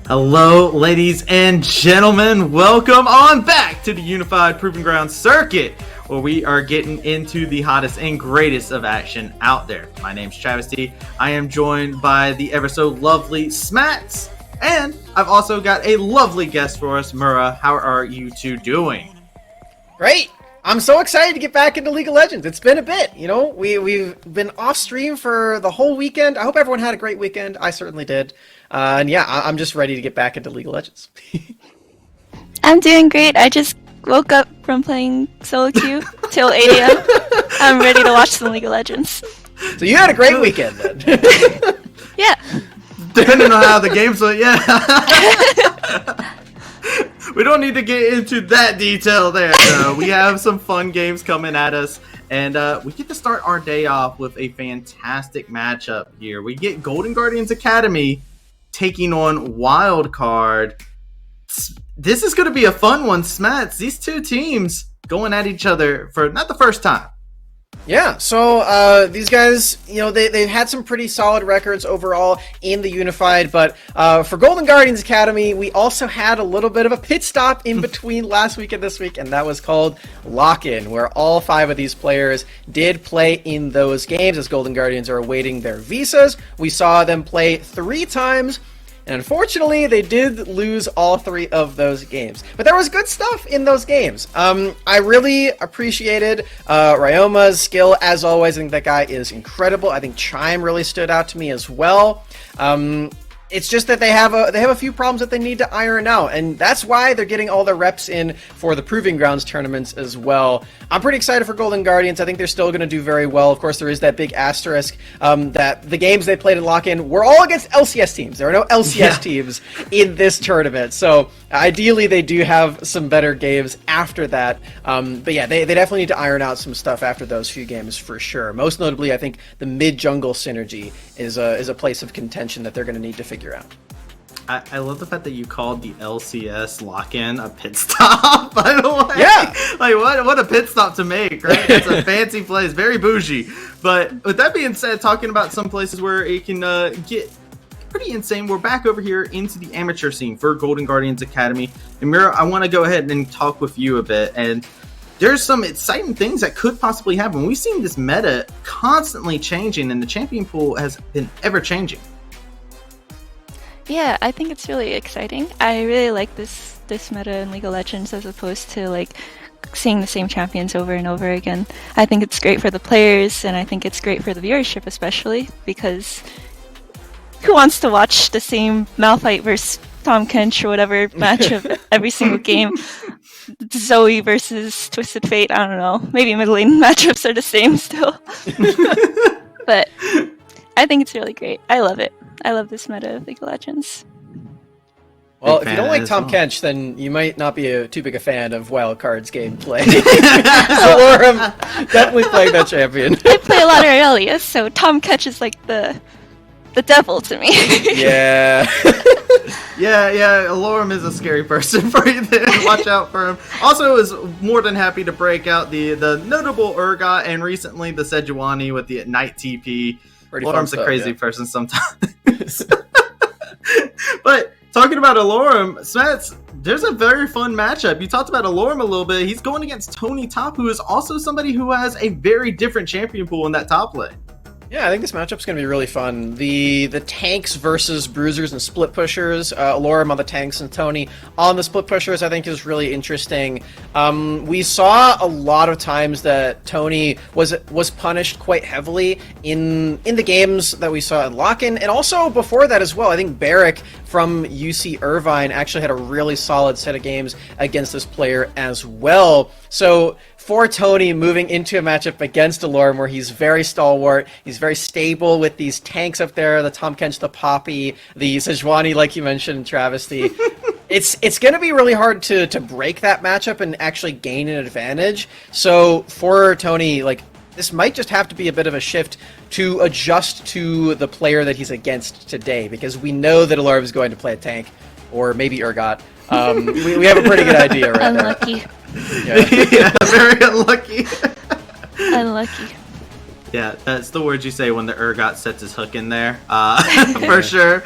Hello, ladies and gentlemen. Welcome on back to the Unified Proving Ground Circuit, where we are getting into the hottest and greatest of action out there. My name's Travesty. I am joined by the ever so lovely Smats, and I've also got a lovely guest for us, Mura. How are you two doing? Great! I'm so excited to get back into League of Legends. It's been a bit, we've been off stream for the whole weekend. I hope everyone had a great weekend. I certainly did. And yeah, I'm just ready to get back into League of Legends. I'm doing great. I just woke up from playing solo queue till 8 a.m. I'm ready to watch some League of Legends. So you had a great weekend then. Yeah. Depending on how the games went, yeah. We don't need to get into that detail there. We have some fun games coming at us, and we get to start our day off with a fantastic matchup here. We get Golden Guardians Academy taking on Wildcard. This is going to be a fun one, Smats. These two teams going at each other for not the first time. Yeah, so these guys, they've had some pretty solid records overall in the Unified, but for Golden Guardians Academy, we also had a little bit of a pit stop in between last week and this week, and that was called Lock-In, where all 5 of these players did play in those games as Golden Guardians are awaiting their visas. We saw them play 3 times, and unfortunately, they did lose all 3 of those games. But there was good stuff in those games. I really appreciated Ryoma's skill, as always. I think that guy is incredible. I think Chime really stood out to me as well. It's just that they have a few problems that they need to iron out, and that's why they're getting all their reps in for the Proving Grounds tournaments as well. I'm pretty excited for Golden Guardians. I think they're still going to do very well. Of course, there is that big asterisk that the games they played in Lock-In were all against LCS teams. There are no LCS teams in this tournament, so ideally they do have some better games after that. But yeah, they definitely need to iron out some stuff after those few games for sure. Most notably, I think the mid-jungle synergy is a place of contention that they're going to need to figure out. I love the fact that you called the LCS Lock-In a pit stop, by the way. Yeah. Like, what a pit stop to make, right? It's a fancy place, very bougie. But with that being said, talking about some places where it can get pretty insane, we're back over here into the amateur scene for Golden Guardians Academy. And Mira, I want to go ahead and talk with you a bit. And there's some exciting things that could possibly happen. We've seen this meta constantly changing, and the champion pool has been ever changing. Yeah, I think it's really exciting. I really like this meta in League of Legends as opposed to seeing the same champions over and over again. I think it's great for the players, and I think it's great for the viewership especially, because who wants to watch the same Malphite versus Tom Kench or whatever match of every single game? Zoe versus Twisted Fate, I don't know. Maybe mid lane matchups are the same still. But I think it's really great. I love it. I love this meta of League of Legends. Well, if you don't like Tom Kench, then you might not be too big a fan of Wildcard's gameplay. Alorum definitely playing that champion. I play a lot of Aurelius, so Tom Kench is like the devil to me. Yeah. Yeah, Alorum is a scary person for you there. Watch out for him. Also is more than happy to break out the notable Urgot and recently the Sejuani with the Night TP. Alorum's a crazy person sometimes. But talking about Alorum, Smets, there's a very fun matchup. You talked about Alorum a little bit. He's going against Tony Top, who is also somebody who has a very different champion pool in that top lane. Yeah, I think this matchup's going to be really fun. The tanks versus bruisers and split pushers. Alorum on the tanks and Tony on the split pushers, I think, is really interesting. We saw a lot of times that Tony was punished quite heavily in the games that we saw in Lock-In, and also before that as well. I think Barrick from UC Irvine actually had a really solid set of games against this player as well. So for Tony moving into a matchup against Alorum where he's very stalwart, he's very stable with these tanks up there, the Tom Kench, the Poppy, the Sejuani, like you mentioned, Travesty. It's going to be really hard to break that matchup and actually gain an advantage. So for Tony, this might just have to be a bit of a shift to adjust to the player that he's against today, because we know that Alorum is going to play a tank, or maybe Urgot. We have a pretty good idea right Unlucky. there. Yeah, very unlucky. Unlucky. Yeah, that's the word you say when the Urgot sets his hook in there, for sure.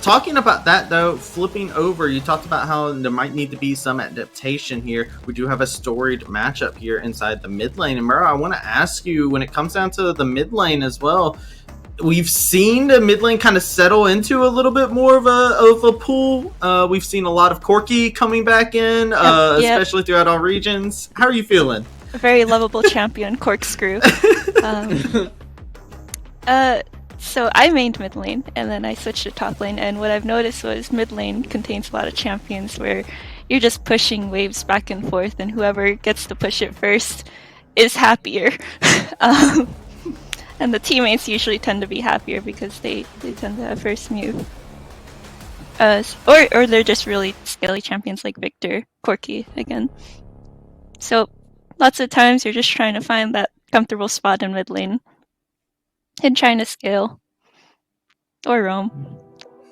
Talking about that, though, flipping over, you talked about how there might need to be some adaptation here. We do have a storied matchup here inside the mid lane. And Mura, I want to ask you, when it comes down to the mid lane as well, we've seen the mid lane kind of settle into a little bit more of a pool. We've seen a lot of Corki coming back in, especially throughout all regions. How are you feeling? A very lovable champion, Corkscrew. So I mained mid lane, and then I switched to top lane, and what I've noticed was mid lane contains a lot of champions where you're just pushing waves back and forth, and whoever gets to push it first is happier. And the teammates usually tend to be happier because they tend to have first move. Or they're just really scaly champions like Victor, Corki, again. So lots of times you're just trying to find that comfortable spot in mid lane and trying to scale or roam,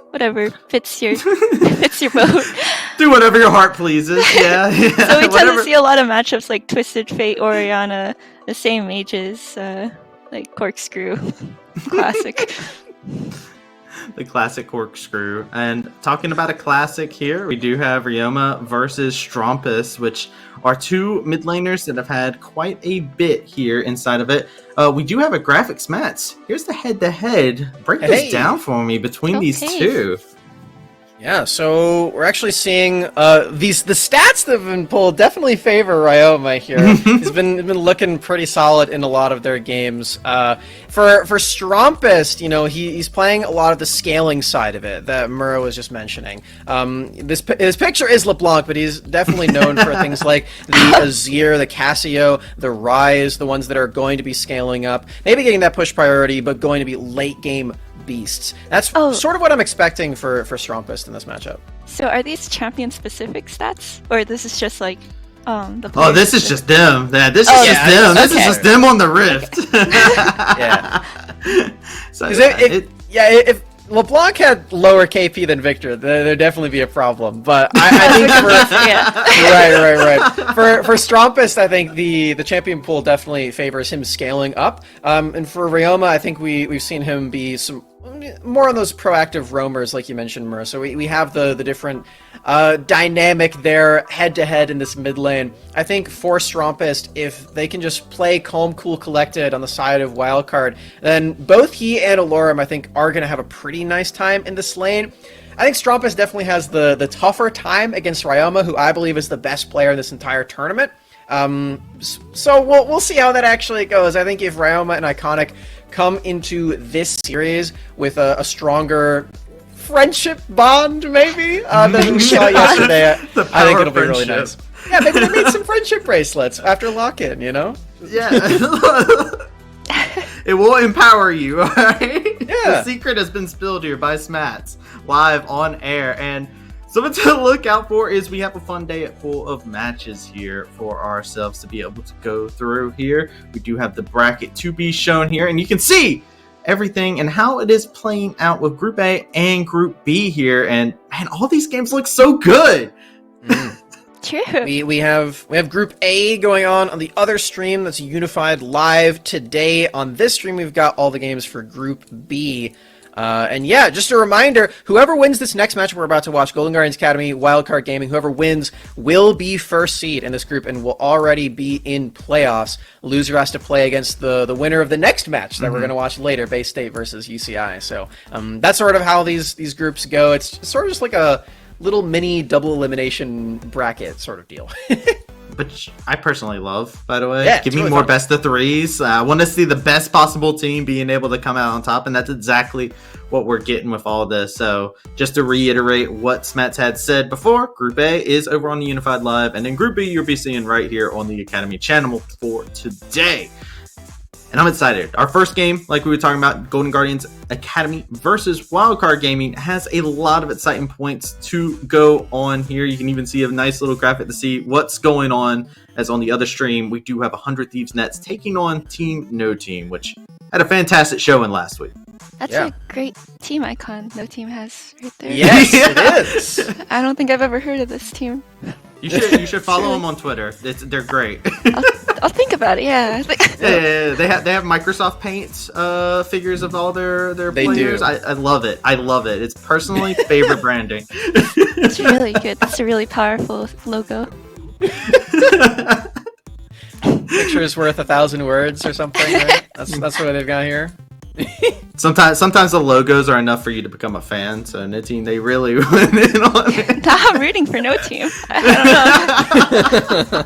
whatever fits your boat. Do whatever your heart pleases. Yeah. So we tend to see a lot of matchups like Twisted Fate, Orianna, the same mages, like Corkscrew, classic. The classic Corkscrew. And talking about a classic here, we do have Ryoma versus Strumpus, which are two mid laners that have had quite a bit here inside of it. We do have a graphics match. Here's the head-to-head. Break this down for me between these two. Yeah, so we're actually seeing the stats that have been pulled definitely favor Ryoma here. He's been looking pretty solid in a lot of their games. For Strumpus, you know, he's playing a lot of the scaling side of it that Mura was just mentioning. His picture is LeBlanc, but he's definitely known for things like the Azir, the Casio, the Ryze, the ones that are going to be scaling up, maybe getting that push priority, but going to be late game beasts. That's sort of what I'm expecting for Strumpus in this matchup. So are these champion specific stats, or this is just like the Oh, this is just them. Yeah, this is just them. This is just them on the Rift. Yeah. So if LeBlanc had lower KP than Victor, there'd definitely be a problem. But I think for Strumpus, I think the champion pool definitely favors him scaling up. And for Ryoma, I think we've seen him be some more on those proactive roamers, like you mentioned, Mura. So we have the different dynamic there head to head in this mid lane. I think for Strumpus, if they can just play calm, cool, collected on the side of Wildcard, then both he and Alorum, I think, are going to have a pretty nice time in this lane. I think Strumpus definitely has the tougher time against Ryoma, who I believe is the best player in this entire tournament. So we'll see how that actually goes. I think if Ryoma and Iconic come into this series with a stronger friendship bond, maybe, than we saw yesterday, I think it'll be really nice. Yeah, maybe they made some friendship bracelets after lock-in, you know? Yeah. It will empower you, alright? Yeah. The secret has been spilled here by Smats, live on air, and something to look out for is we have a fun day full of matches here for ourselves to be able to go through here. We do have the bracket to be shown here, and you can see everything and how it is playing out with Group A and Group B here. And man, all these games look so good. True. We have Group A going on the other stream that's unified live today. On this stream, we've got all the games for Group B. And yeah, just a reminder, whoever wins this next match we're about to watch, Golden Guardians Academy, Wildcard Gaming, whoever wins will be first seed in this group and will already be in playoffs. Loser has to play against the winner of the next match that we're going to watch later, Bay State versus UCI. So that's sort of how these groups go. It's sort of just like a little mini double elimination bracket sort of deal. Which I personally love, by the way. Yeah, give me really more fun. best of threes. I want to see the best possible team being able to come out on top, and that's exactly what we're getting with all this. So just to reiterate what Smats had said before, Group A is over on the Unified Live, and then Group B you'll be seeing right here on the Academy channel for today. And I'm excited. Our first game, like we were talking about, Golden Guardians Academy versus Wildcard Gaming, has a lot of exciting points to go on here. You can even see a nice little graphic to see what's going on. As on the other stream, we do have 100 Thieves Nets taking on Team No Team, which had a fantastic showing last week. That's a great team icon No Team has right there. Yes, it is. I don't think I've ever heard of this team. You should follow them on Twitter. They're great. I'll think about it. Yeah. Yeah, they have Microsoft Paint figures of all their They players. do. I love it. I love it. It's personally favorite branding. It's really good. It's a really powerful logo. Picture is worth 1,000 words or something, right? That's what they've got here. Sometimes the logos are enough for you to become a fan. So Nitin, they really went in on it. Now I'm rooting for no team. I don't know.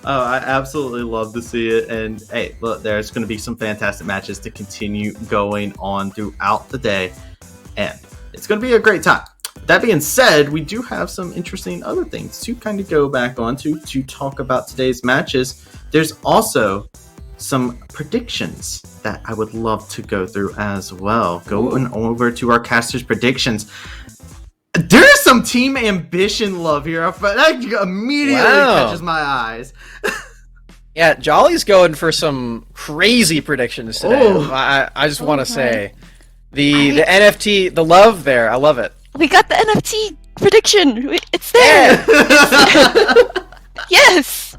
Oh, I absolutely love to see it. And hey, look, there's going to be some fantastic matches to continue going on throughout the day. And it's going to be a great time. That being said, we do have some interesting other things to kind of go back onto to talk about today's matches. There's also some predictions that I would love to go through as well. Going over to our casters' predictions. There's some team ambition love here. That immediately catches my eyes. Yeah, Jolly's going for some crazy predictions today. Oh. I just want to say the NFT, the love there. I love it. We got the NFT prediction. It's there. Yes.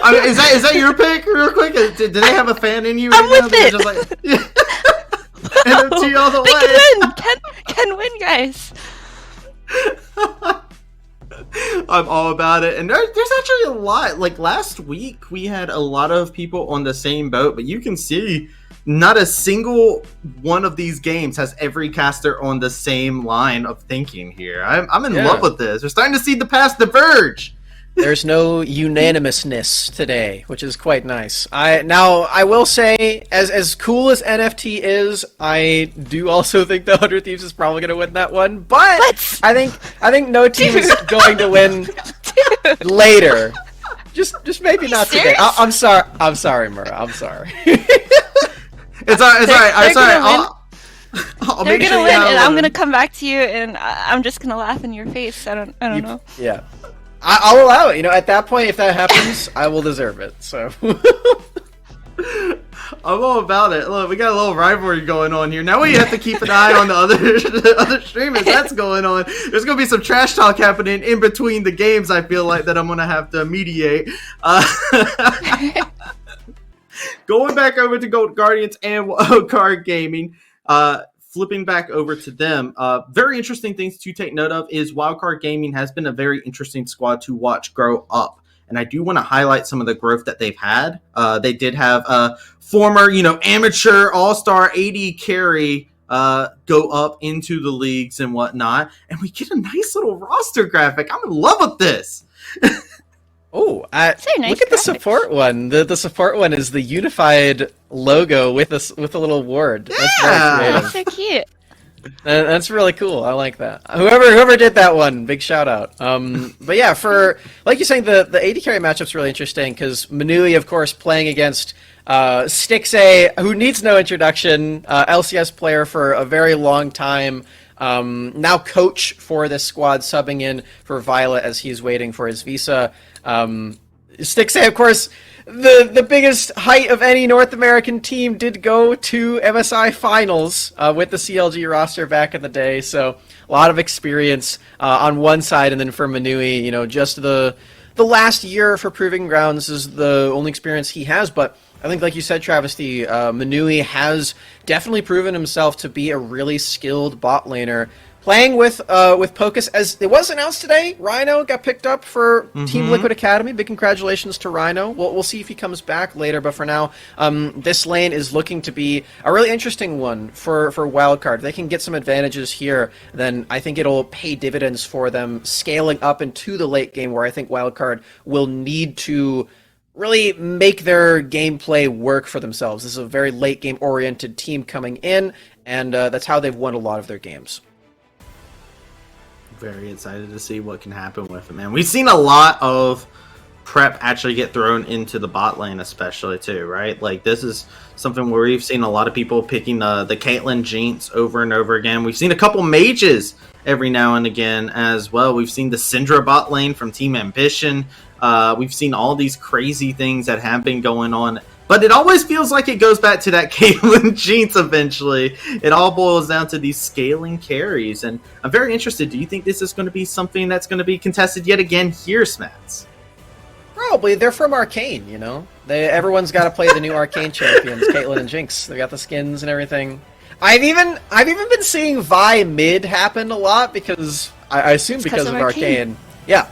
I mean, is that your pick, real quick? Do they have a fan in you? I'm right with now? it. Just like, NFT all the They way. can win, guys. I'm all about it. And there's actually a lot. Like last week, we had a lot of people on the same boat, but you can see not a single one of these games has every caster on the same line of thinking here. I'm in love with this. We're starting to see the paths diverge. There's no unanimousness today, which is quite nice. I will say, as cool as NFT is, I do also think the 100 Thieves is probably going to win that one. But I think no team is going to win later. Just maybe not today. I'm sorry, Mura. I'm sorry. It's all right. I'm sorry. I'll They're make gonna sure win, and I'm gonna come back to you, and I'm just gonna laugh in your face. I don't know. Yeah. I'll allow it. At that point, if that happens, I will deserve it. So. I'm all about it. Look, we got a little rivalry going on here. Now we have to keep an eye on the other streamers that's going on. There's going to be some trash talk happening in between the games, I feel like, that I'm going to have to mediate. Going back over to Gold Guardians and Wildcard Gaming, flipping back over to them, very interesting things to take note of is Wildcard Gaming has been a very interesting squad to watch grow up. And I do want to highlight some of the growth that they've had. They did have a former, amateur all-star AD carry go up into the leagues and whatnot. And we get a nice little roster graphic. I'm in love with this. Oh, nice look at the support one. The support one is the unified logo with a little ward. That's very creative. That's so cute. That's really cool. I like that. Whoever did that one, big shout out. But yeah, for like you're saying, the AD carry matchup's really interesting because Manui, of course, playing against Stixay, who needs no introduction, LCS player for a very long time. Now coach for this squad, subbing in for Violet as he's waiting for his visa. Stixay, of course, the biggest height of any North American team, did go to MSI finals with the CLG roster back in the day, so a lot of experience on one side, and then for Manui, just the last year for Proving Grounds is the only experience he has, but I think, like you said, Travesty, Manui has definitely proven himself to be a really skilled bot laner. Playing with Pocus, as it was announced today, Rhino got picked up for Team Liquid Academy. Big congratulations to Rhino. We'll see if he comes back later, but for now, this lane is looking to be a really interesting one for Wildcard. If they can get some advantages here, then I think it'll pay dividends for them scaling up into the late game, where I think Wildcard will need to really make their gameplay work for themselves. This is a very late game oriented team coming in, and that's how they've won a lot of their games. Very excited to see what can happen with it, man. We've seen a lot of prep actually get thrown into the bot lane, especially too, right? Like this is something where we've seen a lot of people picking the Caitlyn Jinx over and over again. We've seen a couple mages every now and again as well. We've seen the Syndra bot lane from Team Ambition. We've seen all these crazy things that have been going on. But it always feels like it goes back to that Caitlyn Jinx eventually. It all boils down to these scaling carries. And I'm very interested. Do you think this is going to be something that's going to be contested yet again here, Smats? Probably. They're from Arcane, you know? Everyone's got to play the new Arcane champions, Caitlyn and Jinx. They got the skins and everything. I've even been seeing Vi mid happen a lot because I assume because of Arcane. Yeah.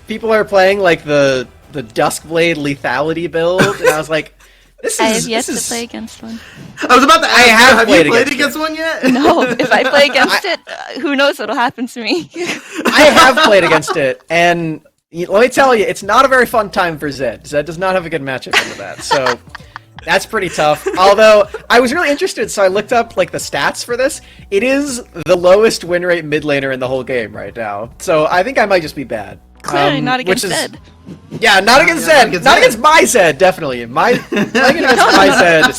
People are playing like the Duskblade lethality build, and I was like, I have yet to play against one. I was about to ask, have you played against one yet? No, if I play against it, who knows what'll happen to me. I have played against it, and let me tell you, it's not a very fun time for Zed. Zed does not have a good matchup into that, so that's pretty tough. Although, I was really interested, so I looked up like the stats for this. It is the lowest win rate mid laner in the whole game right now, so I think I might just be bad. Clearly not against Zed. Yeah, not against Zed. Not against my Zed, definitely. Playing against my Zed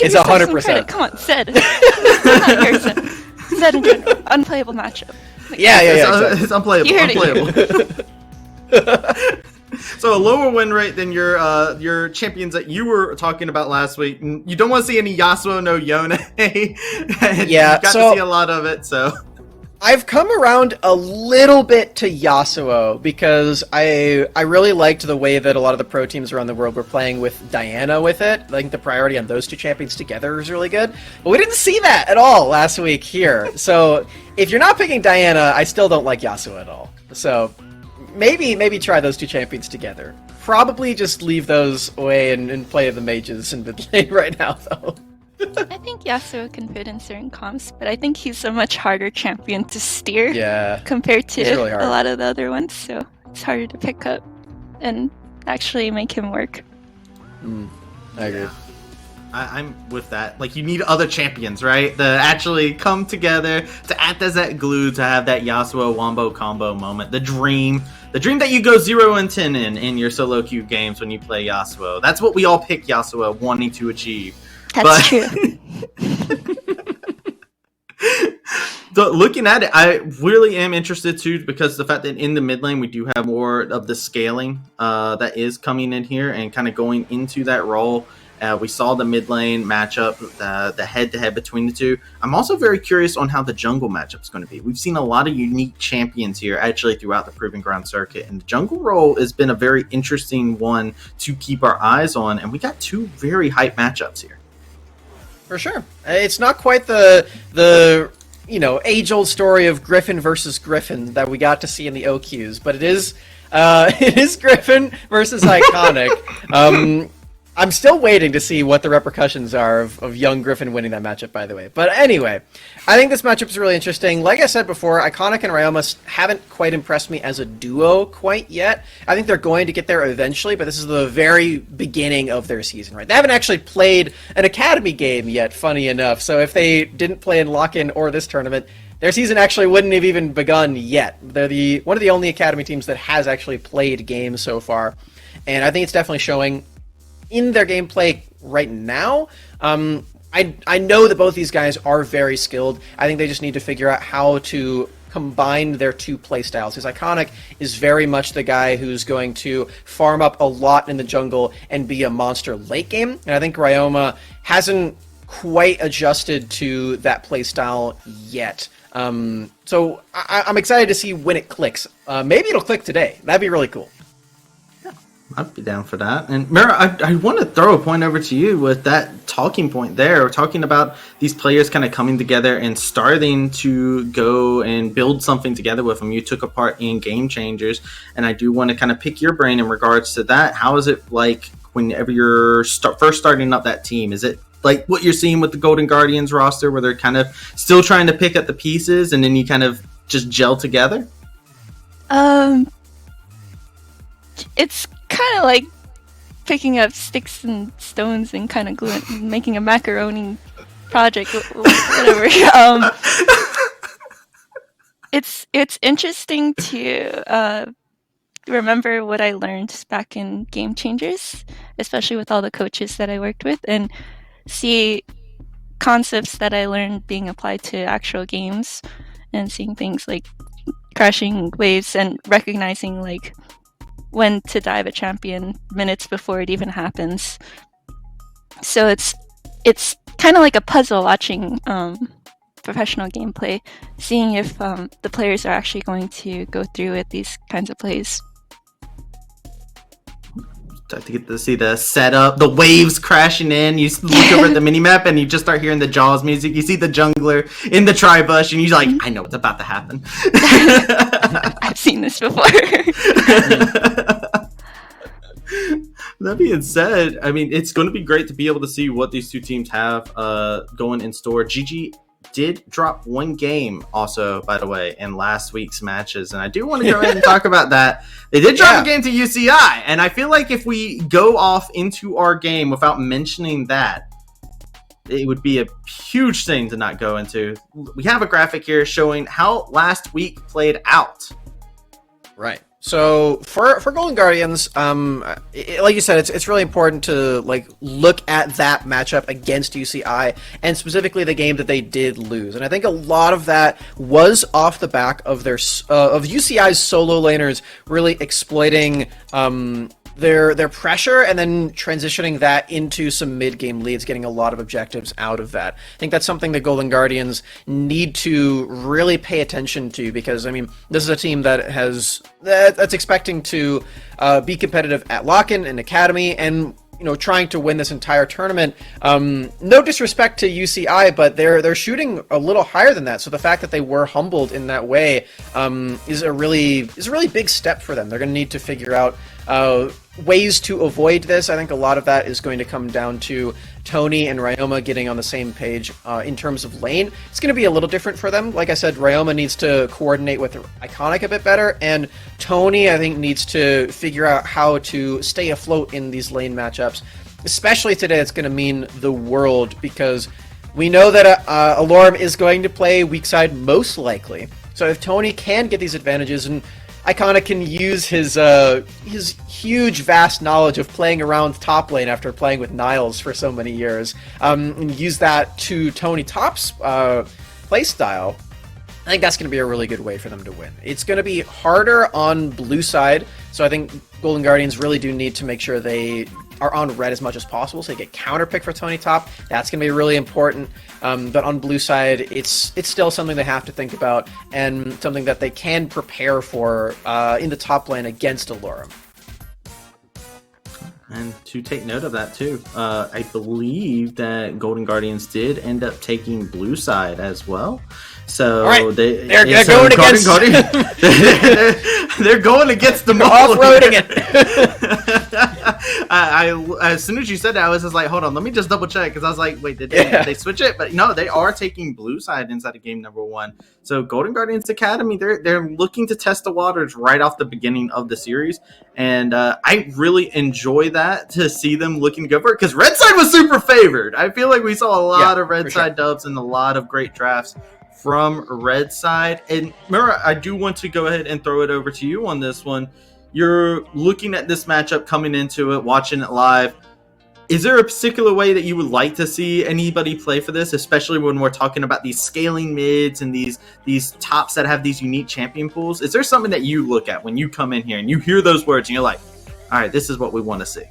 is 100%. Come on, Zed. Not your Zed. Zed in general. Unplayable matchup. Like, yeah. It's unplayable. So a lower win rate than your champions that you were talking about last week. You don't want to see any Yasuo, no Yone. Yeah, you got to see a lot of it, so... I've come around a little bit to Yasuo because I really liked the way that a lot of the pro teams around the world were playing with Diana with it. I think the priority on those two champions together is really good. But we didn't see that at all last week here. So if you're not picking Diana, I still don't like Yasuo at all. So maybe try those two champions together. Probably just leave those away and play the mages in mid lane right now, though. I think Yasuo can fit in certain comps, but I think he's a much harder champion to steer compared to really a lot of the other ones, so it's harder to pick up and actually make him work. I agree. I'm with that. Like, you need other champions, right? To actually come together, to act as that glue, to have that Yasuo Wombo combo moment. The dream that you go 0-10 in your solo queue games when you play Yasuo. That's what we all pick Yasuo wanting to achieve. That's true. Looking at it, I really am interested too, because the fact that in the mid lane we do have more of the scaling that is coming in here and kind of going into that role. We saw the mid lane matchup, the head-to-head between the two. I'm also very curious on how the jungle matchup is going to be. We've seen a lot of unique champions here actually throughout the Proving Ground circuit, and the jungle role has been a very interesting one to keep our eyes on, and we got two very hype matchups here. For sure. It's not quite the age-old story of Griffin versus Griffin that we got to see in the OQs, but it is Griffin versus Iconic. I'm still waiting to see what the repercussions are of young Griffin winning that matchup, by the way. But anyway, I think this matchup is really interesting. Like I said before, Iconic and Ryoma haven't quite impressed me as a duo quite yet. I think they're going to get there eventually, but this is the very beginning of their season, right? They haven't actually played an Academy game yet, funny enough. So if they didn't play in Lock-In or this tournament, their season actually wouldn't have even begun yet. They're one of the only Academy teams that has actually played games so far. And I think it's definitely showing in their gameplay right now. I know that both these guys are very skilled. I think they just need to figure out how to combine their two playstyles. Because Iconic is very much the guy who's going to farm up a lot in the jungle and be a monster late game. And I think Ryoma hasn't quite adjusted to that playstyle yet. So I'm excited to see when it clicks. Maybe it'll click today. That'd be really cool. I'd be down for that. And Mira, I want to throw a point over to you with that talking point there. We're talking about these players kind of coming together and starting to go and build something together with them. You took a part in Game Changers, and I do want to kind of pick your brain in regards to that. How is it like whenever you're first starting up that team? Is it like what you're seeing with the Golden Guardians roster, where they're kind of still trying to pick up the pieces and then you kind of just gel together? It's kind of like picking up sticks and stones and kind of making a macaroni project, whatever. It's interesting to remember what I learned back in Game Changers, especially with all the coaches that I worked with, and see concepts that I learned being applied to actual games, and seeing things like crashing waves and recognizing like when to dive a champion minutes before it even happens. So it's kind of like a puzzle watching professional gameplay, seeing if the players are actually going to go through with these kinds of plays. Start to get to see the setup, the waves crashing in. You look over at the minimap and you just start hearing the Jaws music. You see the jungler in the tri-bush and you're like, I know what's about to happen. I've seen this before. That being said, I mean, it's going to be great to be able to see what these two teams have going in store. GG did drop one game also, by the way, in last week's matches, and I do want to go ahead and talk about that. They did drop a game to UCI, and I feel like if we go off into our game without mentioning that, it would be a huge thing to not go into. We have a graphic here showing how last week played out. Right. So for Golden Guardians, like you said, it's really important to look at that matchup against UCI, and specifically the game that they did lose. And I think a lot of that was off the back of their of UCI's solo laners really exploiting their pressure and then transitioning that into some mid-game leads, getting a lot of objectives out of that. I think that's something the Golden Guardians need to really pay attention to, because I mean, this is a team that's expecting to be competitive at Lock-In and Academy, and trying to win this entire tournament. No disrespect to UCI, but they're shooting a little higher than that. So the fact that they were humbled in that way is a really big step for them. They're going to need to figure out ways to avoid this. I think a lot of that is going to come down to Tony and Ryoma getting on the same page in terms of lane. It's going to be a little different for them. Like I said, Ryoma needs to coordinate with Iconic a bit better, and Tony, I think, needs to figure out how to stay afloat in these lane matchups. Especially today, it's going to mean the world, because we know that Alorum is going to play weak side most likely. So if Tony can get these advantages, and Iconic can use his huge, vast knowledge of playing around top lane after playing with Niles for so many years, and use that to Tony Top's playstyle, I think that's going to be a really good way for them to win. It's going to be harder on blue side, so I think Golden Guardians really do need to make sure they are on red as much as possible, so they get counterpick for Tony Top. That's going to be really important. But on blue side, it's still something they have to think about, and something that they can prepare for in the top lane against Alorum. And to take note of that too, I believe that Golden Guardians did end up taking blue side as well. So right. they're going against they're going against the off-roading it. I as soon as you said that, I was just like, hold on, let me just double check, because I was like, wait, did they switch it? But no, they are taking blue side inside of game number 1. So Golden Guardians Academy, they're looking to test the waters right off the beginning of the series, and I really enjoy that, to see them looking to go for it, because red side was super favored. I feel like we saw a lot of red side dubs and a lot of great drafts from red side. And remember, I do want to go ahead and throw it over to you on this one. You're looking at this matchup, coming into it, watching it live. Is there a particular way that you would like to see anybody play for this, especially when we're talking about these scaling mids and these tops that have these unique champion pools? Is there something that you look at when you come in here and you hear those words and you're like, all right, this is what we want to see?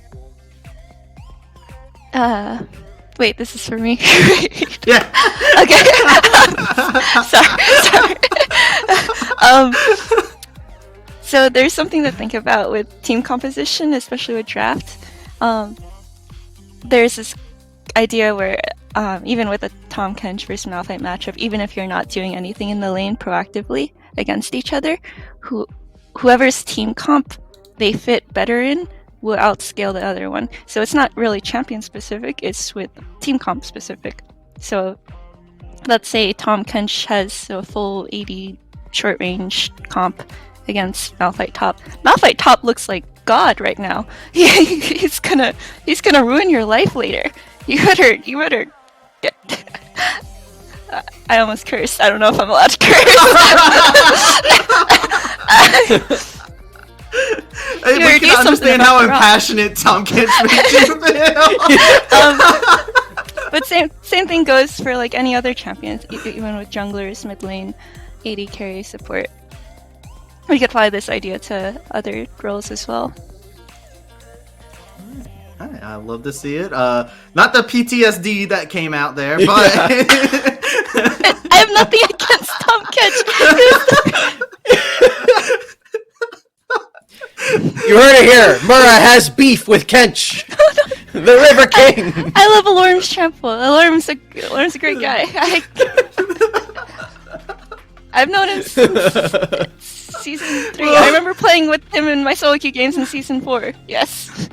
Wait, this is for me? Yeah. Okay. Sorry. So there's something to think about with team composition, especially with draft. There's this idea where even with a Tahm Kench versus Malphite matchup, even if you're not doing anything in the lane proactively against each other, whoever's team comp they fit better in will outscale the other one. So it's not really champion specific, it's with team comp specific. So let's say Tahm Kench has a full 80 short range comp against Malphite Top. Malphite Top looks like God right now. He's gonna ruin your life later. You better get I almost cursed. I don't know if I'm allowed to curse. Hey, we can understand how impassionate Tahm Kench makes you feel. But same thing goes for like any other champions, even with junglers, mid lane, AD carry, support. We could apply this idea to other roles as well. right, I love to see it. Not the PTSD that came out there, but I have nothing against Tom Kench. You heard it here. Mura has beef with Kench, the River King. I love Alorum's Trample. Alorum's a great guy. I've known him since season 3. I remember playing with him in my solo queue games in season 4. Yes.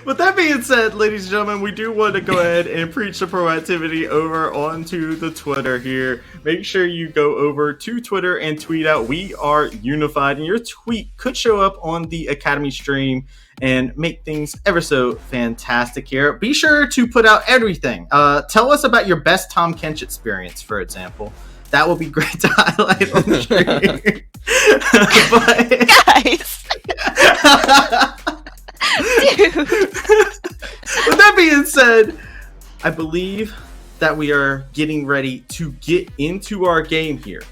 With that being said, ladies and gentlemen, we do want to go ahead and preach the proactivity over onto the Twitter here. Make sure you go over to Twitter and tweet out "We are unified," and your tweet could show up on the Academy stream and make things ever so fantastic here. Be sure to put out everything. Tell us about your best Tom Kench experience, for example. That would be great to highlight on the stream. Guys. Dude. With that being said, I believe that we are getting ready to get into our game here.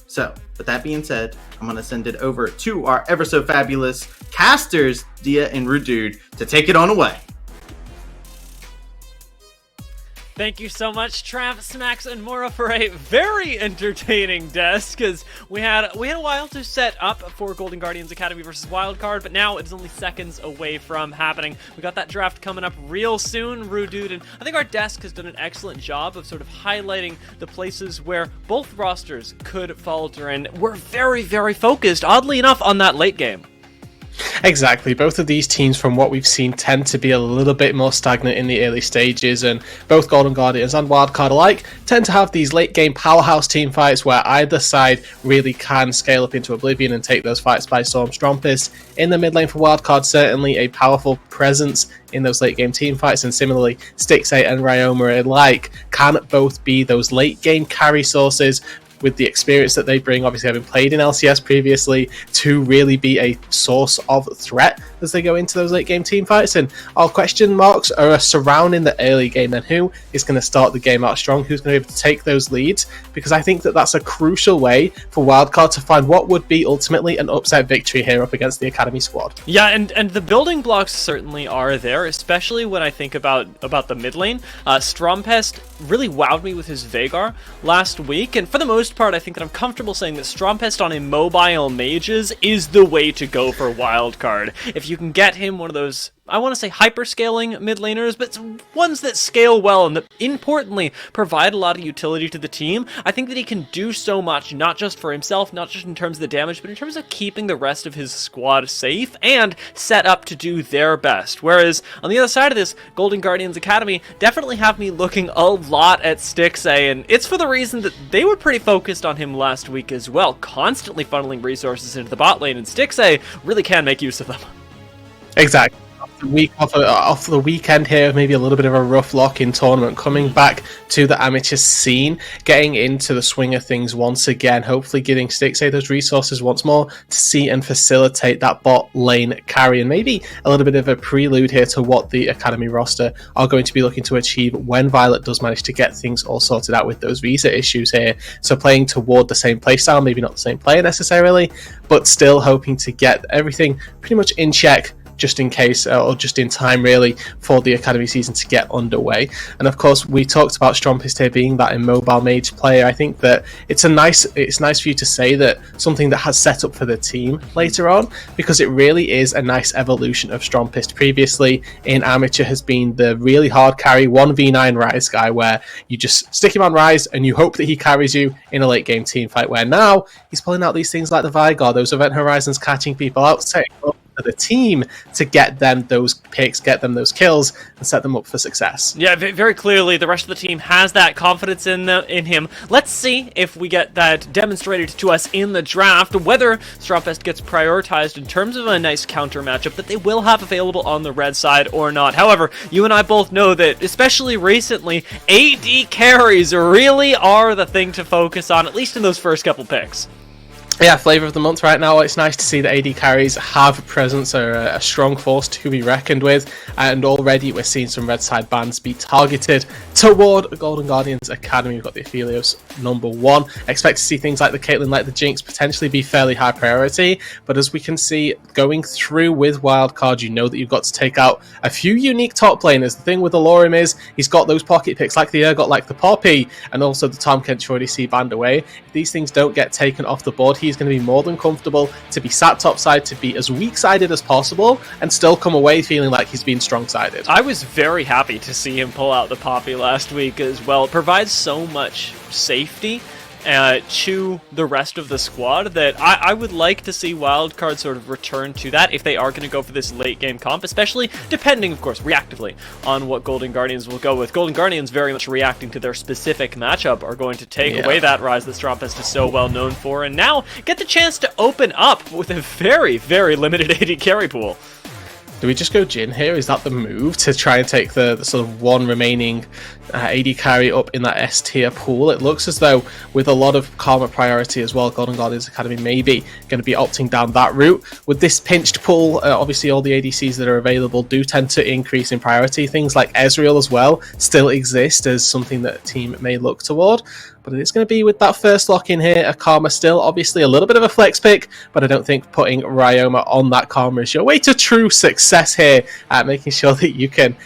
So, with that being said, I'm going to send it over to our ever so fabulous casters, Dia and Rudude, to take it on away. Thank you so much, Travis, Max, and Mora, for a very entertaining desk, because we had a while to set up for Golden Guardians Academy versus Wildcard, but now it's only seconds away from happening. We got that draft coming up real soon, Rudude, and I think our desk has done an excellent job of sort of highlighting the places where both rosters could falter, and we're very, very focused, oddly enough, on that late game. Exactly. Both of these teams, from what we've seen, tend to be a little bit more stagnant in the early stages, and both Golden Guardians and Wildcard alike tend to have these late game powerhouse team fights where either side really can scale up into oblivion and take those fights by storm. Strompist in the mid lane for Wildcard, certainly a powerful presence in those late game team fights, and similarly Stixxay and Ryoma alike can both be those late game carry sources with the experience that they bring, obviously having played in LCS previously, to really be a source of threat as they go into those late game team fights. And our question marks are surrounding the early game, and who is going to start the game out strong, who's going to be able to take those leads, because I think that that's a crucial way for Wildcard to find what would be ultimately an upset victory here up against the Academy squad. Yeah, and the building blocks certainly are there, especially when I think about the mid lane. Strompest really wowed me with his Veigar last week, and for the most part, I think that I'm comfortable saying that Strompest on immobile mages is the way to go for Wildcard. If you can get him one of those, I want to say hyper-scaling mid laners, but ones that scale well and that, importantly, provide a lot of utility to the team, I think that he can do so much, not just for himself, not just in terms of the damage, but in terms of keeping the rest of his squad safe and set up to do their best. Whereas, on the other side of this, Golden Guardians Academy definitely have me looking a lot at Stixxay, and it's for the reason that they were pretty focused on him last week as well, constantly funneling resources into the bot lane, and Stixxay really can make use of them. Exactly. Off the weekend here, maybe a little bit of a rough lock in tournament, coming back to the amateur scene, getting into the swing of things once again, hopefully giving Stixxay those resources once more to see and facilitate that bot lane carry, and maybe a little bit of a prelude here to what the Academy roster are going to be looking to achieve when Violet does manage to get things all sorted out with those visa issues here. So playing toward the same playstyle, maybe not the same player necessarily, but still hoping to get everything pretty much in check, just in case, or just in time really, for the Academy season to get underway. And of course, we talked about Strompist here being that immobile mage player. I think that it's nice for you to say that something that has set up for the team later on, because it really is a nice evolution of Strompist. Previously in amateur has been the really hard carry 1v9 Rise guy, where you just stick him on Rise and you hope that he carries you in a late game team fight, where now he's pulling out these things like the Veigar, those event horizons, catching people out, setting up for the team to get them those picks, get them those kills, and set them up for success. Yeah, very clearly the rest of the team has that confidence in him. Let's see if we get that demonstrated to us in the draft, whether Strompest gets prioritized in terms of a nice counter matchup that they will have available on the red side or not. However, you and I both know that, especially recently, AD carries really are the thing to focus on, at least in those first couple picks. Yeah, flavor of the month right now. It's nice to see that AD carries have a presence, are a strong force to be reckoned with, and already we're seeing some red side bans be targeted toward Golden Guardians Academy. We've got the Aphelios #1. Expect to see things like the Caitlyn, like the Jinx, potentially be fairly high priority, but as we can see going through with Wildcard, you know that you've got to take out a few unique top laners. The thing with Alorim is he's got those pocket picks like the Urgot, like the Poppy, and also the Tom Kent you already see banned away. If these things don't get taken off the board, he's going to be more than comfortable to be sat topside, to be as weak-sided as possible, and still come away feeling like he's been strong-sided. I was very happy to see him pull out the Poppy last week as well. It provides so much safety to the rest of the squad that I would like to see Wildcard sort of return to that if they are going to go for this late game comp, especially depending, of course, reactively on what Golden Guardians will go with. Golden Guardians very much reacting to their specific matchup are going to take away that rise that Strompest is so well known for, and now get the chance to open up with a very, very limited AD carry pool. Do we just go Jhin here? Is that the move to try and take the sort of one remaining AD carry up in that S tier pool? It looks as though with a lot of Karma priority as well, Golden Guardians Academy maybe going to be opting down that route. With this pinched pool, obviously all the ADCs that are available do tend to increase in priority. Things like Ezreal as well still exist as something that a team may look toward. But it is going to be with that first lock in here, a Karma still, obviously a little bit of a flex pick, but I don't think putting Ryoma on that Karma is your way to true success here, making sure that you can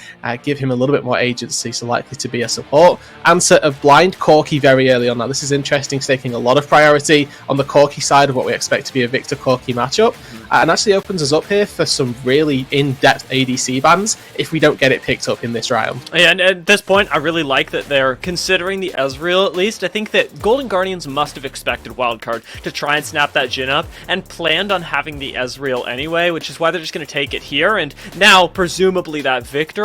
give him a little bit more agency, so likely to be a support. Answer of Blind Corki very early on. Now this is interesting, staking a lot of priority on the Corki side of what we expect to be a Victor Corki matchup, and actually opens us up here for some really in-depth ADC bans if we don't get it picked up in this round. Yeah, and at this point, I really like that they're considering the Ezreal at least. I think that Golden Guardians must have expected Wildcard to try and snap that Jhin up and planned on having the Ezreal anyway, which is why they're just going to take it here, and now presumably that Victor,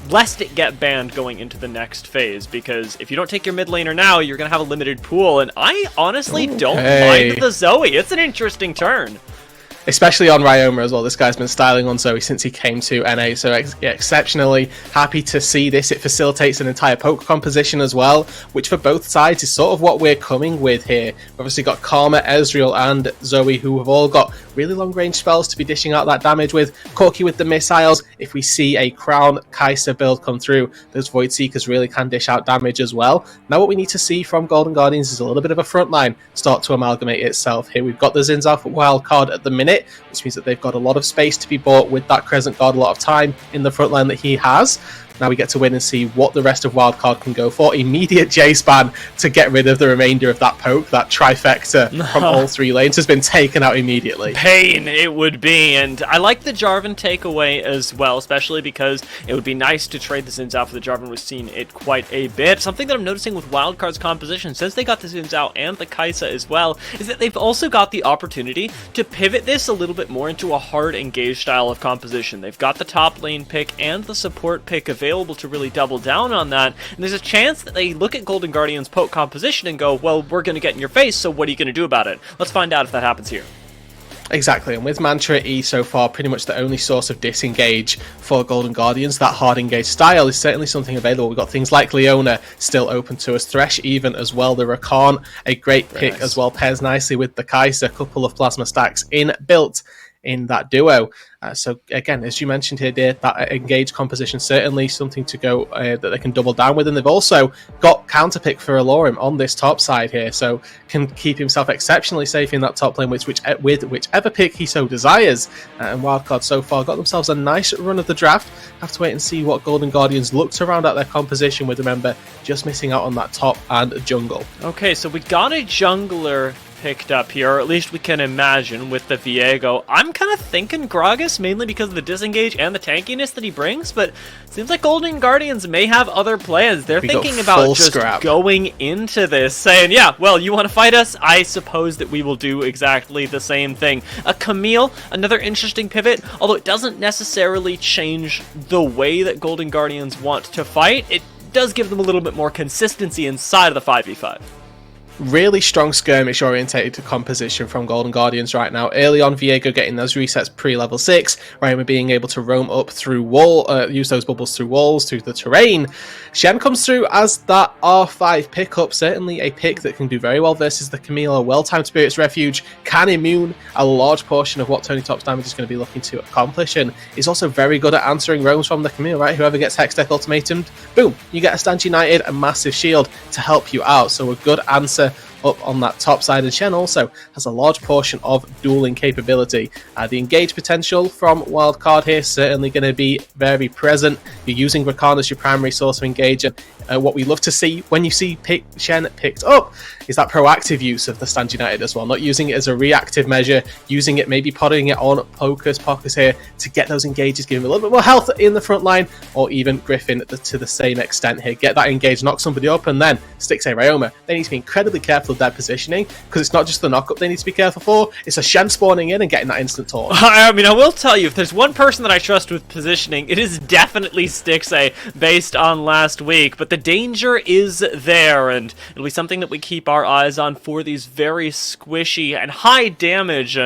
lest it get banned going into the next phase, because if you don't take your mid laner now, you're going to have a limited pool, and I honestly don't mind the Zoe. It's an interesting turn. Especially on Ryoma as well. This guy's been styling on Zoe since he came to NA, so exceptionally happy to see this. It facilitates an entire poke composition as well, which for both sides is sort of what we're coming with here. We've obviously got Karma, Ezreal, and Zoe, who have all got really long-range spells to be dishing out that damage with. Corki with the missiles. If we see a Crown Kai'Sa build come through, those Void Seekers really can dish out damage as well. Now what we need to see from Golden Guardians is a little bit of a front line start to amalgamate itself here. We've got the Zinzalf Wildcard at the minute, which means that they've got a lot of space to be bought with that Crescent Guard, a lot of time in the front line that he has. Now we get to win and see what the rest of Wildcard can go for. Immediate J-Span to get rid of the remainder of that poke. That trifecta from all three lanes has been taken out immediately. Pain it would be, and I like the Jarvan takeaway as well, especially because it would be nice to trade the Zins out for the Jarvan. We've seen it quite a bit. Something that I'm noticing with Wildcard's composition, since they got the Zins out and the Kai'Sa as well, is that they've also got the opportunity to pivot this a little bit more into a hard engage style of composition. They've got the top lane pick and the support pick available to really double down on that, and there's a chance that they look at Golden Guardian's poke composition and go, well, we're going to get in your face, so what are you going to do about it? Let's find out if that happens here. Exactly, and with Mantra E so far, pretty much the only source of disengage for Golden Guardians, that hard engage style is certainly something available. We've got things like Leona still open to us, Thresh even as well, the Rakan, a great pick as well, pairs nicely with the Kai'Sa, a couple of plasma stacks built in that duo. So again, as you mentioned here, dear, that engage composition certainly something to go that they can double down with, and they've also got counter pick for Alorim on this top side here, so can keep himself exceptionally safe in that top lane with whichever pick he so desires. And Wildcard so far got themselves a nice run of the draft. Have to wait and see what Golden Guardians look to round out their composition with, remember, just missing out on that top and jungle. Okay, so we got a jungler picked up here, or at least we can imagine, with the Viego. I'm kind of thinking Gragas, mainly because of the disengage and the tankiness that he brings, but it seems like Golden Guardians may have other plans. They're thinking about just going into this, saying, yeah, well, you want to fight us? I suppose that we will do exactly the same thing. A Camille, another interesting pivot, although it doesn't necessarily change the way that Golden Guardians want to fight. It does give them a little bit more consistency inside of the 5v5. really strong skirmish orientated composition from Golden Guardians right now. Early on, Viego getting those resets pre-level 6, right, we're being able to roam up through use those bubbles through walls, through the terrain. Shen comes through as that R5 pickup, certainly a pick that can do very well versus the Camille. Well-timed Spirit's Refuge can immune a large portion of what Tony Top's damage is going to be looking to accomplish, and is also very good at answering roams from the Camille, right? Whoever gets Hextech ultimatumed, boom, you get a Stand United, a massive shield to help you out, so a good answer up on that top side. And Shen also has a large portion of dueling capability. The engage potential from Wildcard here certainly going to be very present. You're using Rakan as your primary source of engage, and what we love to see when you see Shen picked up is that proactive use of the Stand United as well, not using it as a reactive measure, using it, maybe putting it on Pokus here to get those engages, give him a little bit more health in the front line, or even Griffin to the same extent here. Get that engage, knock somebody up, and then sticks a Ryoma. They need to be incredibly careful of their positioning, because it's not just the knock-up they need to be careful for, it's a Shen spawning in and getting that instant taunt. I mean, I will tell you, if there's one person that I trust with positioning, it is definitely Stixay, based on last week, but the danger is there, and it'll be something that we keep our eyes on for these very squishy and high damage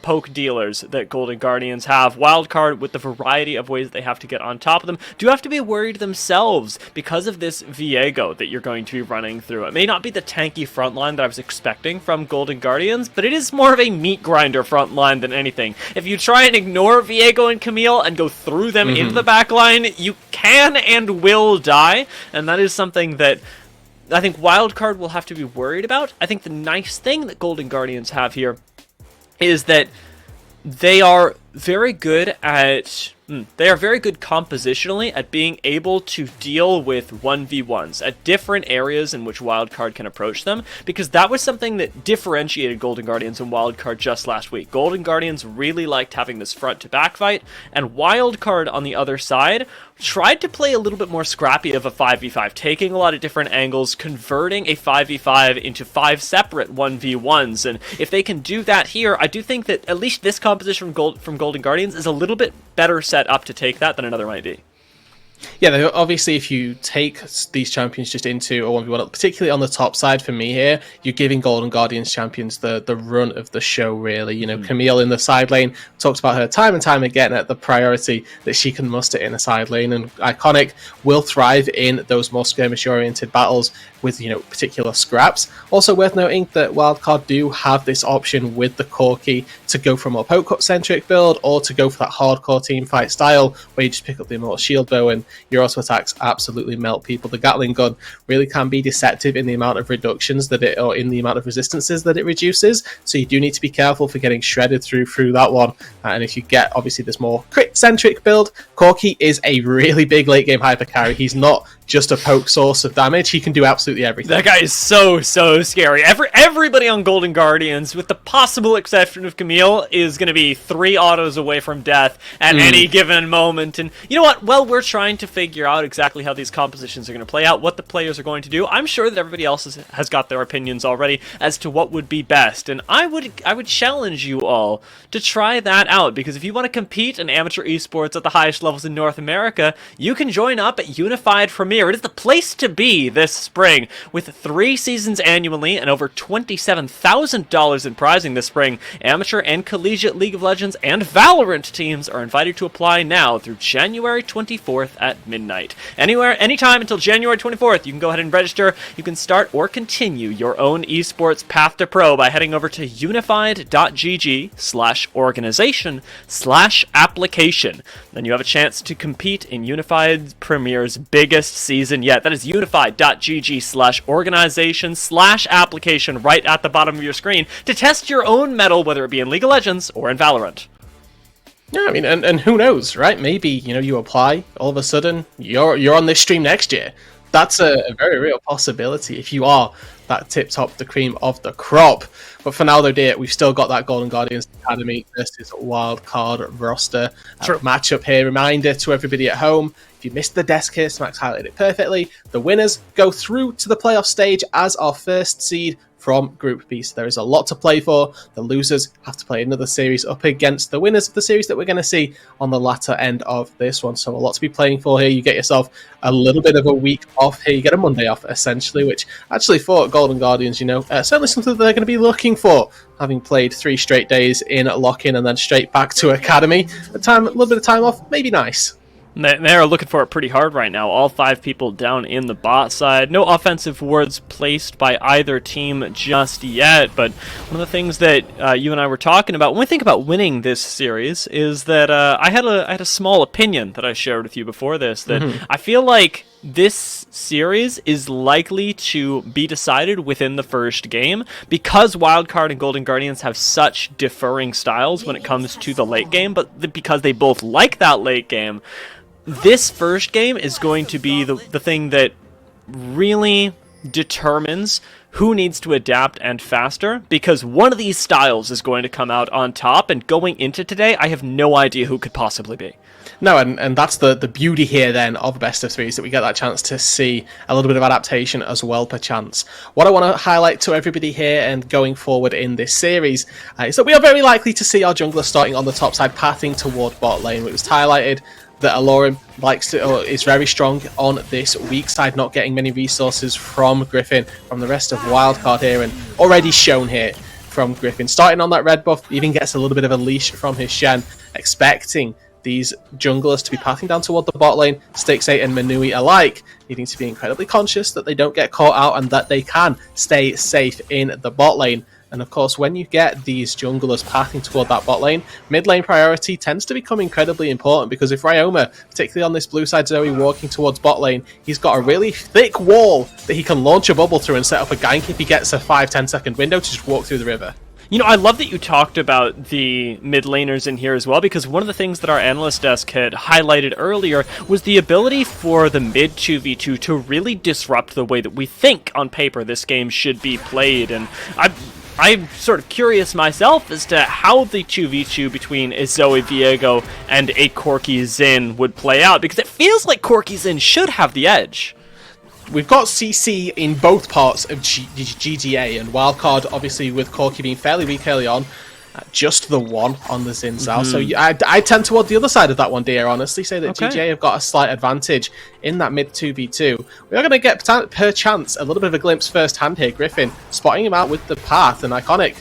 poke dealers that Golden Guardians have. Wildcard, with the variety of ways that they have to get on top of them, do have to be worried themselves because of this Viego that you're going to be running through. It may not be the tanky front line that I was expecting from Golden Guardians, but it is more of a meat grinder front line than anything. If you try and ignore Viego and Camille and go through them into the back line, you can and will die, and that is something that I think Wildcard will have to be worried about. I think the nice thing that Golden Guardians have here is that they are very good at compositionally at being able to deal with 1v1s at different areas in which Wildcard can approach them, because that was something that differentiated Golden Guardians and Wildcard just last week. Golden Guardians really liked having this front-to-back fight, and Wildcard on the other side tried to play a little bit more scrappy of a 5v5, taking a lot of different angles, converting a 5v5 into 5 separate 1v1s, and if they can do that here, I do think that at least this composition from Golden Guardians is a little bit better set up to take that than another might be. Yeah, obviously if you take these champions just into a 1v1, particularly on the top side for me here, you're giving Golden Guardians champions the run of the show, really. You know, Camille in the side lane, talks about her time and time again at the priority that she can muster in a side lane, and Iconic will thrive in those more skirmish-oriented battles with, you know, particular scraps. Also worth noting that Wildcard do have this option with the Corki to go from a poke-up-centric build, or to go for that hardcore team fight style, where you just pick up the Immortal Shield Bow and your auto attacks absolutely melt people. The Gatling gun really can be deceptive in the amount of reductions that it, or in the amount of resistances that it reduces, so you do need to be careful for getting shredded through that one. And if you get, obviously, this more crit-centric build, Corki is a really big late-game hyper carry. He's not just a poke source of damage, he can do absolutely everything. That guy is so scary. Everybody on Golden Guardians, with the possible exception of Camille, is going to be 3 autos away from death at any given moment. And you know what? Well, we're trying to figure out exactly how these compositions are going to play out, what the players are going to do. I'm sure that everybody else has got their opinions already as to what would be best, and I would challenge you all to try that out, because if you want to compete in amateur esports at the highest levels in North America, you can join up at Unified Premier. It is the place to be this spring, with 3 seasons annually and over $27,000 in prizing this spring. Amateur and collegiate League of Legends and Valorant teams are invited to apply now through January 24th at midnight. Anytime until January 24th, you can go ahead and register. You can start or continue your own esports path to pro by heading over to unified.gg/organization/application. Then you have a chance to compete in Unified Premier's biggest season yet. That is unified.gg/organization/application right at the bottom of your screen to test your own mettle, whether it be in League of Legends or in Valorant. Yeah, I mean, and who knows, right? Maybe, you know, you apply, all of a sudden, you're on this stream next year. That's a very real possibility if you are that tip-top, the cream of the crop. But for now, though, dear, we've still got that Golden Guardians Academy versus Wildcard roster matchup here. Reminder to everybody at home, if you missed the desk here, Smack's highlighted it perfectly. The winners go through to the playoff stage as our first seed from Group B. So there is a lot to play for. The losers have to play another series up against the winners of the series that we're going to see on the latter end of this one. So a lot to be playing for here. You get yourself a little bit of a week off here. You get a Monday off, essentially, which actually for Golden Guardians, certainly something that they're going to be looking for, having played 3 straight days in lock-in and then straight back to Academy. A little bit of time off, maybe nice. They're looking for it pretty hard right now. All 5 people down in the bot side. No offensive wards placed by either team just yet, but one of the things that you and I were talking about when we think about winning this series is that I had a small opinion that I shared with you before this, that I feel like this series is likely to be decided within the first game because Wildcard and Golden Guardians have such differing styles when it comes to the late game, but because they both like that late game, this first game is going to be the thing that really determines who needs to adapt and faster, because one of these styles is going to come out on top, and going into today, I have no idea who could possibly be. No, and that's the beauty here then of best of threes, that we get that chance to see a little bit of adaptation as well, perchance. What I want to highlight to everybody here and going forward in this series is that we are very likely to see our jungler starting on the top side, pathing toward bot lane. It was highlighted that Alorum is very strong on this weak side, not getting many resources from Griffin, from the rest of Wildcard here, and already shown here from Griffin. Starting on that red buff, even gets a little bit of a leash from his Shen, expecting these junglers to be pathing down toward the bot lane, Stix8 and Manui alike, needing to be incredibly conscious that they don't get caught out and that they can stay safe in the bot lane. And of course, when you get these junglers pathing toward that bot lane, mid lane priority tends to become incredibly important, because if Ryoma, particularly on this blue side Zoe, walking towards bot lane, he's got a really thick wall that he can launch a bubble through and set up a gank if he gets a 5-10 second window to just walk through the river. I love that you talked about the mid laners in here as well, because one of the things that our analyst desk had highlighted earlier was the ability for the mid 2v2 to really disrupt the way that we think on paper this game should be played. And I'm sort of curious myself as to how the 2v2 between a Zoe Viego and a Corki Xin would play out, because it feels like Corki Xin should have the edge. We've got CC in both parts of GGA, and Wildcard, obviously, with Corki being fairly weak early on, just the one on the Xin Zhao. So I tend toward the other side of that one, dear. Honestly, say that GGA have got a slight advantage in that mid 2v2. We are going to get, per chance, a little bit of a glimpse firsthand here. Griffin spotting him out with the path, and Iconic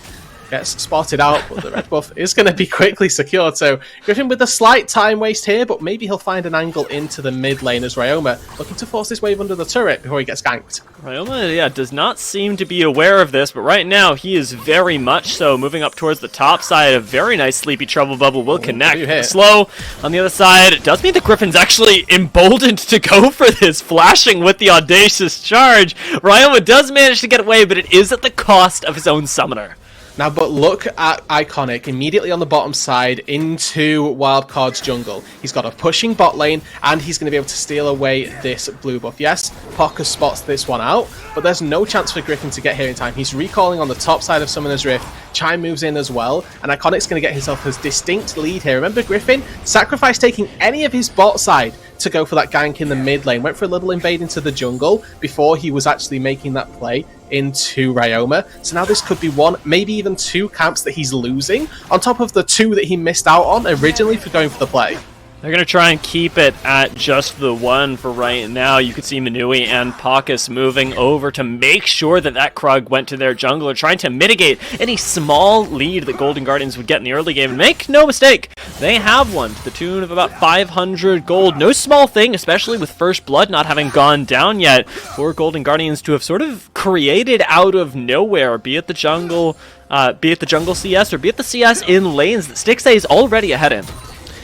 gets spotted out, but the red buff is going to be quickly secured. So Griffin with a slight time waste here, but maybe he'll find an angle into the mid lane as Ryoma looking to force his wave under the turret before he gets ganked. Ryoma, does not seem to be aware of this, but right now he is very much so moving up towards the top side. A very nice Sleepy Trouble Bubble will connect. Slow on the other side. It does mean that Griffin's actually emboldened to go for this, flashing with the audacious charge. Ryoma does manage to get away, but it is at the cost of his own summoner. Now, but look at Iconic immediately on the bottom side into Wildcard's jungle. He's got a pushing bot lane, and he's going to be able to steal away this blue buff. Yes, Pocker spots this one out, but there's no chance for Griffin to get here in time. He's recalling on the top side of Summoner's Rift. Chime moves in as well, and Iconic's going to get himself a distinct lead here. Remember, Griffin sacrificed taking any of his bot side to go for that gank in the mid lane. Went for a little invade into the jungle before he was actually making that play into Ryoma. So now this could be one, maybe even 2 camps that he's losing, on top of the 2 that he missed out on originally for going for the play. They're going to try and keep it at just the 1 for right now. You could see Manui and Pacus moving over to make sure that that Krug went to their jungler, trying to mitigate any small lead that Golden Guardians would get in the early game. And make no mistake, they have one to the tune of about 500 gold. No small thing, especially with First Blood not having gone down yet, for Golden Guardians to have sort of created out of nowhere, be it the jungle CS or be it the CS in lanes that Stix8 is already ahead in.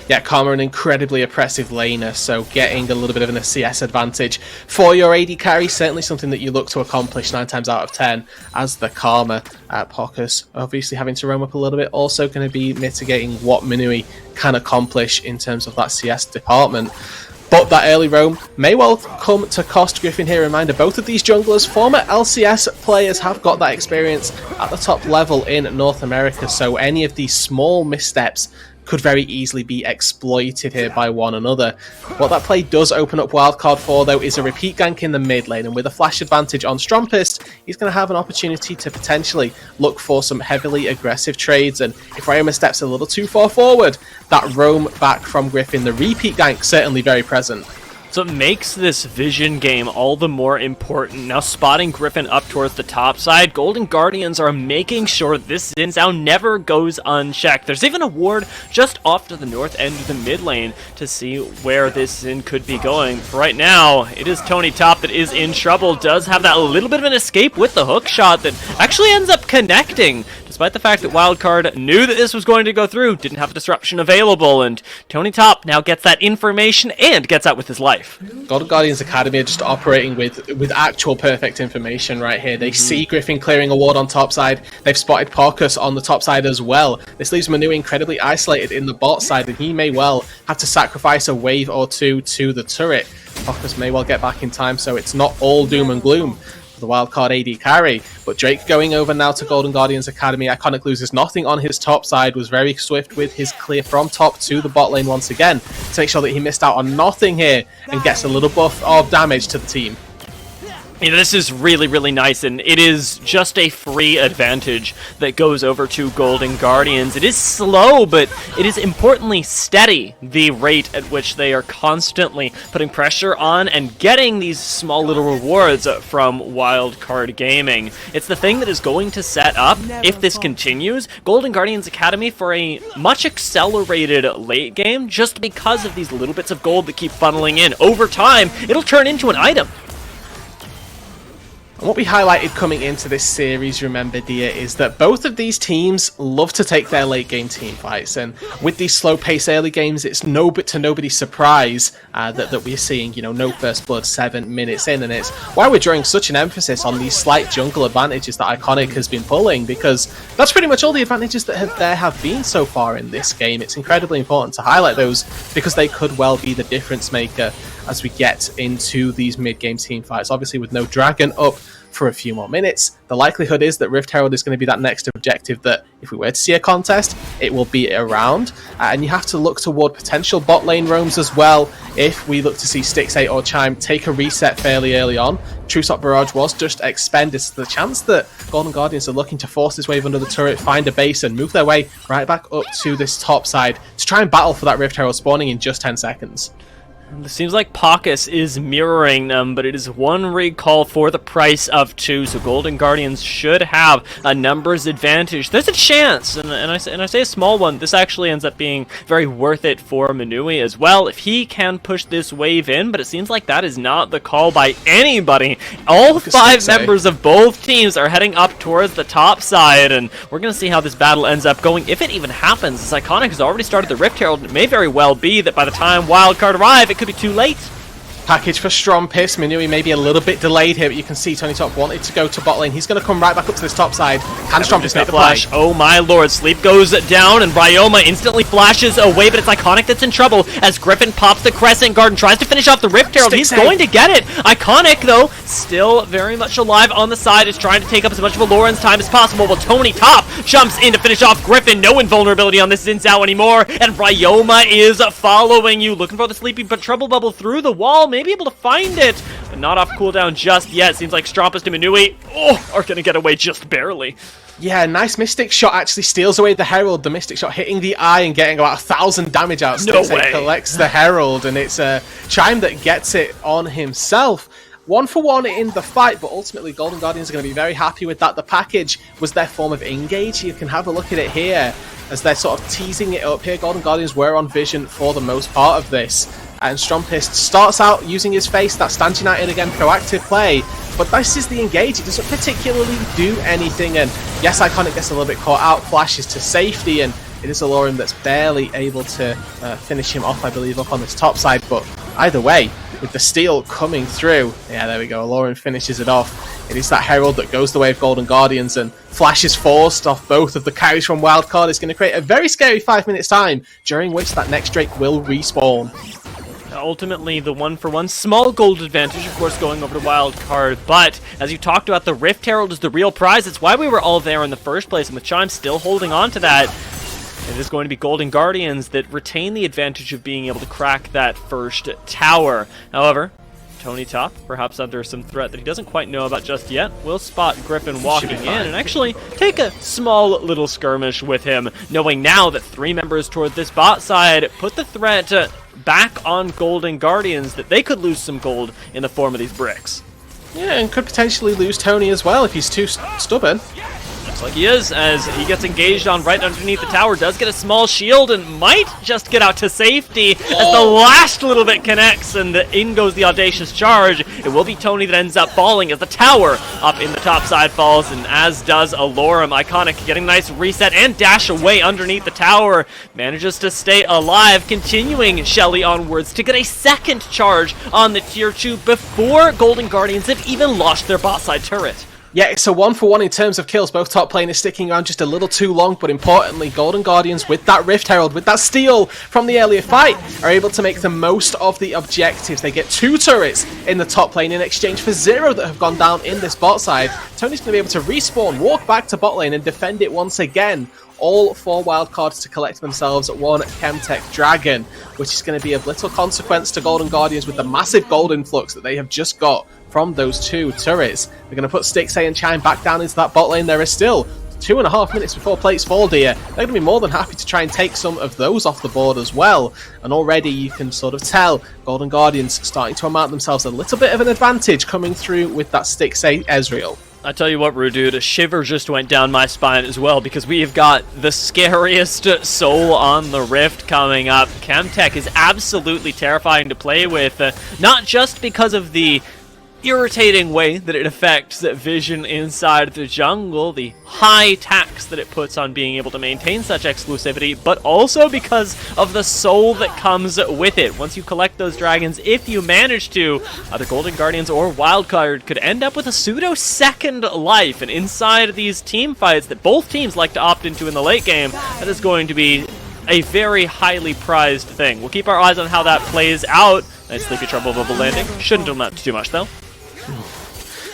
Yeah, Karma an incredibly oppressive laner, so getting a little bit of an CS advantage for your AD carry, certainly something that you look to accomplish 9 times out of 10 as the Karma. Pocus obviously having to roam up a little bit, also going to be mitigating what Manui can accomplish in terms of that CS department. But that early roam may well come to cost Griffin here. Reminder, both of these junglers, former LCS players, have got that experience at the top level in North America, so any of these small missteps could very easily be exploited here by one another. What that play does open up Wildcard for, though, is a repeat gank in the mid lane, and with a flash advantage on Strumpist, he's going to have an opportunity to potentially look for some heavily aggressive trades, and if Ryoma steps a little too far forward, that roam back from Griffin, the repeat gank, certainly very present. So it makes this vision game all the more important. Now spotting Griffin up towards the top side, Golden Guardians are making sure this Xin Zhao never goes unchecked. There's even a ward just off to the north end of the mid lane to see where this Xin could be going. For right now, it is Tony Top that is in trouble. Does have that little bit of an escape with the hook shot that actually ends up connecting. Despite the fact that Wildcard knew that this was going to go through, didn't have a disruption available, and Tony Top now gets that information and gets out with his life. Golden Guardians Academy are just operating with actual perfect information right here. They see Griffin clearing a ward on top side. They've spotted Parkus on the top side as well. This leaves Manu incredibly isolated in the bot side, and he may well have to sacrifice a wave or two to the turret. Parkus may well get back in time, so it's not all doom and gloom. The wildcard AD carry, but Drake going over now to Golden Guardians Academy. Iconic loses nothing on his top side, was very swift with his clear from top to the bot lane once again to make sure that he missed out on nothing here and gets a little buff of damage to the team. You know, this is really, really nice, and it is just a free advantage that goes over to Golden Guardians. It is slow, but it is importantly steady, the rate at which they are constantly putting pressure on and getting these small little rewards from Wildcard Gaming. It's the thing that is going to set up, if this continues, Golden Guardians Academy for a much accelerated late game, just because of these little bits of gold that keep funneling in. Over time, it'll turn into an item. And what we highlighted coming into this series, remember, Dia, is that both of these teams love to take their late game team fights, and with these slow pace early games, it's to nobody's surprise that we're seeing, you know, no first blood 7 minutes in, and it's why we're drawing such an emphasis on these slight jungle advantages that Iconic has been pulling, because that's pretty much all the advantages that there have been so far in this game. It's incredibly important to highlight those because they could well be the difference maker as we get into these mid-game team fights. Obviously, with no Dragon up for a few more minutes, the likelihood is that Rift Herald is going to be that next objective that, if we were to see a contest, it will be around. And you have to look toward potential bot lane roams as well if we look to see Styx 8 or Chime take a reset fairly early on. Trusop Barrage was just expended, so the chance that Golden Guardians are looking to force this wave under the turret, find a base, and move their way right back up to this top side to try and battle for that Rift Herald spawning in just 10 seconds. It seems like Paucus is mirroring them, but it is 1 recall for the price of 2, so Golden Guardians should have a numbers advantage. There's a chance, and I say a small one, this actually ends up being very worth it for Manui as well, if he can push this wave in, but it seems like that is not the call by anybody. All 5 members of both teams are heading up towards the top side, and we're going to see how this battle ends up going, if it even happens, as Iconic has already started the Rift Herald, and it may very well be that by the time Wildcard arrive, it could be too late. Package for Strumpist. Minui may be a little bit delayed here, but you can see Tony Top wanted to go to bot lane. He's going to come right back up to this top side. Can Strumpist make the flash? Oh my lord, Sleep goes down and Ryoma instantly flashes away, but it's Iconic that's in trouble as Griffin pops the Crescent Guard and tries to finish off the Rift Herald. He's going to get it. Iconic, though, still very much alive on the side, is trying to take up as much of Aloran's time as possible, while Tony Top jumps in to finish off Griffin. No invulnerability on this Xin Zhao anymore, and Ryoma is following you, looking for the Sleepy but Trouble Bubble through the wall, maybe able to find it, but not off cooldown just yet. Seems like Strumpist and Minui are going to get away just barely. Yeah, nice Mystic Shot actually steals away the Herald. The Mystic Shot hitting the eye and getting about 1,000 damage out. No way. Collects the Herald, and it's Chime that gets it on himself. 1 for 1 in the fight, but ultimately Golden Guardians are going to be very happy with that. The package was their form of engage. You can have a look at it here as they're sort of teasing it up here. Golden Guardians were on vision for the most part of this. And Strumpist starts out using his face, that Stand United again, proactive play. But this is the engage, it doesn't particularly do anything. And yes, Iconic gets a little bit caught out, flashes to safety, and it is Aloran that's barely able to finish him off, I believe, up on this top side. But either way, with the steal coming through, yeah, there we go, Aloran finishes it off. It is that Herald that goes the way of Golden Guardians, and flashes forced off both of the carries from Wildcard is going to create a very scary 5 minutes time, during which that next Drake will respawn. Ultimately, the 1 for 1 small gold advantage, of course, going over to Wildcard, but as you talked about, the Rift Herald is the real prize. It's why we were all there in the first place, and with Chime still holding on to that, It is going to be Golden Guardians that retain the advantage of being able to crack that first tower. However, Tony top, perhaps under some threat that he doesn't quite know about just yet, will spot Griffin walking in and actually take a small little skirmish with him, knowing now that 3 members toward this bot side put the threat back on Golden Guardians, that they could lose some gold in the form of these bricks. Yeah, and could potentially lose Tony as well if he's too stubborn. Looks like he is, as he gets engaged on right underneath the tower, does get a small shield and might just get out to safety as the last little bit connects and in goes the audacious charge. It will be Tony that ends up falling as the tower up in the top side falls, and as does Alorum. Iconic getting a nice reset and dash away underneath the tower. Manages to stay alive, continuing Shelly onwards to get a second charge on the tier 2 before Golden Guardians have even lost their bot side turret. Yeah, it's a 1-for-1 in terms of kills. Both top laners sticking around just a little too long, but importantly, Golden Guardians with that Rift Herald, with that steal from the earlier fight, are able to make the most of the objectives. They get 2 turrets in the top lane in exchange for 0 that have gone down in this bot side. Tony's going to be able to respawn, walk back to bot lane and defend it once again. All 4 wildcards to collect themselves 1 Chemtech Dragon, which is going to be of little consequence to Golden Guardians with the massive gold influx that they have just got from those 2 turrets. They're going to put Stixay and Chime back down into that bot lane. There is still 2.5 minutes before plates fall, dear. They're going to be more than happy to try and take some of those off the board as well. And already you can sort of tell Golden Guardians starting to amount themselves a little bit of an advantage coming through with that Stixay Ezreal. I tell you what, Rudude, a shiver just went down my spine as well, because we have got the scariest soul on the Rift coming up. Chemtech is absolutely terrifying to play with, not just because of the irritating way that it affects vision inside the jungle, the high tax that it puts on being able to maintain such exclusivity, but also because of the soul that comes with it. Once you collect those dragons, if you manage to, either Golden Guardians or Wildcard could end up with a pseudo second life, and inside these team fights that both teams like to opt into in the late game, that is going to be a very highly prized thing. We'll keep our eyes on how that plays out. Nice Sleepy Trouble bubble landing. Shouldn't do that too much though.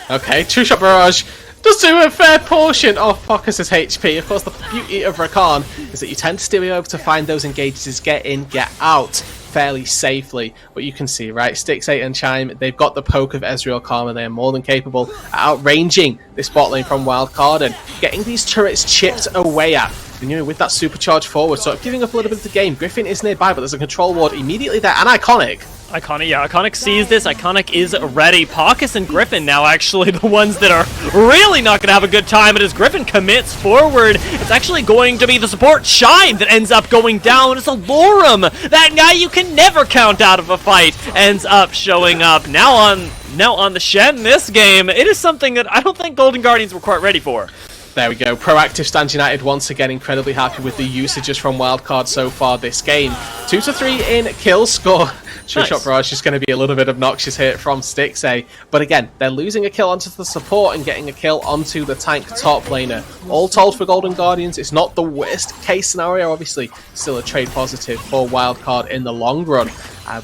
Okay, True Shot Barrage does do a fair portion of Pocus' HP. Of course, the beauty of Rakan is that you tend to still be able to find those engages, get in, get out fairly safely. But you can see, right, Stixay and Chime, they've got the poke of Ezreal Karma. They are more than capable at outranging this bot lane from Wildcard and getting these turrets chipped away at. And, you know, with that supercharge forward, sort of giving up a little bit of the game. Griffin is nearby, but there's a control ward immediately there, and Iconic. Iconic sees this. Iconic is ready. Pocus and Griffin now actually the ones that are really not going to have a good time. And as Griffin commits forward, it's actually going to be the support Shine that ends up going down. It's Alorum, that guy you can never count out of a fight, ends up showing up. Now on the Shen this game, it is something that I don't think Golden Guardians were quite ready for. There we go. Proactive Stand United once again incredibly happy with the usages from Wildcard so far this game. 2-3 in kill score. True Shot Barrage is going to be a little bit obnoxious here from Stixay. But again, they're losing a kill onto the support and getting a kill onto the tank top laner. All told for Golden Guardians, it's not the worst case scenario. Obviously, still a trade positive for Wildcard in the long run.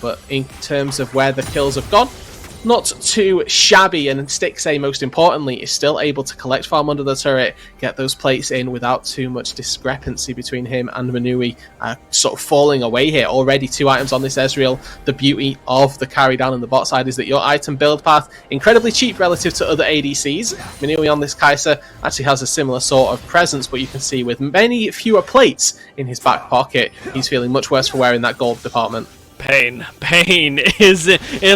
But in terms of where the kills have gone, not too shabby, and Stixay, most importantly, is still able to collect farm under the turret, get those plates in without too much discrepancy between him and Manui, sort of falling away here. Already 2 items on this Ezreal. The beauty of the carry down on the bot side is that your item build path, incredibly cheap relative to other ADCs. Manui on this Kai'Sa actually has a similar sort of presence, but you can see with many fewer plates in his back pocket, he's feeling much worse for wearing that gold department. Pain is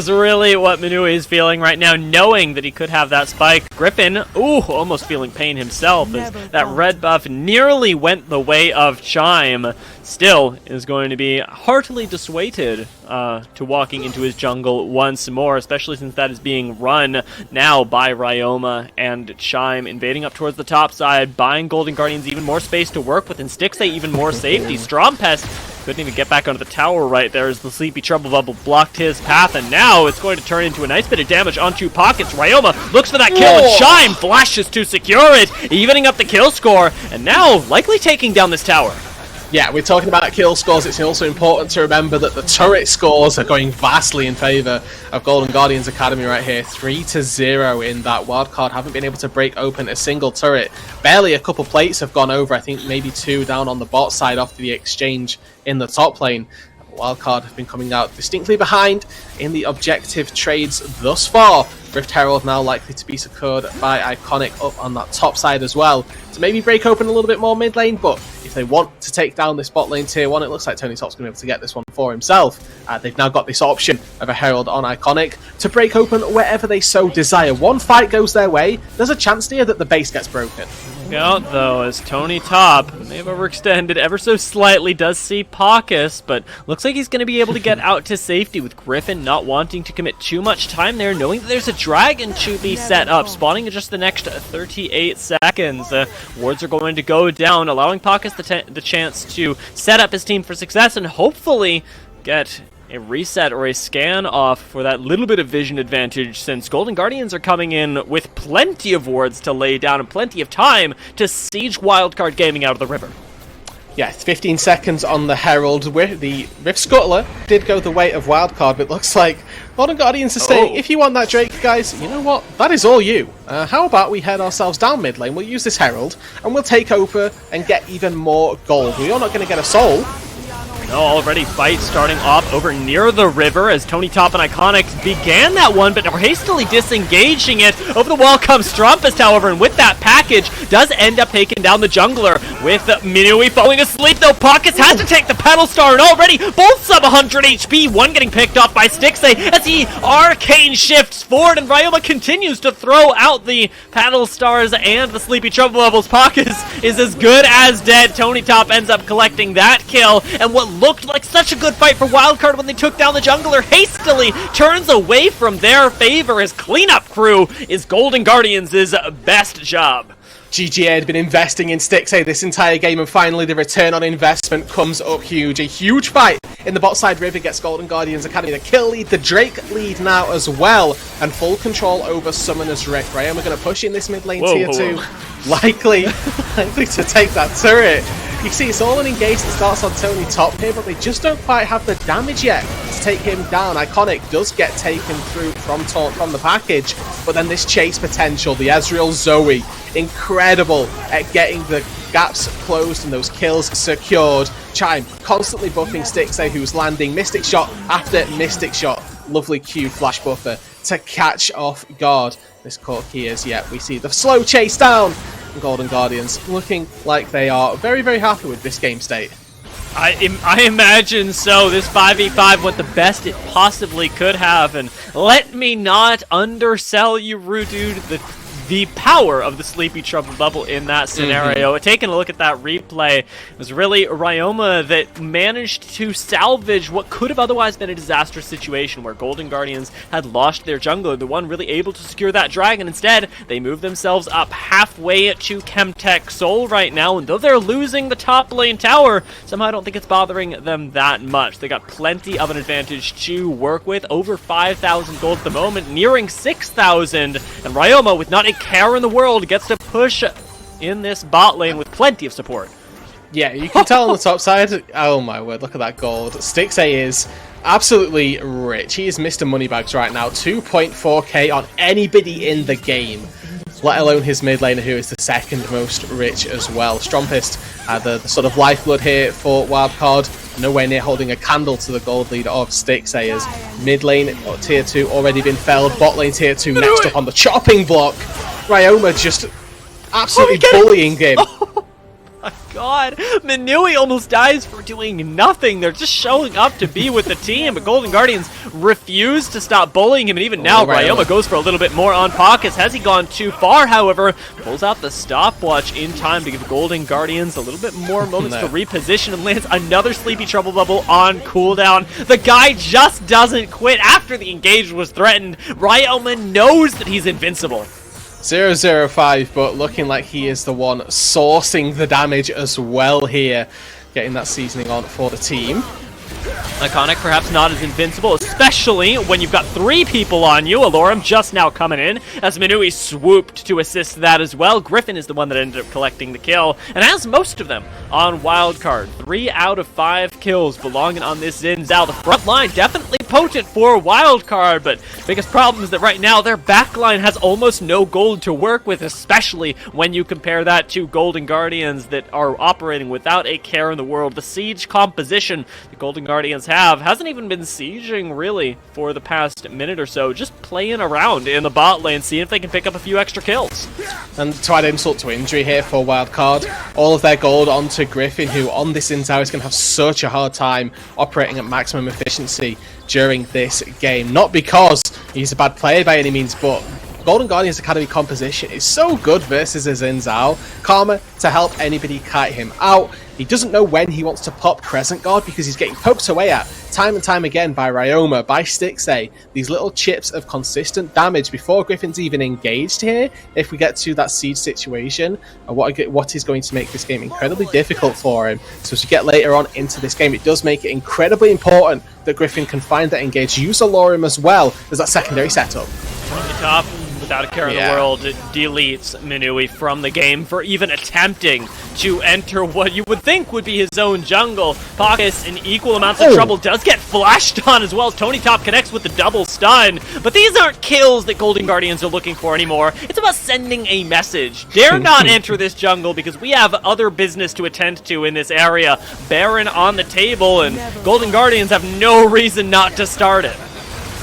really what Manui is feeling right now, knowing that he could have that spike. Griffin, almost feeling pain himself as that red buff nearly went the way of Chime. Still is going to be heartily dissuaded to walking into his jungle once more, especially since that is being run now by Ryoma and Chime, invading up towards the top side, buying Golden Guardians even more space to work with, and Stixay even more safety. Strompest couldn't even get back onto the tower right there as the Sleepy Trouble Bubble blocked his path, and now it's going to turn into a nice bit of damage onto Pockets. Ryoma looks for that kill, and Chime flashes to secure it, evening up the kill score, and now likely taking down this tower. Yeah, we're talking about kill scores. It's also important to remember that the turret scores are going vastly in favour of Golden Guardians Academy right here. 3-0 in that wildcard. Haven't been able to break open a single turret. Barely a couple plates have gone over. I think maybe 2 down on the bot side after the exchange in the top lane. Wildcard have been coming out distinctly behind in the objective trades thus far. Rift Herald now likely to be secured by Iconic up on that top side as well to maybe break open a little bit more mid lane, but if they want to take down this bot lane tier 1, it looks like Tony Top's going to be able to get this one for himself. They've now got this option of a Herald on Iconic to break open wherever they so desire. One fight goes their way, there's a chance here that the base gets broken. Look out, though, as Tony Top may have overextended ever so slightly, does see Paucus, but looks like he's going to be able to get out to safety with Griffin not wanting to commit too much time there, knowing that there's a dragon to be set up, spawning in just the next 38 seconds. Wards are going to go down, allowing Paucus the chance to set up his team for success and hopefully get a reset or a scan off for that little bit of vision advantage, since Golden Guardians are coming in with plenty of wards to lay down and plenty of time to siege Wildcard Gaming out of the river. Yeah, 15 seconds on the Herald. The Rift Scuttler did go the way of Wildcard, but it looks like Golden Guardians are saying, if you want that Drake, guys, you know what? That is all you. How about we head ourselves down mid lane, we'll use this Herald, and we'll take over and get even more gold. We are not going to get a soul. No, already fight starting off over near the river as Tony Top and Iconic began that one, but are hastily disengaging it. Over the wall comes Strumpist, however, and with that package, does end up taking down the jungler with Minui falling asleep, though Paucus has to take the Pedal Star, and already both sub 100 HP, one getting picked off by Stixay as he arcane shifts forward, and Ryoma continues to throw out the Paddle Stars and the Sleepy Trouble levels. Paucus is as good as dead. Tony Top ends up collecting that kill, and what looked like such a good fight for Wildcard when they took down the jungler hastily turns away from their favor as cleanup crew is Golden Guardians' best job. GGA had been investing in Stixay this entire game, and finally the return on investment comes up huge. A huge fight in the bot side river gets Golden Guardians Academy the kill lead, the Drake lead now as well, and full control over Summoner's Rift. Ryoma going to push in this mid lane tier 2, likely to take that turret. You see, it's all an engage that starts on Tony Top here, but they just don't quite have the damage yet to take him down. Iconic does get taken through from the package, but then this chase potential, the Ezreal Zoe, incredible at getting the gaps closed and those kills secured. Chime constantly buffing Stixay, who's landing Mystic Shot after Mystic Shot. Lovely Q flash buffer to catch off guard this Corki as yet. We see the slow chase down. Golden Guardians looking like they are very, very happy with this game state. I imagine so. This 5v5 went the best it possibly could have, and let me not undersell you, Rudude, the power of the Sleepy Trouble bubble in that scenario. Taking a look at that replay, it was really Ryoma that managed to salvage what could have otherwise been a disastrous situation where Golden Guardians had lost their jungler, the one really able to secure that dragon. Instead, they moved themselves up halfway to Chemtech Soul right now, and though they're losing the top lane tower, somehow I don't think it's bothering them that much. They got plenty of an advantage to work with, over 5,000 gold at the moment, nearing 6,000, and Ryoma, with not a care in the world, gets to push in this bot lane with plenty of support. Yeah, you can tell on the top side. Oh my word, look at that gold. Stixay is absolutely rich. He is Mr. Moneybags right now. 2.4k on anybody in the game, let alone his mid laner, who is the second most rich as well. Strumpist, the sort of lifeblood here for Wildcard, nowhere near holding a candle to the gold lead of Stixay, as mid lane tier 2 already been felled, bot lane tier 2 next up on the chopping block. Ryoma just absolutely bullying him. Oh my god, Minui almost dies for doing nothing. They're just showing up to be with the team, but Golden Guardians refuse to stop bullying him, and even now Ryoma goes for a little bit more on Paucus. Has he gone too far, however, pulls out the stopwatch in time to give Golden Guardians a little bit more moments to reposition, and lands another Sleepy Trouble bubble on cooldown. The guy just doesn't quit after the engage was threatened. Ryoma knows that he's invincible. 0-0-5, but looking like he is the one sourcing the damage as well here, getting that seasoning on for the team. Iconic, perhaps not as invincible, especially when you've got 3 people on you. Alorum just now coming in, as Minui swooped to assist that as well. Griffin is the one that ended up collecting the kill, and has most of them on Wildcard. 3 out of 5 kills belonging on this Xin Zhao. The front line definitely potent for Wildcard, but biggest problem is that right now their backline has almost no gold to work with, especially when you compare that to Golden Guardians that are operating without a care in the world. The siege composition the Golden Guardians hasn't even been sieging really for the past minute or so, just playing around in the bot lane, seeing if they can pick up a few extra kills. And to add insult to injury here for Wildcard, all of their gold onto Griffin, who on this Xin Zhao is going to have such a hard time operating at maximum efficiency during this game. Not because he's a bad player by any means, but Golden Guardians Academy composition is so good versus a Xin Zhao. Karma to help anybody kite him out. He doesn't know when he wants to pop Crescent Guard because he's getting poked away at time and time again by Ryoma, by Stixay. These little chips of consistent damage before Griffin's even engaged here. If we get to that siege situation, what is going to make this game incredibly difficult for him. So as we get later on into this game, it does make it incredibly important that Griffin can find that engage, use Alorum as well as that secondary setup. Top, without a care in the world, it deletes Minui from the game for even attempting to enter what you would think would be his own jungle. Pockets in equal amounts of trouble, does get flashed on as well. Tony Top connects with the double stun, but these aren't kills that Golden Guardians are looking for anymore. It's about sending a message. Dare not enter this jungle because we have other business to attend to in this area. Baron on the table, and Golden Guardians have no reason not to start it.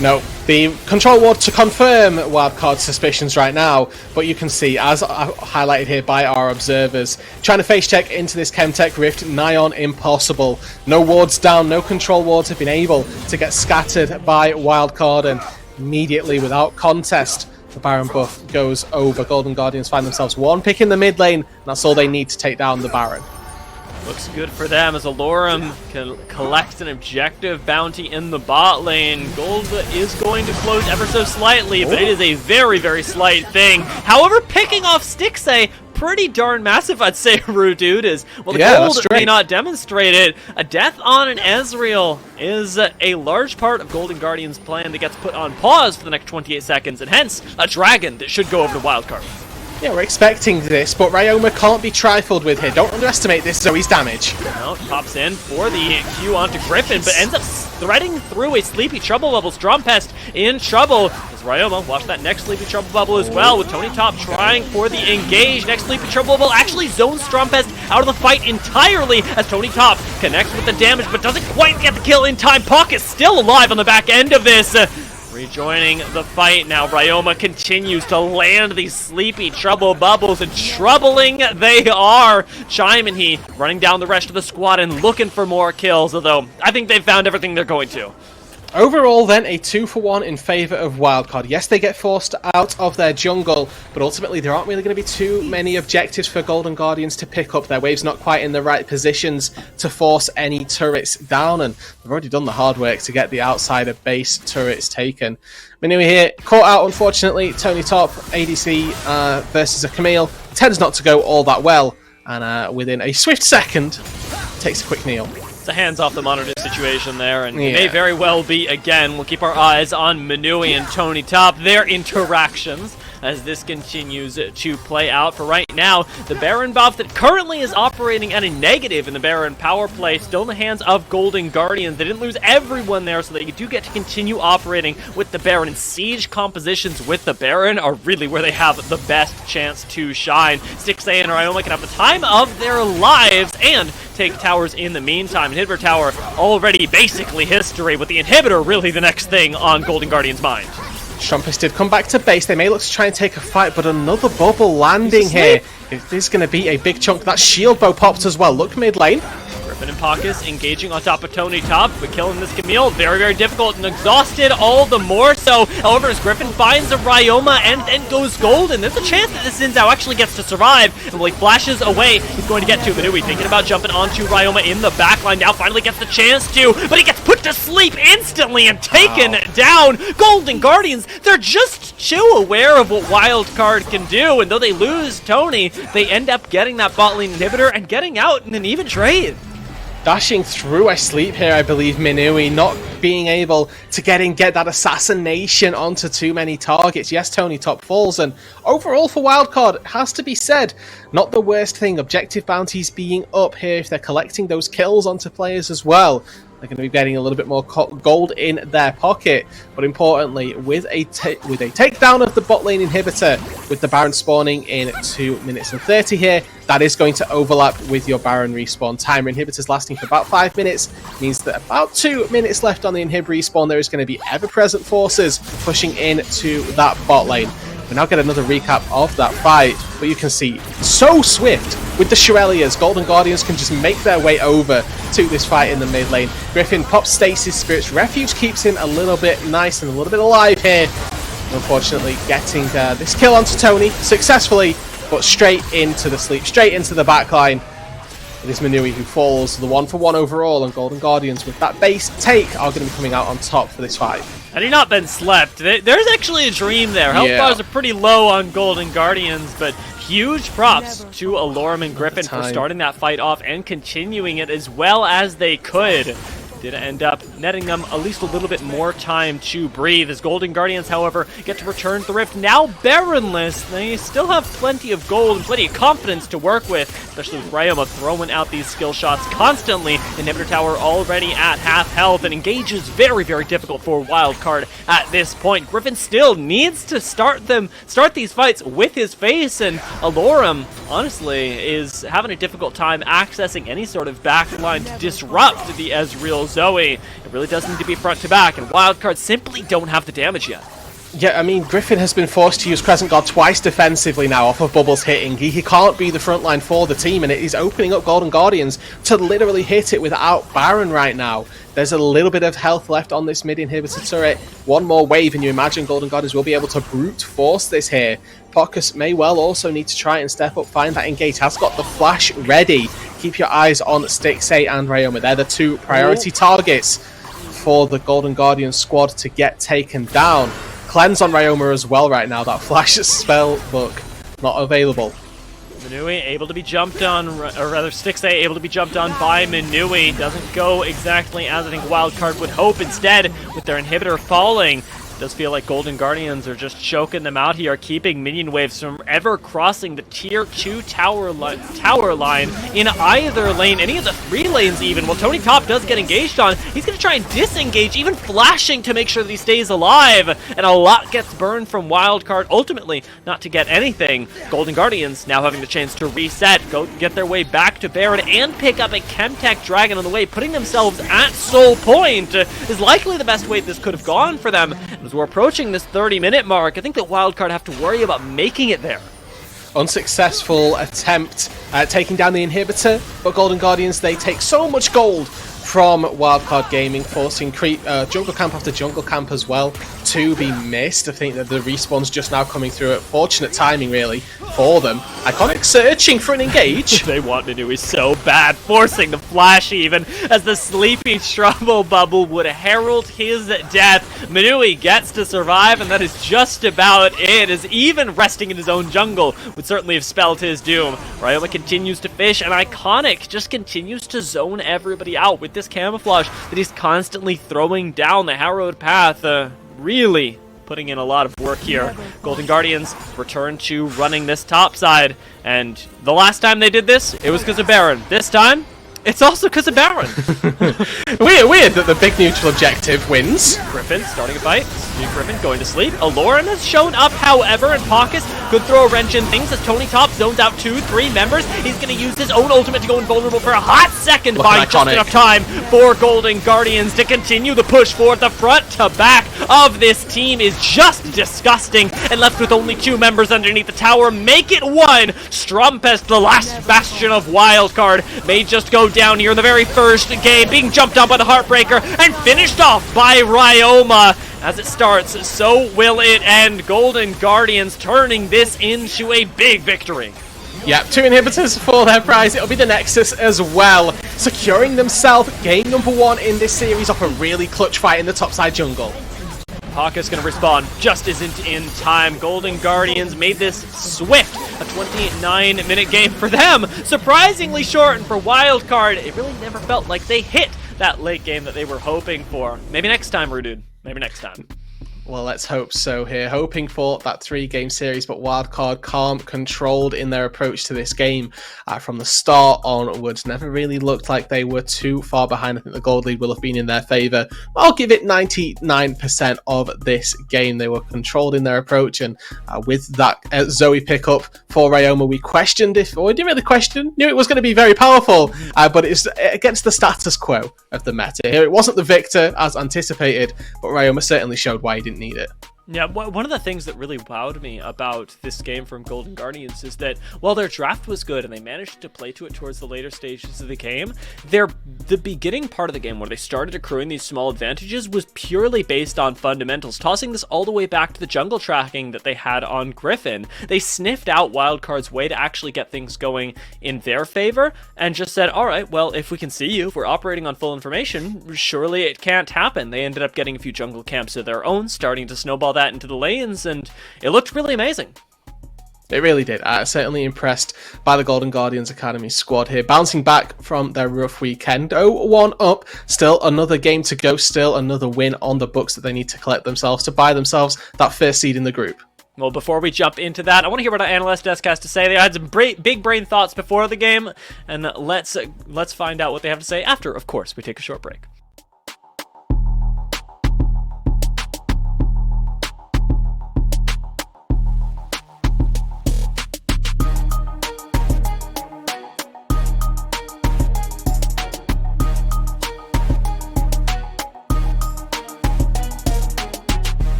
No, the control ward to confirm Wildcard's suspicions right now, but you can see, as highlighted here by our observers, trying to face check into this Chemtech Rift, nigh on impossible. No wards down, no control wards have been able to get scattered by Wildcard, and immediately, without contest, the Baron buff goes over. Golden Guardians find themselves one pick in the mid lane, and that's all they need to take down the Baron. Looks good for them as Alorum can collect an objective bounty in the bot lane. Gold is going to close ever so slightly, but it is a very, very slight thing. However, picking off Stixay, pretty darn massive, I'd say, Rudude, is, well, the gold may not demonstrate it. A death on an Ezreal is a large part of Golden Guardian's plan that gets put on pause for the next 28 seconds, and hence, a dragon that should go over to Wildcard. Yeah, we're expecting this, but Ryoma can't be trifled with here. Don't underestimate this Zoe's damage. Well, pops in for the Q onto Griffin, but ends up threading through a Sleepy Trouble Bubble. Strompest in trouble. As Ryoma, watch that next Sleepy Trouble Bubble as well, with Tony Top trying for the engage. Next Sleepy Trouble Bubble actually zones Strompest out of the fight entirely, as Tony Top connects with the damage, but doesn't quite get the kill in time. Pocket still alive on the back end of this. Rejoining the fight now, Ryoma continues to land these Sleepy Trouble Bubbles, and troubling they are. Chime and he running down the rest of the squad and looking for more kills, although I think they've found everything they're going to. Overall, then, a 2-for-1 in favour of Wildcard. Yes, they get forced out of their jungle, but ultimately there aren't really going to be too many objectives for Golden Guardians to pick up. Their wave's not quite in the right positions to force any turrets down, and they've already done the hard work to get the outsider base turrets taken. Minui here, caught out, unfortunately. Tony Top, ADC versus a Camille. Tends not to go all that well, and within a swift second, takes a quick kneel. It's a hands off the monitor situation there, and it may very well be again. We'll keep our eyes on Minui and Tony Top, their interactions, as this continues to play out. For right now, the Baron buff that currently is operating at a negative in the Baron power play, still in the hands of Golden Guardians. They didn't lose everyone there, so they do get to continue operating with the Baron. And siege compositions with the Baron are really where they have the best chance to shine. Stixay and Ryoma can have the time of their lives and take towers in the meantime. Inhibitor tower already basically history, with the inhibitor really the next thing on Golden Guardians' mind. Strumpus did come back to base. They may look to try and take a fight, but another bubble landing here. It is going to be a big chunk. That shield bow popped as well. Look mid lane. Griffin and Pockets engaging on top of Tony Top, but killing this Camille, very, very difficult, and exhausted all the more so. However, as Griffin finds a Ryoma and then goes golden, there's a chance that this Xin Zhao actually gets to survive, and while he flashes away, he's going to get to Minui, thinking about jumping onto Ryoma in the backline. Now finally gets the chance to, but he gets put to sleep instantly and taken down. Golden Guardians, they're just too aware of what Wildcard can do, and though they lose Tony, they end up getting that bot lane inhibitor and getting out in an even trade. Dashing through a sleep here, I believe, Minui, not being able to get that assassination onto too many targets. Yes, Tony top falls, and overall for Wildcard, it has to be said, not the worst thing. Objective bounties being up here if they're collecting those kills onto players as well. They're going to be getting a little bit more gold in their pocket, but importantly, with a takedown of the bot lane inhibitor, with the Baron spawning in 2 minutes and 30 here, that is going to overlap with your Baron respawn timer. Inhibitors lasting for about 5 minutes means that about 2 minutes left on the inhib respawn, there is going to be ever-present forces pushing into that bot lane. We now get another recap of that fight, but you can see so swift with the Shurelias. Golden Guardians can just make their way over to this fight in the mid lane. Griffin pops Stasis Spirits. Refuge keeps him a little bit nice and a little bit alive here. Unfortunately, getting this kill onto Tony successfully, but straight into the sleep, straight into the backline. It is Minui who falls, the 1-for-1 overall, and Golden Guardians with that base take are going to be coming out on top for this fight. Had he not been slept, there's actually a dream there. Health bars are pretty low on Golden Guardians, but huge props to Alorum and Griffin for starting that fight off and continuing it as well as they could. Did end up netting them at least a little bit more time to breathe. As Golden Guardians, however, get to return the Rift. Now Baronless, they still have plenty of gold and plenty of confidence to work with, especially with Ryoma throwing out these skill shots constantly. Inhibitor Tower already at half health, and engage is very, very difficult for Wildcard at this point. Griffin still needs to start these fights with his face, and Alorum, honestly, is having a difficult time accessing any sort of backline to disrupt the Ezreal Zoe. It really does need to be front to back, and Wildcard simply don't have the damage yet. Yeah, I mean, Griffin has been forced to use Crescent Guard twice defensively now off of Bubbles hitting. He can't be the front line for the team, and it is opening up Golden Guardians to literally hit it without Baron right now. There's a little bit of health left on this mid inhibitor turret. One more wave, and you imagine Golden Guardians will be able to brute force this here. Pocus may well also need to try and step up, find that engage. Has got the flash ready. Keep your eyes on Stixxay and Ryoma. They're the two priority targets for the Golden Guardian squad to get taken down. Cleanse on Ryoma as well right now. That flash spell book not available. Minui able to be jumped on, or rather Stixxay able to be jumped on by Minui. Doesn't go exactly as I think Wildcard would hope. Instead, with their inhibitor falling, does feel like Golden Guardians are just choking them out here, keeping minion waves from ever crossing the tier 2 tower line in either lane, any of the 3 lanes even. Well, Tony Top does get engaged on. He's going to try and disengage, even flashing to make sure that he stays alive, and a lot gets burned from Wildcard, ultimately not to get anything. Golden Guardians now having the chance to reset, go get their way back to Baron, and pick up a Chemtech Dragon on the way. Putting themselves at Soul Point is likely the best way this could have gone for them. As we're approaching this 30-minute mark, I think that Wildcard have to worry about making it there. Unsuccessful attempt at taking down the inhibitor, but Golden Guardians, they take so much gold from Wildcard Gaming, forcing jungle camp after jungle camp as well to be missed. I think that the respawn's just now coming through at fortunate timing, really, for them. Iconic searching for an engage. They want Minui so bad, forcing the flash even, as the sleepy Strumble bubble would herald his death. Minui gets to survive, and that is just about it, as even resting in his own jungle would certainly have spelled his doom. Ryoma continues to fish, and Iconic just continues to zone everybody out with this camouflage that he's constantly throwing down the Harrowed Path, really putting in a lot of work here. Golden Guardians return to running this top side, and the last time they did this, it was because of Baron. This time, it's also because of Baron. Weird that the big neutral objective wins. Griffin starting a fight. Griffin going to sleep. Aloran has shown up, however, and Pockets could throw a wrench in things as Tony Top zones out 2-3 members. He's going to use his own ultimate to go invulnerable for a hot second, buying just enough time for Golden Guardians to continue the push forward. The front to back of this team is just disgusting, and left with only 2 members underneath the tower. Make it 1. Strumpest, the last bastion of Wildcard, may just go down here in the very first game, being jumped on by the Heartbreaker and finished off by Ryoma. As it starts, so will it end. Golden Guardians turning this into a big victory. Yep, 2 inhibitors for their prize. It'll be the Nexus as well, securing themselves game number 1 in this series off a really clutch fight in the topside jungle. Hawke's going to respawn, just isn't in time. Golden Guardians made this swift A 29-minute game for them. Surprisingly short, and for Wildcard, it really never felt like they hit that late game that they were hoping for. Maybe next time, Rudude. Maybe next time. Well, let's hope so here. Hoping for that 3-game series, but Wildcard calm, controlled in their approach to this game from the start onwards. Never really looked like they were too far behind. I think the gold lead will have been in their favour. I'll give it 99% of this game. They were controlled in their approach, and with that Zoe pickup for Ryoma, we questioned we didn't really question, knew it was going to be very powerful, but it's against the status quo of the meta. Here, it wasn't the victor as anticipated, but Ryoma certainly showed why he didn't need it. Yeah, one of the things that really wowed me about this game from Golden Guardians is that while their draft was good and they managed to play to it towards the later stages of the game, the beginning part of the game where they started accruing these small advantages was purely based on fundamentals, tossing this all the way back to the jungle tracking that they had on Griffin. They sniffed out Wildcard's way to actually get things going in their favor and just said, all right, well, if we can see you, if we're operating on full information, surely it can't happen. They ended up getting a few jungle camps of their own, starting to snowball that into the lanes, and it looked really amazing. It really did. Certainly impressed by the Golden Guardians Academy squad here. Bouncing back from their rough weekend. 0-1 up. Still another game to go. Still another win on the books that they need to collect themselves to buy themselves that first seed in the group. Well, before we jump into that, I want to hear what our analyst desk has to say. They had some big brain thoughts before the game, and let's find out what they have to say after, of course, we take a short break.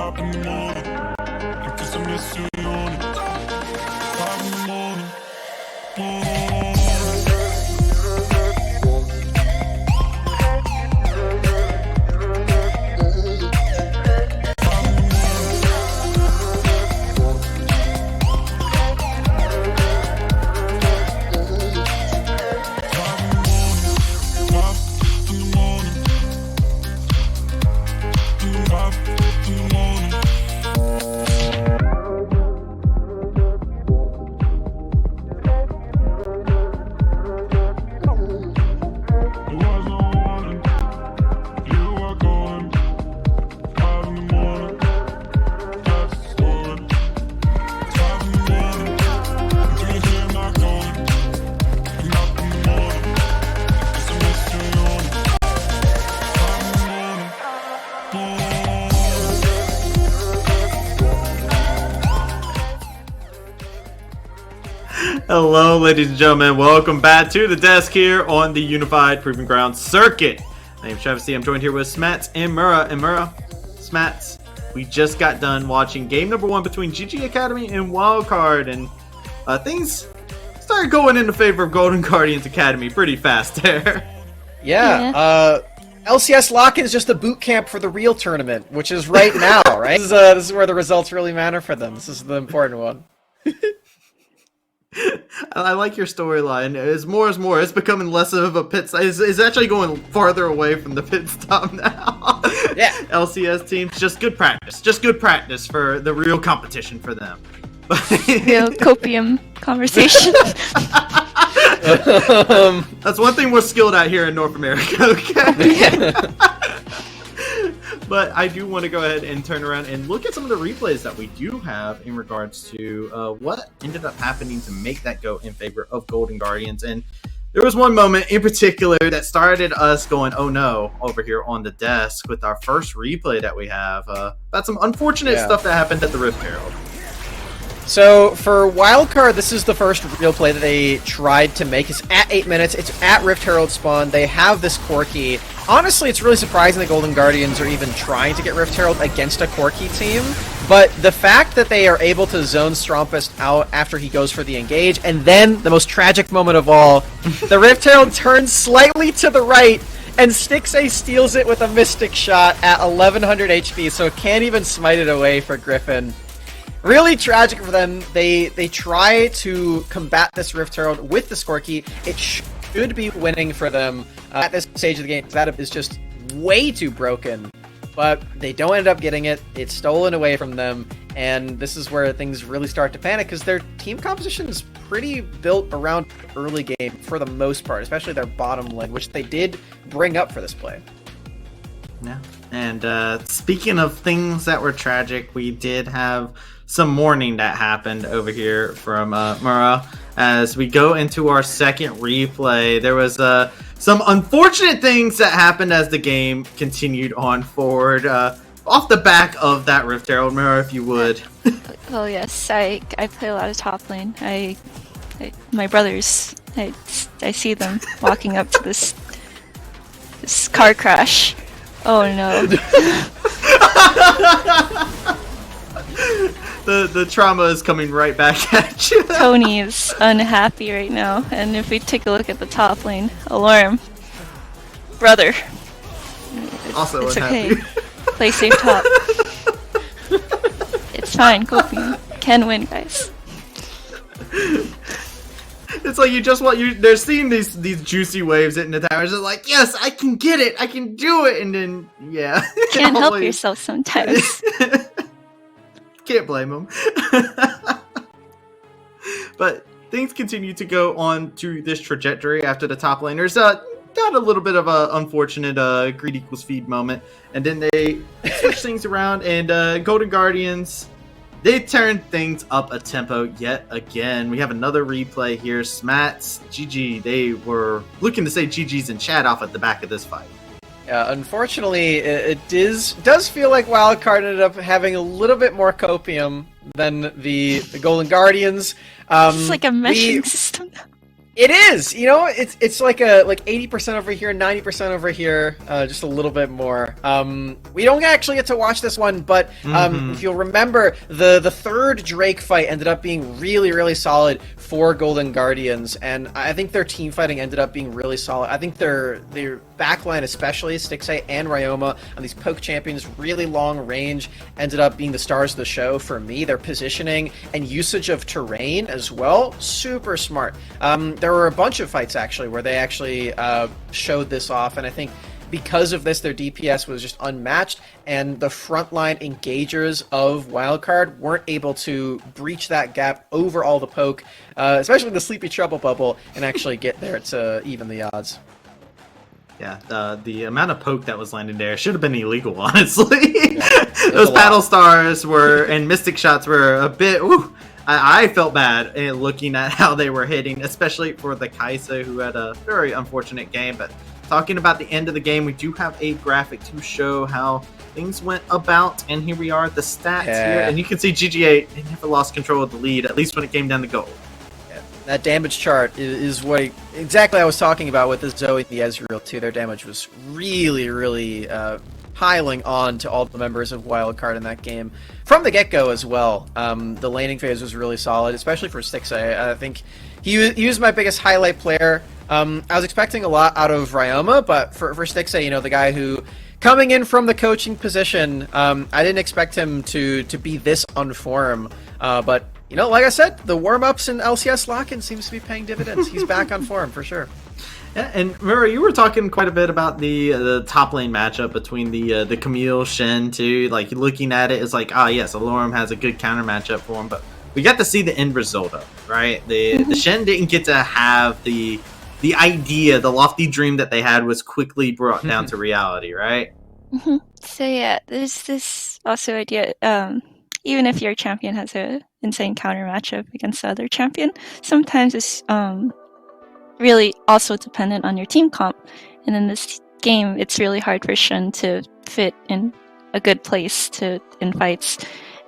up in the morning. I guess I miss you on it. 5 in the morning. Hello, ladies and gentlemen. Welcome back to the desk here on the Unified Proving Ground Circuit. My name is Travis C. I'm joined here with Smats and Mura. And Mura, Smats, we just got done watching game number 1 between GG Academy and Wildcard, and things started going in the favor of Golden Guardians Academy pretty fast there. Yeah. LCS lock-in is just a boot camp for the real tournament, which is right now, right? This is where the results really matter for them. This is the important one. I like your storyline. It's more. It's becoming less of a pit stop. It's actually going farther away from the pit stop now. Yeah. LCS teams, just good practice. Just good practice for the real competition for them. Real copium conversation. That's one thing we're skilled at here in North America, okay? But I do want to go ahead and turn around and look at some of the replays that we do have in regards to what ended up happening to make that go in favor of Golden Guardians. And there was one moment in particular that started us going, oh no, over here on the desk with our first replay that we have about some unfortunate stuff that happened at the Rift Herald. So for Wildcard, this is the first real play that they tried to make. It's at 8 minutes. It's at Rift Herald spawn. They have this Corki. Honestly, it's really surprising the Golden Guardians are even trying to get Rift Herald against a Corki team. But the fact that they are able to zone Strompest out after he goes for the engage, and then the most tragic moment of all, the Rift Herald turns slightly to the right, and Stixay steals it with a Mystic shot at 1100 HP, so can't even smite it away for Griffin. Really tragic for them. They try to combat this Rift Herald with the Scorky. It should be winning for them at this stage of the game. That is just way too broken. But they don't end up getting it. It's stolen away from them. And this is where things really start to panic because their team composition is pretty built around early game for the most part, especially their bottom lane, which they did bring up for this play. Yeah. And speaking of things that were tragic, we did have some mourning that happened over here from Mura. As we go into our second replay, there was some unfortunate things that happened as the game continued on forward. Off the back of that Rift Herald, Mura, if you would. Well, yes, I play a lot of top lane. My brothers, I see them walking up to this car crash. Oh no. The trauma is coming right back at you. Tony is unhappy right now, and if we take a look at the top lane, Alarm, brother, Also it's unhappy. okay. Play safe top. It's fine, Kopi. Can win, guys. It's like you just want they're seeing these juicy waves hitting the towers. It's like, yes, I can get it, I can do it, and then Can't help yourself sometimes. Can't blame them. But things continue to go on to this trajectory after the top laners got a little bit of a unfortunate greed equals feed moment, and then they switch things around, and Golden Guardians, they turn things up a tempo yet again. We have another replay here. Smats, GG, they were looking to say GG's in chat off at the back of this fight. Yeah, unfortunately, it does feel like Wildcard ended up having a little bit more copium than the Golden Guardians. It's like a meshing system. It is, it's like 80% over here, 90% over here, just a little bit more. We don't actually get to watch this one, but if you'll remember, the third Drake fight ended up being really, really solid for Golden Guardians, and I think their team fighting ended up being really solid. I think their backline, especially Stixay and Ryoma, on these poke champions, really long range, ended up being the stars of the show for me. Their positioning and usage of terrain as well, super smart. There were a bunch of fights actually where they actually showed this off, and I think because of this, their DPS was just unmatched, and the frontline engagers of Wildcard weren't able to breach that gap over all the poke, especially the Sleepy Trouble bubble, and actually get there to even the odds. Yeah, the amount of poke that was landing there should have been illegal, honestly. Yeah, those battle stars and mystic shots were a bit. I felt bad looking at how they were hitting, especially for the Kaisa, who had a very unfortunate game. But talking about the end of the game, we do have a graphic to show how things went about, and here we are at the stats here, and you can see GGA, they never lost control of the lead, at least when it came down to gold. That damage chart is what exactly I was talking about with the Zoe and the Ezreal too. Their damage was really piling on to all the members of Wildcard in that game from the get-go as well. The laning phase was really solid, especially for Stixxay. I think he was my biggest highlight player. I was expecting a lot out of Ryoma, but for Stixxay, you know, the guy who coming in from the coaching position, I didn't expect him to be this on form, but you know, like I said, the warm-ups and LCS lock-in seems to be paying dividends. He's back on form for sure. Yeah, and Mira, you were talking quite a bit about the top lane matchup between the Camille Shen too. Like looking at it, it's like, yes, Alorum has a good counter matchup for him, but we got to see the end result of it, right? The Shen didn't get to have the idea, the lofty dream that they had was quickly brought down to reality, right? So yeah, there's this also idea. Even if your champion has a insane counter matchup against the other champion, sometimes it's really also dependent on your team comp. And in this game, it's really hard for Shen to fit in a good place in fights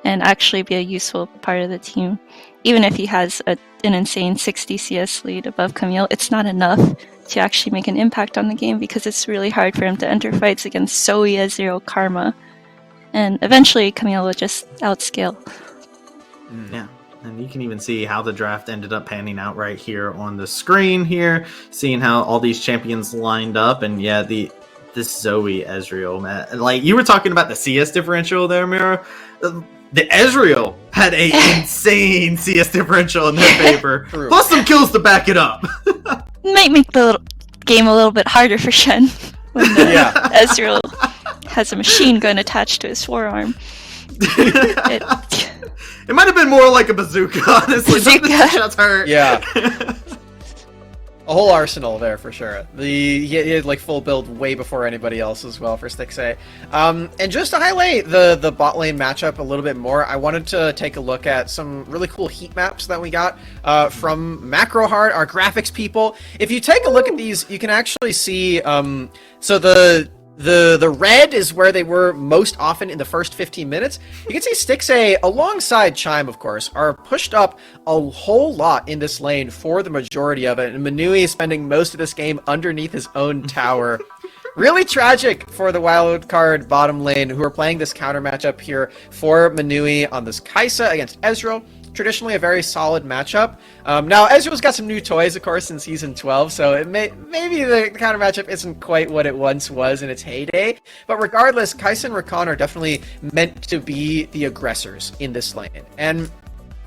and actually be a useful part of the team. Even if he has an insane 60 CS lead above Camille, it's not enough to actually make an impact on the game because it's really hard for him to enter fights against Zoe, Ezreal, Karma. And eventually Camille will just outscale. Yeah. And you can even see how the draft ended up panning out right here on the screen here, seeing how all these champions lined up. And yeah, this Zoe Ezreal, man. Like, you were talking about the CS differential there, Mira. The Ezreal had a insane CS differential in their favor, plus some kills to back it up. Might make the game a little bit harder for Shen when Ezreal has a machine gun attached to his forearm. It might have been more like a bazooka, honestly. Bazooka. The shots hurt. Yeah. A whole arsenal there for sure. He had like full build way before anybody else as well for Stixxay. And just to highlight the bot lane matchup a little bit more, I wanted to take a look at some really cool heat maps that we got from MacroHeart, our graphics people. If you take a look at these, you can actually see so the red is where they were most often in the first 15 minutes. You can see Stixxay, alongside Chime, of course, are pushed up a whole lot in this lane for the majority of it, and Manui is spending most of this game underneath his own tower. Really tragic for the Wildcard bottom lane, who are playing this counter matchup here for Manui on this Kai'Sa against Ezreal. Traditionally a very solid matchup. Now, Ezreal's got some new toys, of course, in Season 12, so maybe the counter matchup isn't quite what it once was in its heyday. But regardless, Kai'Sa and Rakan are definitely meant to be the aggressors in this lane. And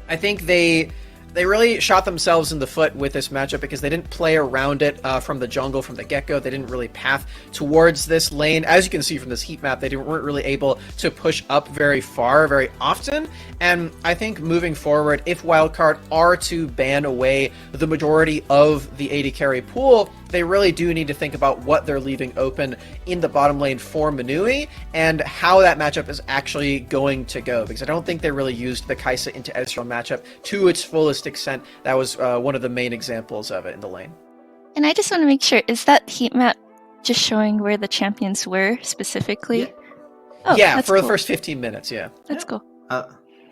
I think they really shot themselves in the foot with this matchup because they didn't play around it from the jungle, from the get-go. They didn't really path towards this lane. As you can see from this heat map, they weren't really able to push up very far, very often. And I think moving forward, if Wildcard are to ban away the majority of the AD carry pool, they really do need to think about what they're leaving open in the bottom lane for Manui and how that matchup is actually going to go. Because I don't think they really used the Kai'Sa into Ezreal matchup to its fullest extent. That was one of the main examples of it in the lane. And I just want to make sure, is that heat map just showing where the champions were specifically? Yeah, oh, yeah, for cool. the first 15 minutes, yeah. That's cool.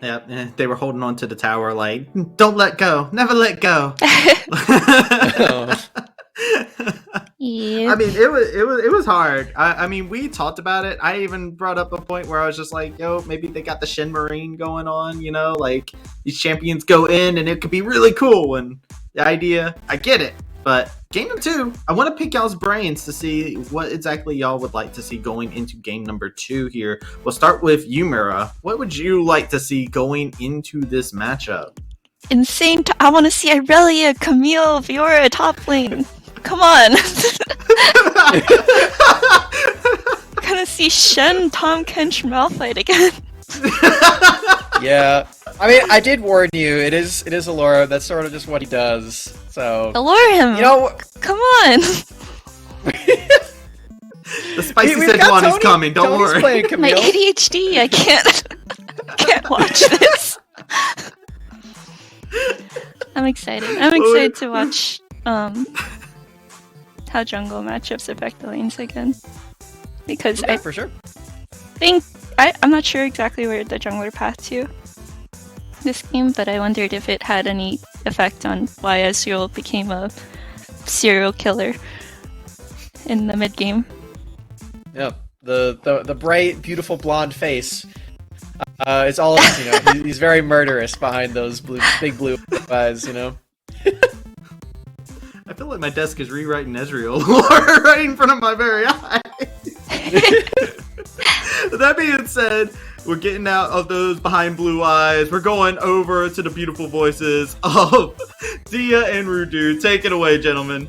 Yeah, they were holding on to the tower like, don't let go, never let go. Yeah. I mean, it was hard. I mean, we talked about it. I even brought up a point where I was just like, yo, maybe they got the Shen Marine going on, you know, like these champions go in and it could be really cool. And the idea, I get it. But game number 2, I want to pick y'all's brains to see what exactly y'all would like to see going into game number 2 here. We'll start with you, Mira. What would you like to see going into this matchup? Insane. I want to see Irelia, Camille, Fiora, top lane. Come on. Gonna see Shen, Tom Kench, Malphite again. Yeah. I mean, I did warn you. It is Allura. That's sort of just what he does. So Allure him. You know, come on. The spicy Sejuani's coming. Don't Tony's worry. Playing Camille. My ADHD. I can't watch this. I'm excited. I'm excited to watch how jungle matchups affect the lanes again. Because for sure. think I'm not sure exactly where the jungler path to. this game, but I wondered if it had any effect on why Ezreal became a serial killer in the mid game. Yep. The bright, beautiful blonde face. It's all, he's very murderous behind those big blue eyes, I feel like my desk is rewriting Ezreal lore right in front of my very eyes. That being said, we're getting out of those behind blue eyes. We're going over to the beautiful voices of Dia and Rudu. Take it away, gentlemen.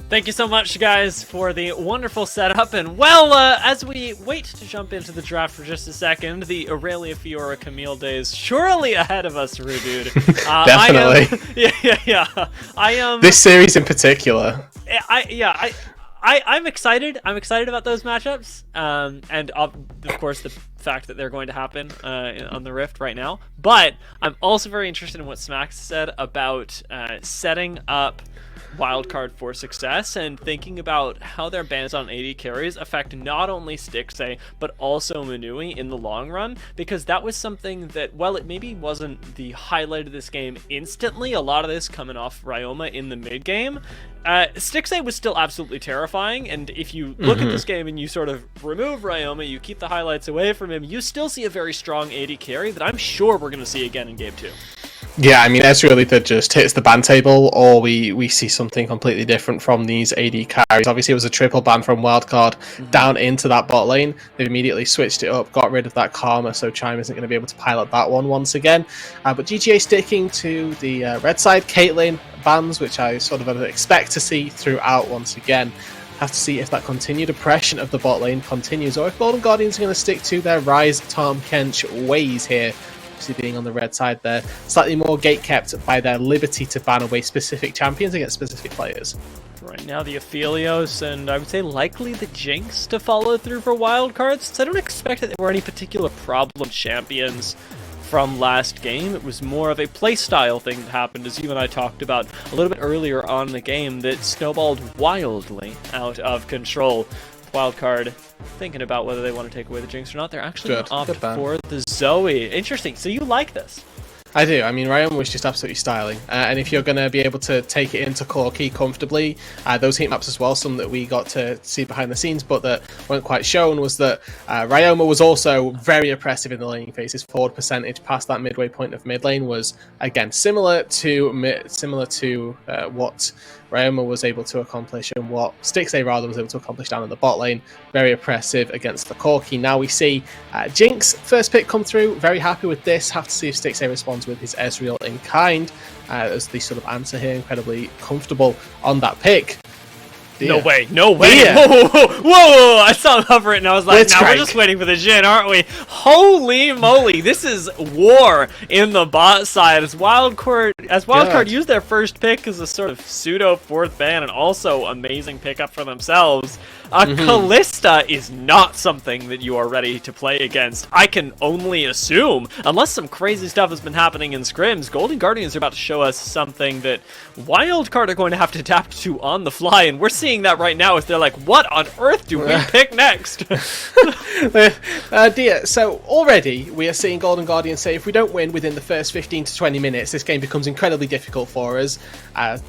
Thank you so much, guys, for the wonderful setup. And, well, as we wait to jump into the draft for just a second, the Aurelia Fiora Camille days surely ahead of us, Rudude. Definitely. Yeah. This series in particular. I'm excited. I'm excited about those matchups. And, of course, the fact that they're going to happen on the Rift right now. But I'm also very interested in what Smacks said about setting up Wildcard for success and thinking about how their bans on AD carries affect not only Stixxay but also Manui in the long run, because that was something that, well, it maybe wasn't the highlight of this game instantly, a lot of this coming off Ryoma in the mid game. Stixxay was still absolutely terrifying, and if you look at this game and you sort of remove Ryoma, you keep the highlights away from him, you still see a very strong AD carry that I'm sure we're going to see again in Game 2. Yeah, I mean, Ezreal either just hits the ban table, or we see something completely different from these AD carries. Obviously, it was a triple ban from Wildcard down into that bot lane. They've immediately switched it up, got rid of that Karma, so Chime isn't going to be able to pilot that one once again. But GGA sticking to the red side, Caitlyn bans, which I sort of expect to see throughout once again. Have to see if that continued oppression of the bot lane continues, or if Golden Guardians are going to stick to their Rise Tom Kench ways here. Obviously being on the red side there, slightly more gate-kept by their liberty to ban away specific champions against specific players. Right now, the Aphelios and I would say likely the Jinx to follow through for wildcards, so I don't expect that there were any particular problem champions from last game. It was more of a playstyle thing that happened, as you and I talked about a little bit earlier on in the game, that snowballed wildly out of control. Wildcard thinking about whether they want to take away the Jinx or not. They're actually going to opt for the Zoe. Interesting. So you like this? I do. I mean, Ryoma was just absolutely styling. And if you're going to be able to take it into Corki comfortably, those heat maps as well, some that we got to see behind the scenes, but that weren't quite shown, was that Ryoma was also very oppressive in the laning phase. His forward percentage past that midway point of mid lane was, again, similar to what Ryoma was able to accomplish and what Stixxay rather was able to accomplish down in the bot lane. Very oppressive against the Corki. Now we see Jinx first pick come through. Very happy with this. Have to see if Stixxay responds with his Ezreal in kind as the sort of answer here. Incredibly comfortable on that pick. No way, no way. Whoa, I saw him hover it and I was like, now we're just waiting for the Jhin, aren't we? Holy moly, this is war in the bot side as Wildcard used their first pick as a sort of pseudo fourth ban and also amazing pickup for themselves. Kalista is not something that you are ready to play against. I can only assume, unless some crazy stuff has been happening in scrims, Golden Guardians are about to show us something that Wildcard are going to have to adapt to on the fly, and we're seeing that right now as they're like, what on earth do we pick next? Dear, so already we are seeing Golden Guardians say if we don't win within the first 15 to 20 minutes, this game becomes incredibly difficult for us.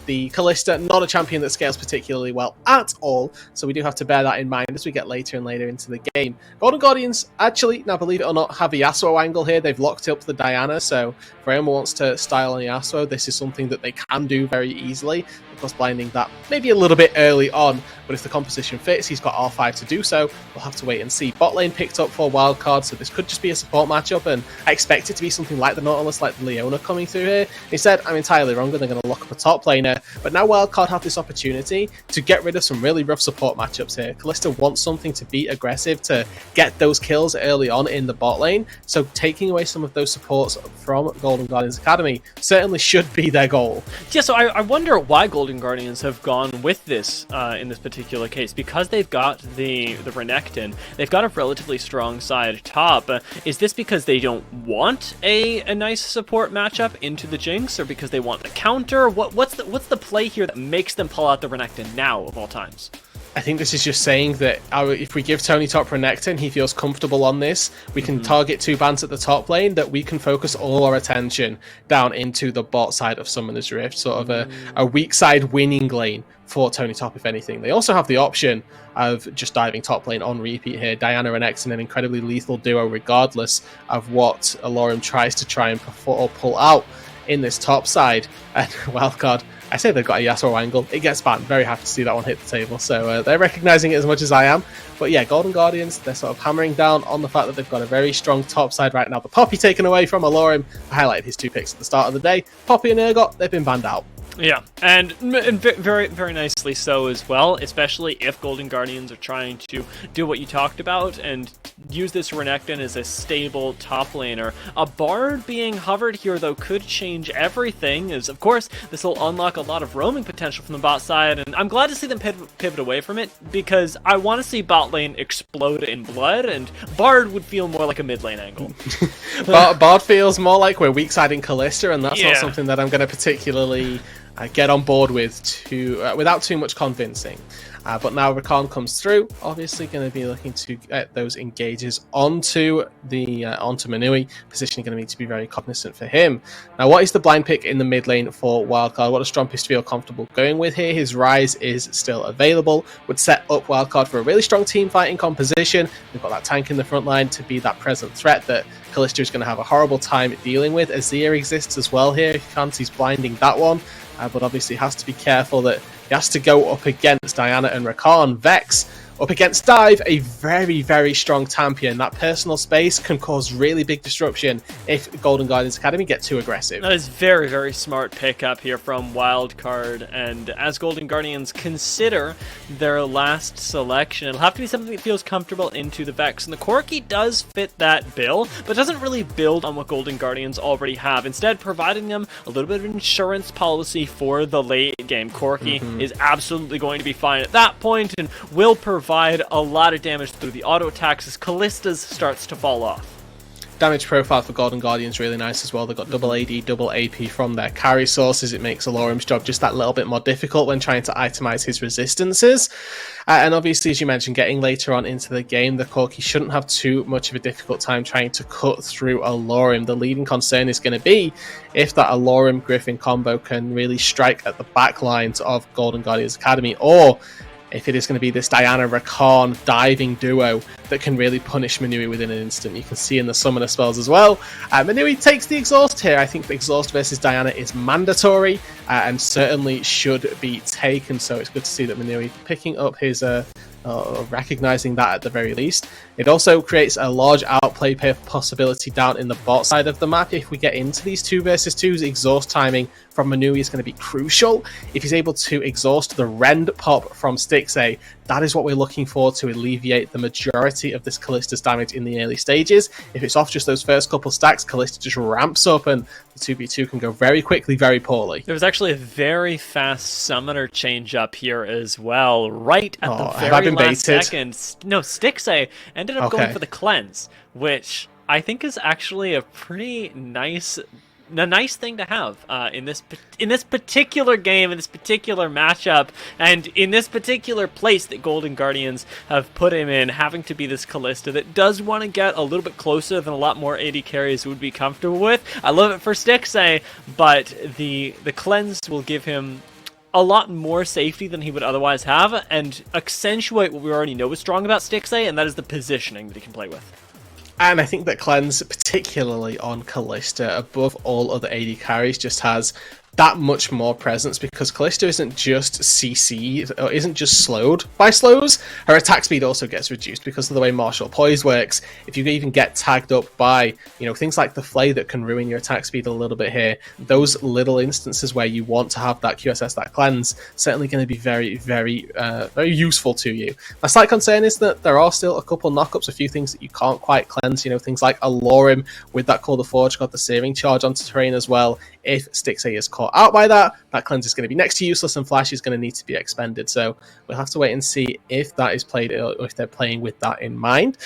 The Kalista, not a champion that scales particularly well at all, so we do have to bear that in mind as we get later and later into the game. Golden Guardians actually, now believe it or not, have a Yasuo angle here. They've locked up the Diana, so if Ryoma wants to style on Yasuo, this is something that they can do very easily. Of course, blinding that maybe a little bit early on, but if the composition fits, he's got R5 to do so. We'll have to wait and see. Bot lane picked up for Wildcard, so this could just be a support matchup, and I expect it to be something like the Nautilus, like the Leona coming through here. Instead, I'm entirely wrong, and they're going to lock up a top laner, but now Wildcard have this opportunity to get rid of some really rough support matchups here. Kalista wants something to be aggressive, to get those kills early on in the bot lane, so taking away some of those supports from Golden Guardians Academy certainly should be their goal. Yeah, so I wonder why Golden Guardians have gone with this in this particular case. Because they've got the Renekton, they've got a relatively strong side top. Is this because they don't want a nice support matchup into the Jinx, or because they want the counter? What's the play here that makes them pull out the Renekton now of all times? I think this is just saying that if we give Tony top Renekton and he feels comfortable on this, we can target 2 bans at the top lane, that we can focus all our attention down into the bot side of Summoner's Rift, sort of a weak side winning lane for Tony top, if anything. They also have the option of just diving top lane on repeat here. Diana and Renekton, an incredibly lethal duo regardless of what Alorum tries to try and pull out in this top side. And Wildcard, I say they've got a Yasuo angle. It gets banned. Very happy to see that one hit the table. So they're recognizing it as much as I am. But yeah, Golden Guardians, they're sort of hammering down on the fact that they've got a very strong top side right now. The Poppy taken away from Alorum. I highlighted his 2 picks at the start of the day. Poppy and Urgot, they've been banned out. Yeah, and very, very nicely so as well, especially if Golden Guardians are trying to do what you talked about and use this Renekton as a stable top laner. A Bard being hovered here, though, could change everything, as, of course, this will unlock a lot of roaming potential from the bot side, and I'm glad to see them pivot away from it, because I want to see bot lane explode in blood, and Bard would feel more like a mid lane angle. Bard feels more like we're weak-siding Kalista, and that's not something that I'm going to particularly get on board with without too much convincing. But now Rakan comes through, obviously going to be looking to get those engages onto Manui. Positioning going to need to be very cognizant for him. Now, what is the blind pick in the mid lane for Wildcard? What does Strumpist feel comfortable going with here? His Rise is still available. Would set up Wildcard for a really strong team fighting composition. They've got that tank in the front line to be that present threat that Kalista is going to have a horrible time dealing with. Azir exists as well here. He fancies blinding that one. But obviously has to be careful that he has to go up against Diana and Rakan. Vex up against Dive, a very, very strong champion. That personal space can cause really big disruption if Golden Guardians Academy get too aggressive. That is very, very smart pickup here from Wildcard, and as Golden Guardians consider their last selection, it'll have to be something that feels comfortable into the Vex, and the Corki does fit that bill, but doesn't really build on what Golden Guardians already have, instead providing them a little bit of insurance policy for the late game. Corki is absolutely going to be fine at that point, and will provide a lot of damage through the auto attacks as Kallista's starts to fall off. Damage profile for Golden Guardians really nice as well. They've got double AD, double AP from their carry sources. It makes Alorum's job just that little bit more difficult when trying to itemize his resistances. And obviously, as you mentioned, getting later on into the game, the Corki shouldn't have too much of a difficult time trying to cut through Alorum. The leading concern is going to be if that Alorum Griffin combo can really strike at the back lines of Golden Guardians Academy, or if it is going to be this Diana Rakan diving duo that can really punish Manui within an instant. You can see in the summoner spells as well. Manui takes the exhaust here. I think the exhaust versus Diana is mandatory and certainly should be taken. So it's good to see that Manui picking up his recognizing that at the very least. It also creates a large outplay possibility down in the bot side of the map. If we get into these 2 versus 2s, exhaust timing from Manui is going to be crucial. If he's able to exhaust the Rend pop from Stixxay, that is what we're looking for to alleviate the majority of this Kallista's damage in the early stages. If it's off just those first couple stacks, Kalista just ramps up and the 2v2 can go very quickly, very poorly. There was actually a very fast summoner change up here as well, right at the very last second. No, Stixxay ended up going for the cleanse, which I think is actually a pretty nice thing to have in this particular game, in this particular matchup, and in this particular place that Golden Guardians have put him in, having to be this Kalista that does want to get a little bit closer than a lot more AD carries would be comfortable with. I love it for Stixxay, but the cleanse will give him a lot more safety than he would otherwise have, and accentuate what we already know is strong about Stixxay, and that is the positioning that he can play with. And I think that Cleanse, particularly on Kalista, above all other AD carries, just has that much more presence, because Kalista isn't just CC, or isn't just slowed by slows. Her attack speed also gets reduced because of the way Martial Poise works. If you even get tagged up by, things like the Flay that can ruin your attack speed a little bit here, those little instances where you want to have that QSS, that cleanse, certainly going to be very, very, very useful to you. My slight concern is that there are still a couple knockups, a few things that you can't quite cleanse, things like Alorum with that Call the Forge, got the Searing Charge onto terrain as well. If Stixxay is caught out by that cleanse is going to be next to useless, and Flash is going to need to be expended. So we'll have to wait and see if that is played, or if they're playing with that in mind.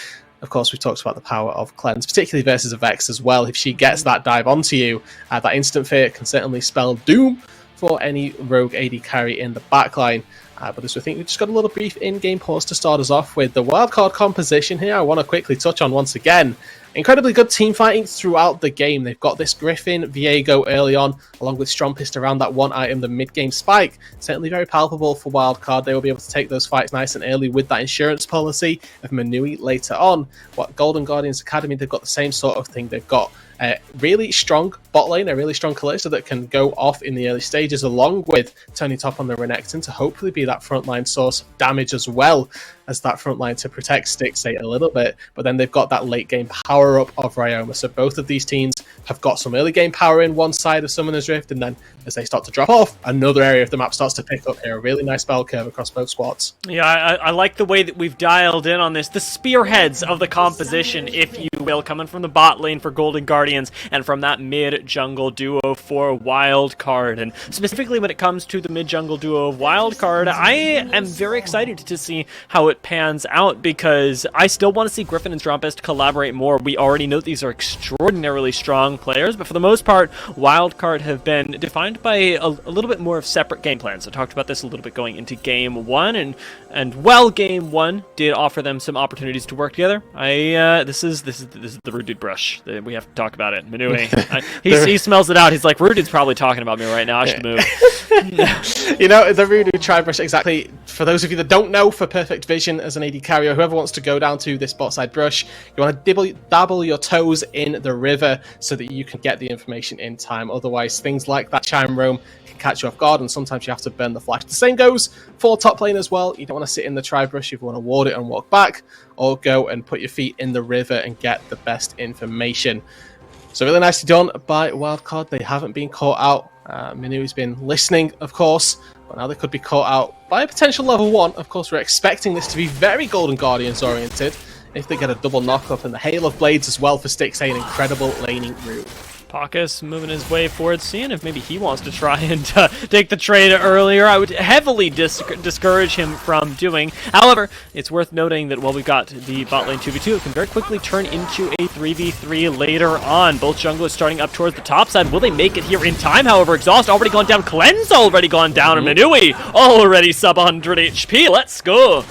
Of course, we've talked about the power of Cleanse, particularly versus a Vex as well. If she gets that dive onto you, that instant fear can certainly spell doom for any rogue AD carry in the backline. But as we think, we've just got a little brief in-game pause to start us off with the wildcard composition here. I want to quickly touch on once again. Incredibly good team fighting throughout the game. They've got this Griffin, Viego early on, along with Strompist around that one item, the mid-game spike. Certainly very palpable for Wildcard. They will be able to take those fights nice and early with that insurance policy of Manui later on. What Golden Guardians Academy, they've got the same sort of thing. They've got a really strong bot lane, a really strong Kalista that can go off in the early stages, along with Tony Top on the Renekton to hopefully be that frontline source of damage as well as that front line to protect Stixxay a little bit. But then they've got that late game power up of Ryoma. So both of these teams have got some early game power in one side of Summoner's Rift, and then as they start to drop off, another area of the map starts to pick up here. A really nice bell curve across both squads. Yeah, I like the way that we've dialed in on this. The spearheads of the composition, if you will, coming from the bot lane for Golden Guardians and from that mid-jungle duo for Wildcard. And specifically when it comes to the mid-jungle duo of Wildcard, I am very excited to see how it pans out, because I still want to see Griffin and Strompist collaborate more. We already know these are extraordinarily strong players, but for the most part, Wildcard have been defined by a little bit more of separate game plans. I talked about this a little bit going into Game 1, and while Game 1 did offer them some opportunities to work together, this is the Rude Dude brush. We have to talk about it. Manui, he smells it out. He's like, Rude Dude's probably talking about me right now. I should move. You know, the Rude Dude tri-brush, exactly. For those of you that don't know, for perfect vision as an AD carrier, whoever wants to go down to this bot side brush, you want to dabble your toes in the river so that you can get the information in time. Otherwise, things like that Chime Roam can catch you off guard, and sometimes you have to burn the flash. The same goes for top lane as well. You don't want to sit in the tri-brush. You want to ward it and walk back, or go and put your feet in the river and get the best information. So really nicely done by Wildcard. They haven't been caught out. Minui's been listening, of course, but now they could be caught out by a potential level 1. Of course, we're expecting this to be very Golden Guardians oriented. If they get a double knock-up, and the Hail of Blades as well for Stixxay, an incredible laning route. Pacus moving his way forward, seeing if maybe he wants to try and take the trade earlier. I would heavily discourage him from doing. However, it's worth noting that while we've got the bot lane 2v2, it can very quickly turn into a 3v3 later on. Both junglers starting up towards the top side. Will they make it here in time? However, Exhaust already gone down. Cleanse already gone down. And Manui already sub 100 HP. Let's go.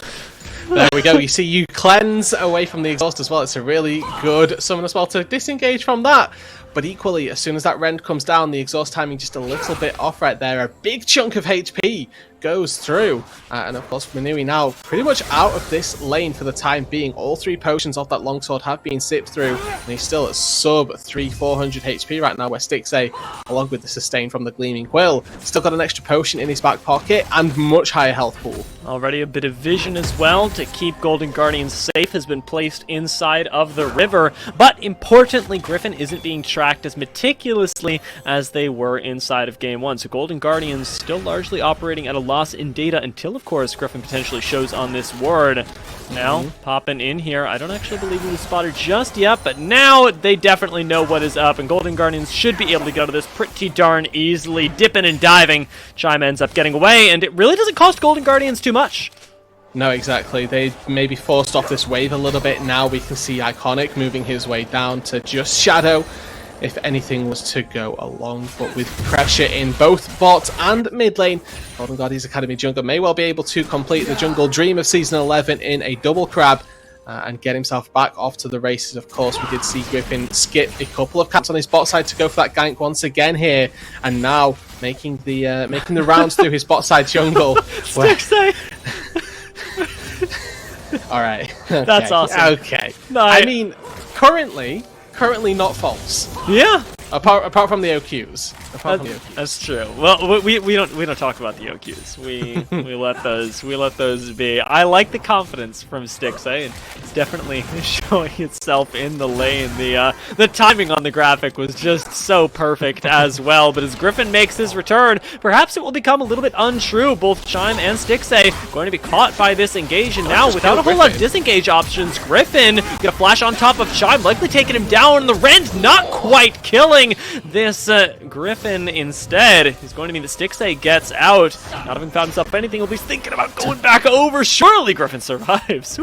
There we go. You see, you cleanse away from the exhaust as well. It's a really good summon as well to disengage from that. But equally, as soon as that rend comes down, the exhaust timing just a little bit off right there. A big chunk of HP goes through. And of course, Manui now pretty much out of this lane for the time being. All 3 potions off that longsword have been sipped through. And he's still at sub 400 HP right now, where Stixxay, along with the sustain from the Gleaming Quill, still got an extra potion in his back pocket and much higher health pool. Already a bit of vision as well to keep Golden Guardians safe has been placed inside of the river. But importantly, Griffin isn't being tracked as meticulously as they were inside of Game 1. So Golden Guardians still largely operating at a loss in data until, of course, Griffin potentially shows on this ward. Now, popping in here. I don't actually believe he was spotted just yet, but now they definitely know what is up, and Golden Guardians should be able to get out of this pretty darn easily. Dipping and diving. Chime ends up getting away, and it really doesn't cost Golden Guardians too much. No, exactly. They maybe forced off this wave a little bit. Now we can see Iconic moving his way down to just Shadow, if anything was to go along. But with pressure in both bot and mid lane, Golden Guardians Academy Jungle may well be able to complete the Jungle Dream of Season 11 in a double crab and get himself back off to the races. Of course, we did see Griffin skip a couple of caps on his bot side to go for that gank once again here, and now making the rounds through his bot side jungle. All right. Okay. That's awesome. Okay. No, I mean, currently not false. Yeah. Apart from the OQs. That's true. Well, we don't talk about the OQs. We let those be. I like the confidence from Stixxay, and it's definitely showing itself in the lane. The timing on the graphic was just so perfect as well. But as Griffin makes his return, perhaps it will become a little bit untrue. Both Chime and Stixxay going to be caught by this engage, and now without a whole lot of disengage options, Griffin gonna flash on top of Chime, likely taking him down. The rend not quite killing this Griffin. Instead, he's going to mean that Stixxay gets out. Not having found himself anything, he'll be thinking about going back over. Surely Griffin survives.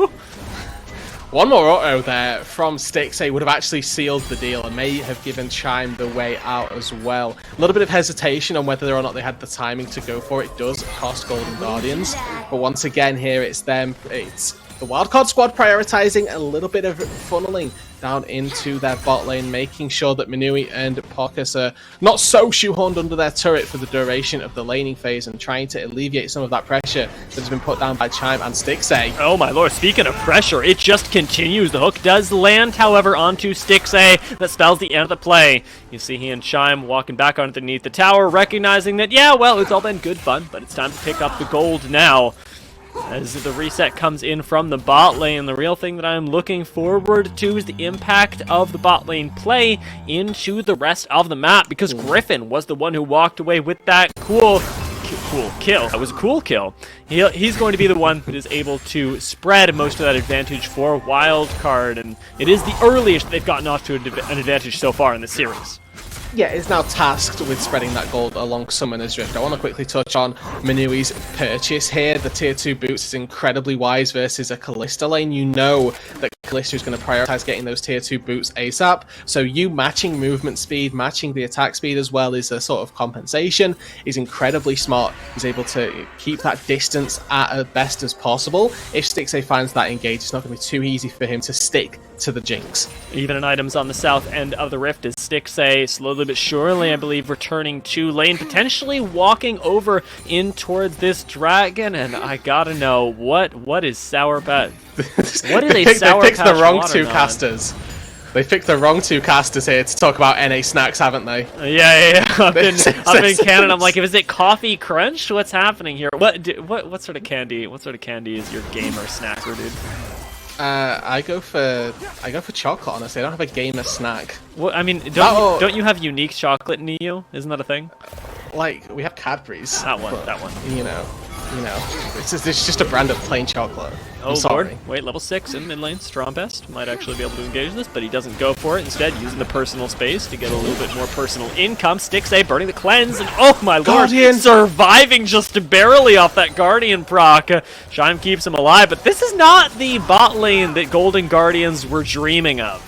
One more auto there from Stixay would have actually sealed the deal and may have given Chime the way out as well. A little bit of hesitation on whether or not they had the timing to go for it does cost Golden Guardians, but once again here it's the Wildcard squad prioritizing a little bit of funneling down into their bot lane, making sure that Minui and Pocus are not so shoehorned under their turret for the duration of the laning phase and trying to alleviate some of that pressure that has been put down by Chime and Stixay. Oh my lord, speaking of pressure, it just continues. The hook does land, however, onto Stixay. That spells the end of the play. You see he and Chime walking back underneath the tower, recognizing that, yeah, well, it's all been good fun, but it's time to pick up the gold now. As the reset comes in from the bot lane, the real thing that I'm looking forward to is the impact of the bot lane play into the rest of the map, because Griffin was the one who walked away with that cool kill. That was a cool kill. He's going to be the one that is able to spread most of that advantage for Wildcard, and it is the earliest they've gotten off to an advantage so far in the series. Yeah, is now tasked with spreading that gold along Summoner's Rift. I want to quickly touch on Minui's purchase here. The tier 2 boots is incredibly wise versus a Kalista lane. You know that Kalista is going to prioritize getting those tier 2 boots ASAP. So you matching movement speed, matching the attack speed as well is a sort of compensation. Is incredibly smart. He's able to keep that distance at best as possible. If Stixay finds that engaged, it's not going to be too easy for him to stick to the Jinx. Even in items on the south end of the Rift is Stixay slowly but surely, I believe, returning to lane, potentially walking over in towards this dragon, and I gotta know, what is Sour Pat? What is a Sour They picked the wrong two Watermelon? casters. They picked the wrong two casters here to talk about NA snacks, haven't they? Yeah. Up in Canada, I'm like, is it coffee crunch? What's happening here? What sort of candy? What sort of candy is your gamer snacker, dude? I go for chocolate. Honestly, I don't have a gamer snack. Well, I mean, don't you have unique chocolate in you? Isn't that a thing? Like we have Cadbury's. That one. You know, it's just a brand of plain chocolate. Oh lord! Wait, level 6 in mid lane. Strombest might actually be able to engage this, but he doesn't go for it. Instead, using the personal space to get a little bit more personal income. Stixay burning the cleanse, and oh my Guardian. lord, surviving just barely off that Guardian proc. Shime keeps him alive, but this is not the bot lane that Golden Guardians were dreaming of.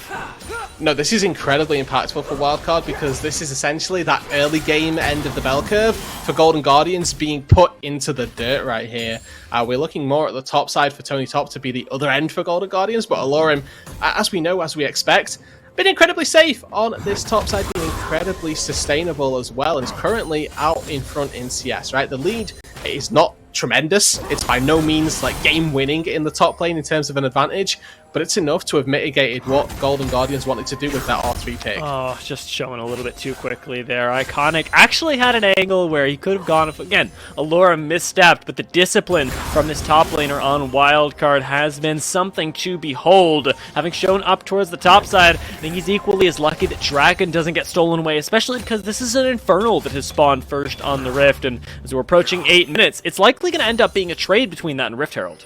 No, this is incredibly impactful for Wildcard because this is essentially that early game end of the bell curve for Golden Guardians being put into the dirt right here. We're looking more at the top side for Tony Top to be the other end for Golden Guardians, but Alorim, as we know, as we expect, been incredibly safe on this top side, being incredibly sustainable as well, and is currently out in front in CS, right? The lead is not tremendous. It's by no means like game winning in the top lane in terms of an advantage, but it's enough to have mitigated what Golden Guardians wanted to do with that R3 pick. Oh, just showing a little bit too quickly there. Iconic actually had an angle where he could have gone, again, Allura misstepped, but the discipline from this top laner on Wildcard has been something to behold. Having shown up towards the top side, I think he's equally as lucky that Dragon doesn't get stolen away, especially because this is an Infernal that has spawned first on the Rift, and as we're approaching 8 minutes, it's likely going to end up being a trade between that and Rift Herald.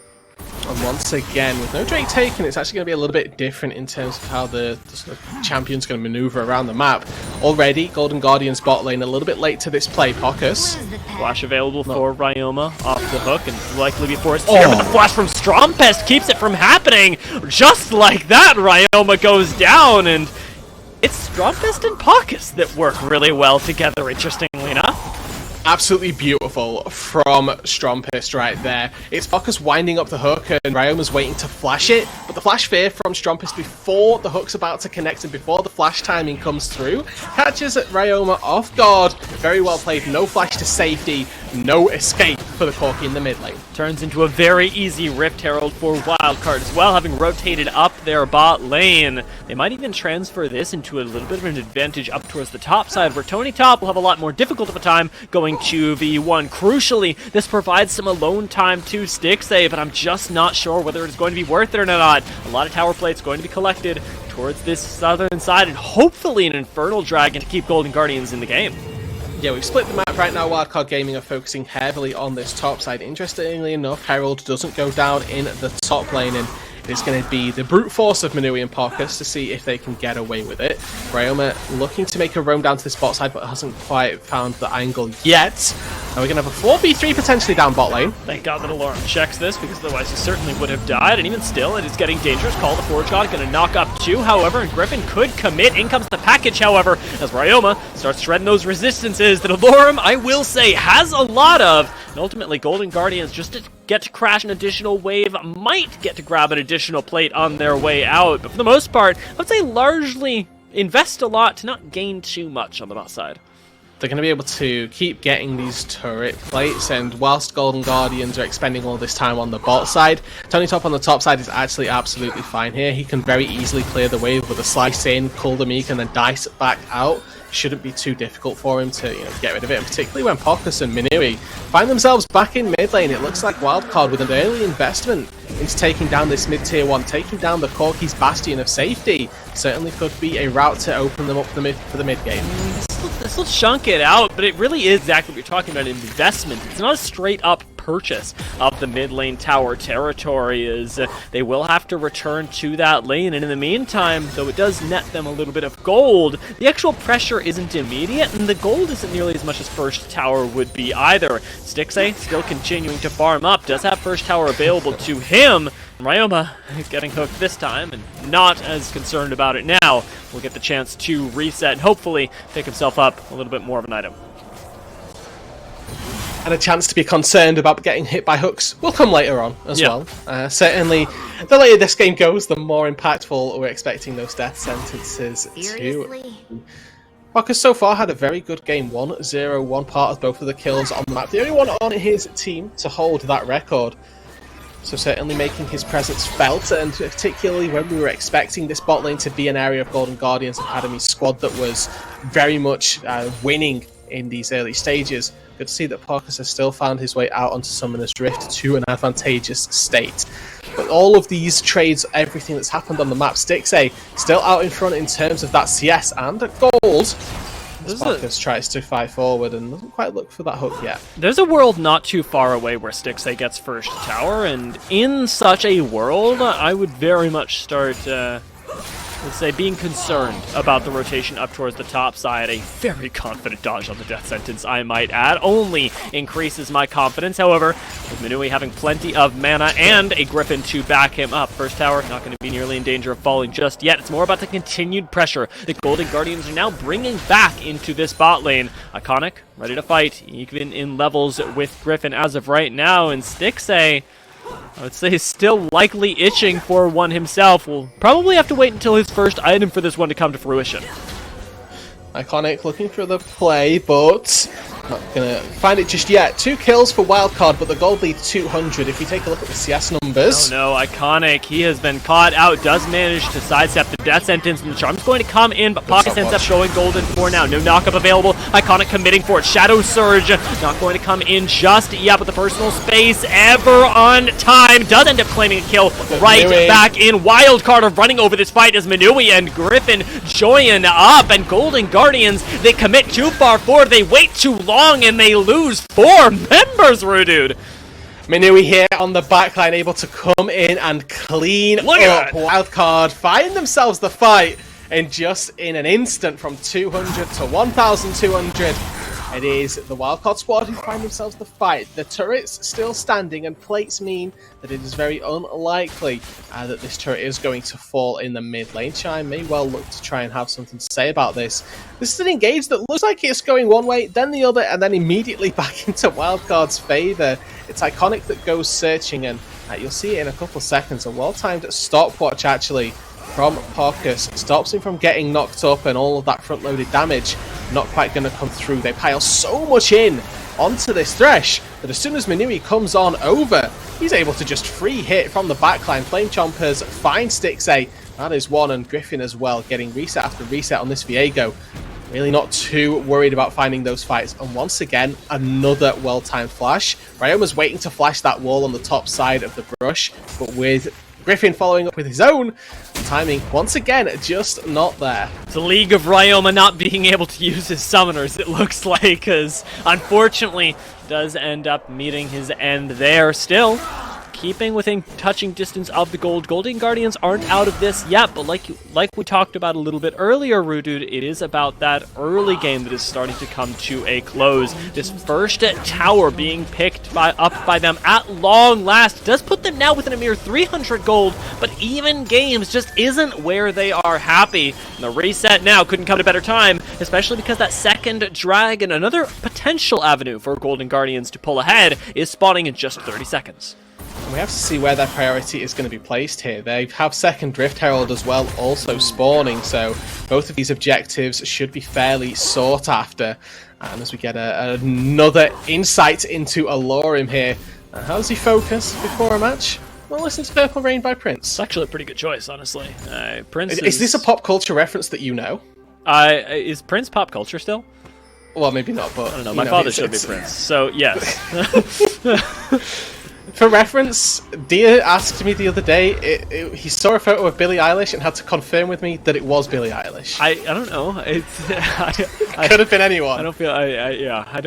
And once again, with no Drake taken, it's actually going to be a little bit different in terms of how the sort of champion's going to maneuver around the map. Already, Golden Guardians bot lane a little bit late to this play. Pocus. Flash available for Ryoma off the hook, and likely be forced here, but the flash from Strompest keeps it from happening. Just like that, Ryoma goes down, and it's Strompest and Pocus that work really well together, interestingly enough. Absolutely beautiful from Strompest right there. It's Pocus winding up the hook and Ryoma's waiting to flash it, but the flash fear from Strompest before the hook's about to connect and before the flash timing comes through catches Ryoma off guard. Very well played. No flash to safety, no escape for the Corki in the mid lane. Turns into a very easy Rift Herald for Wildcard as well, having rotated up their bot lane. They might even transfer this into a little bit of an advantage up towards the top side, where Tony Top will have a lot more difficult of a time going 2v1. Crucially, this provides some alone time to Stixay, but I'm just not sure whether it's going to be worth it or not. A lot of tower plates going to be collected towards this southern side, and hopefully an Infernal Dragon to keep Golden Guardians in the game. Yeah, we've split the map right now. Wildcard Gaming are focusing heavily on this top side. Interestingly enough, Herald doesn't go down in the top lane, and it's going to be the brute force of Minui and Pocus to see if they can get away with it. Ryoma looking to make a roam down to this bot side, but hasn't quite found the angle yet. Now we're going to have a 4v3 potentially down bot lane. Thank God that Alarm checks this, because otherwise he certainly would have died, and even still, it is getting dangerous. Call the Forge God, going to knock up 2, however, and Griffin could commit. In comes the package, however, as Ryoma starts shredding those resistances that Alarm, I will say, has a lot of. And ultimately, Golden Guardians, just to get to crash an additional wave, might get to grab an additional plate on their way out. But for the most part, I would say largely invest a lot to not gain too much on the bot side. They're going to be able to keep getting these turret plates, and whilst Golden Guardians are expending all this time on the bot side, Tony Top on the top side is actually absolutely fine here. He can very easily clear the wave with a slice in, cull the meek, and then dice it back out. Shouldn't be too difficult for him to get rid of it, and particularly when Pocus and Minui find themselves back in mid lane. It looks like Wildcard with an early investment into taking down this mid-tier 1, taking down the Corki's bastion of safety. Certainly could be a route to open them up for the mid game. This will chunk it out, but it really is exactly what you're talking about, investment. It's not a straight up purchase of the mid lane tower territory, as they will have to return to that lane, and in the meantime, though it does net them a little bit of gold, the actual pressure isn't immediate, and the gold isn't nearly as much as first tower would be either. Stixay still continuing to farm up, does have first tower available to him. Ryoma getting hooked this time, and not as concerned about it now. Will get the chance to reset and hopefully pick himself up a little bit more of an item. And a chance to be concerned about getting hit by hooks will come later on as well. Certainly, the later this game goes, the more impactful we're expecting those death sentences to. Marcus so far had a very good game, 1-0, one part of both of the kills on the map. The only one on his team to hold that record. So certainly making his presence felt, and particularly when we were expecting this bot lane to be an area of Golden Guardians Academy squad that was very much winning in these early stages. Good to see that Pocus has still found his way out onto Summoner's Rift to an advantageous state. But all of these trades, everything that's happened on the map, Stixay still out in front in terms of that CS and gold. Pocus tries to fight forward and doesn't quite look for that hook yet. There's a world not too far away where Stixay gets first tower, and in such a world, I would very much start, let's say, being concerned about the rotation up towards the top side. A very confident dodge on the death sentence, I might add, only increases my confidence. However, with Minui having plenty of mana and a Griffin to back him up, first tower not going to be nearly in danger of falling just yet. It's more about the continued pressure the Golden Guardians are now bringing back into this bot lane. Iconic, ready to fight, even in levels with Griffin as of right now, and Stixay, I would say he's still likely itching for one himself. We'll probably have to wait until his first item for this one to come to fruition. Iconic looking for the play, but not gonna find it just yet. 2 kills for Wildcard, but the gold lead 200. If we take a look at the CS numbers. Oh no, Iconic, he has been caught out, does manage to sidestep the death sentence, and the charm's going to come in, but Pocket ends up showing golden for now. No knockup available. Iconic committing for it. Shadow Surge not going to come in just yet, but the personal space ever on time does end up claiming a kill right back in. Wildcard are running over this fight as Minui and Griffin join up, and Golden Guardians, they commit too far forward, they wait too long, and they lose 4 members, Rudude. Minui here on the backline, able to come in and clean up. Wildcard find themselves the fight, and just in an instant from 200 to 1,200. It is the Wildcard squad who find themselves the fight. The turret's still standing, and plates mean that it is very unlikely that this turret is going to fall in the mid lane. Chime may well look to try and have something to say about this. This is an engage that looks like it's going one way, then the other, and then immediately back into Wildcard's favour. It's Iconic that goes searching, and you'll see it in a couple of seconds. A well-timed stopwatch, actually, from Pocus stops him from getting knocked up, and all of that front-loaded damage not quite going to come through. They pile so much in onto this Thresh that as soon as Minui comes on over, he's able to just free hit from the backline. Flame Chompers find Stixay. That is one, and Griffin as well, getting reset after reset on this Viego. Really not too worried about finding those fights. And once again, another well-timed flash. Ryoma's waiting to flash that wall on the top side of the brush, but with Griffin following up with his own, timing once again just not there. It's a League of Ryoma not being able to use his summoners, it looks like, because unfortunately does end up meeting his end there. Still keeping within touching distance of the gold. Golden Guardians aren't out of this yet, but like we talked about a little bit earlier, Rudude, it is about that early game that is starting to come to a close. This first tower being picked up by them at long last does put them now within a mere 300 gold, but even games just isn't where they are happy. And the reset now couldn't come at a better time, especially because that second dragon, another potential avenue for Golden Guardians to pull ahead, is spawning in just 30 seconds. We have to see where their priority is going to be placed here. They have second Drift Herald as well, also spawning, so both of these objectives should be fairly sought after. And as we get another insight into Alorim here, how does he focus before a match? Well, listen to Purple Rain by Prince. It's actually a pretty good choice, honestly. Prince is this a pop culture reference that you know? Is Prince pop culture still? Well, maybe not, but... I don't know, my father showed me Prince, so yes. For reference, Dia asked me the other day, he saw a photo of Billie Eilish and had to confirm with me that it was Billie Eilish. I don't know. It could have been anyone. I don't feel. I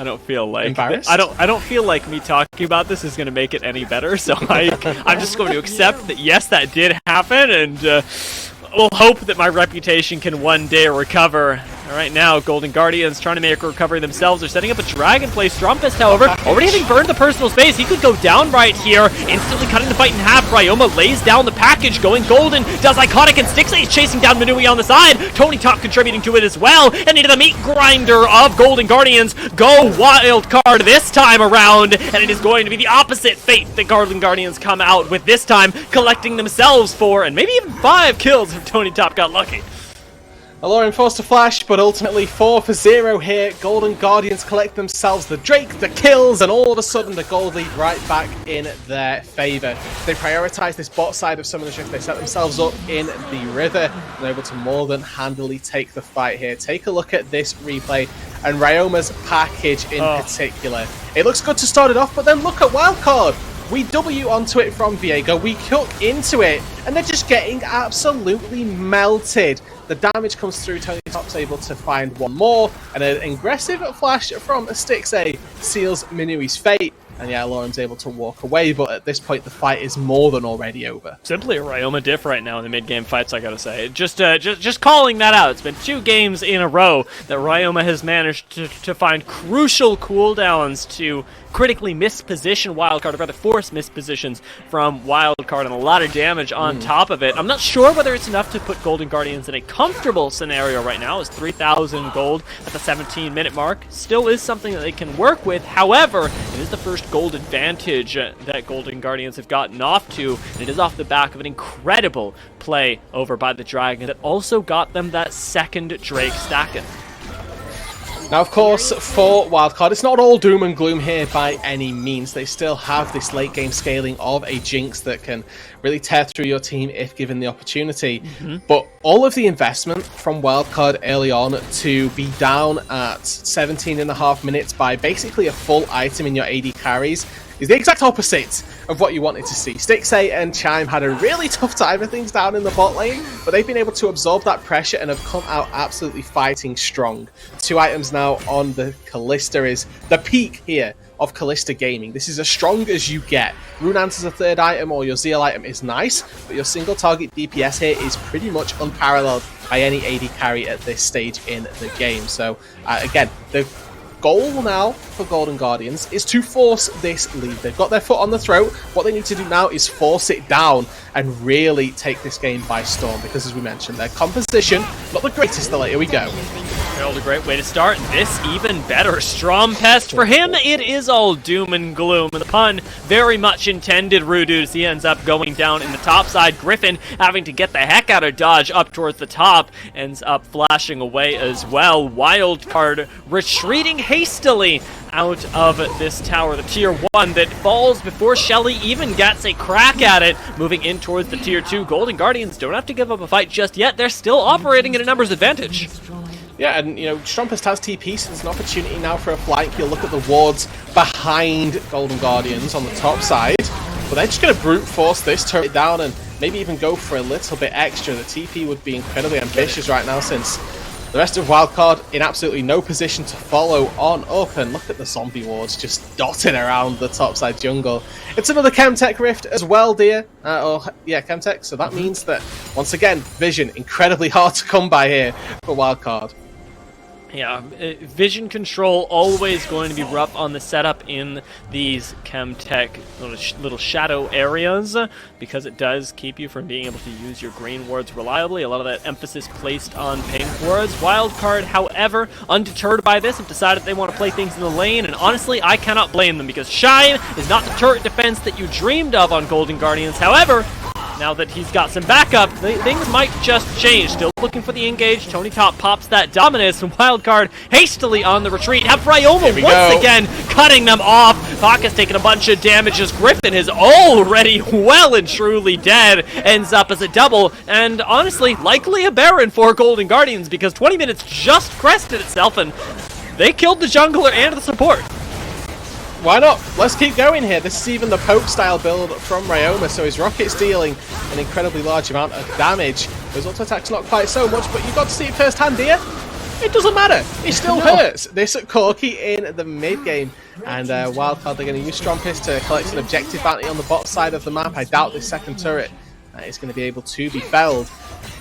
don't feel like embarrassed. I don't feel like me talking about this is going to make it any better. So I'm just going to accept that yes, that did happen, and we'll hope that my reputation can one day recover. Right now, Golden Guardians trying to make a recovery themselves. They're setting up a Dragon play. Strumpist, however, already having burned the personal space. He could go down right here, instantly cutting the fight in half. Ryoma lays down the package, going Golden, does Iconic, and Stixley is chasing down Manui on the side. Tony Top contributing to it as well, and into the meat grinder of Golden Guardians. Go Wildcard this time around, and it is going to be the opposite fate that Golden Guardians come out with this time, collecting themselves 4 and maybe even 5 kills if Tony Top got lucky. Alorim forced to flash, but ultimately 4 for 0 here. Golden Guardians collect themselves the Drake, the kills, and all of a sudden the gold lead right back in their favour. They prioritise this bot side of Summoner's Rift. They set themselves up in the river and are able to more than handily take the fight here. Take a look at this replay and Ryoma's package in particular. It looks good to start it off, but then look at Wildcard. We W onto it from Viego, we cook into it, and they're just getting absolutely melted. The damage comes through, Tony Top's able to find one more, and an aggressive flash from Stixley seals Minui's fate. And yeah, Alorim's able to walk away, but at this point the fight is more than already over. Simply a Ryoma diff right now in the mid-game fights, I gotta say. Just calling that out. It's been 2 games in a row that Ryoma has managed to find crucial cooldowns to critically misposition Wildcard, or rather force mispositions from Wildcard, and a lot of damage on top of it. I'm not sure whether it's enough to put Golden Guardians in a comfortable scenario right now, as 3,000 gold at the 17-minute mark still is something that they can work with. However, it is the first gold advantage that Golden Guardians have gotten off to, and it is off the back of an incredible play over by the Dragon that also got them that second Drake stacking. Now, of course, for Wildcard, it's not all doom and gloom here by any means. They still have this late-game scaling of a Jinx that can really tear through your team if given the opportunity. But all of the investment from Wildcard early on to be down at 17.5 minutes by basically a full item in your AD carries is the exact opposite of what you wanted to see. Stixley and Chime had a really tough time of things down in the bot lane, but they've been able to absorb that pressure and have come out absolutely fighting strong. 2 items now on the Kalista is the peak here of Kalista Gaming. This is as strong as you get. Runance as a 3rd item or your Zeal item is nice, but your single target DPS here is pretty much unparalleled by any AD carry at this stage in the game. So again, the goal now for Golden Guardians is to force this lead. They've got their foot on the throat. What they need to do now is force it down and really take this game by storm, because as we mentioned, their composition, not the greatest. The later we go. Herald, a great way to start this, even better. Strompest, for him, it is all doom and gloom. And the pun, very much intended, Rudude, as he ends up going down in the top side. Griffin having to get the heck out of dodge up towards the top, ends up flashing away as well. Wildcard retreating hastily out of this tower, the tier 1 that falls before Shelly even gets a crack at it. Moving in towards the tier 2, Golden Guardians don't have to give up a fight just yet. They're still operating at a numbers advantage. Yeah, and you know, Strumpist has TP, so there's an opportunity now for a flank. You'll look at the wards behind Golden Guardians on the top side, but they're just going to brute force this turret down and maybe even go for a little bit extra. The TP would be incredibly ambitious right now, since The rest of Wildcard in absolutely no position to follow on up, and look at the zombie wards just dotted around the topside jungle. It's another Chemtech rift as well, dear. Chemtech, so that means that, once again, vision incredibly hard to come by here for Wildcard. Yeah, vision control always going to be rough on the setup in these Chemtech little shadow areas, because it does keep you from being able to use your green wards reliably. A lot of that emphasis placed on pink wards. Wildcard, however, undeterred by this, have decided they want to play things in the lane, and honestly, I cannot blame them, because Shime is not the turret defense that you dreamed of on Golden Guardians. However, now that he's got some backup, things might just change. Still looking for the engage. Tony Top pops that Dominus, and Wildcard hastily on the retreat. Have Ryoma once again cutting them off. Baka's taking a bunch of damage as Griffin is already well and truly dead. Ends up as a double, and honestly, likely a Baron for Golden Guardians, because 20 minutes just crested itself, and they killed the jungler and the support. Why not? Let's keep going here. This is even the Pope-style build from Ryoma, so his rocket's dealing an incredibly large amount of damage. His auto attack's not quite so much, but you got to see it firsthand here. It doesn't matter. It still hurts. This at Corki in the mid-game. And Wildcard, they're going to use Strumpus to collect an objective bounty on the bot side of the map. I doubt this second turret is going to be able to be felled.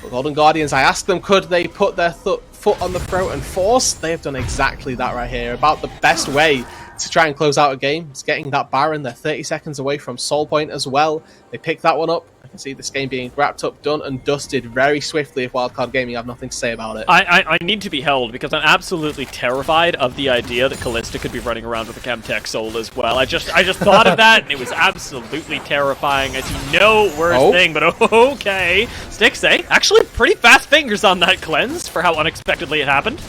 But Golden Guardians, I asked them, could they put their foot on the throat and force? They have done exactly that right here. About the best way to try and close out a game is getting that Baron. They're 30 seconds away from Soul Point as well. They pick that one up. I can see this game being wrapped up, done and dusted very swiftly. If Wildcard Gaming have nothing to say about it. I need to be held, because I'm absolutely terrified of the idea that Callista could be running around with a Chemtech Soul as well. I just thought of that, and it was absolutely terrifying. I see no worse thing, but okay. Stixay, actually pretty fast fingers on that cleanse for how unexpectedly it happened.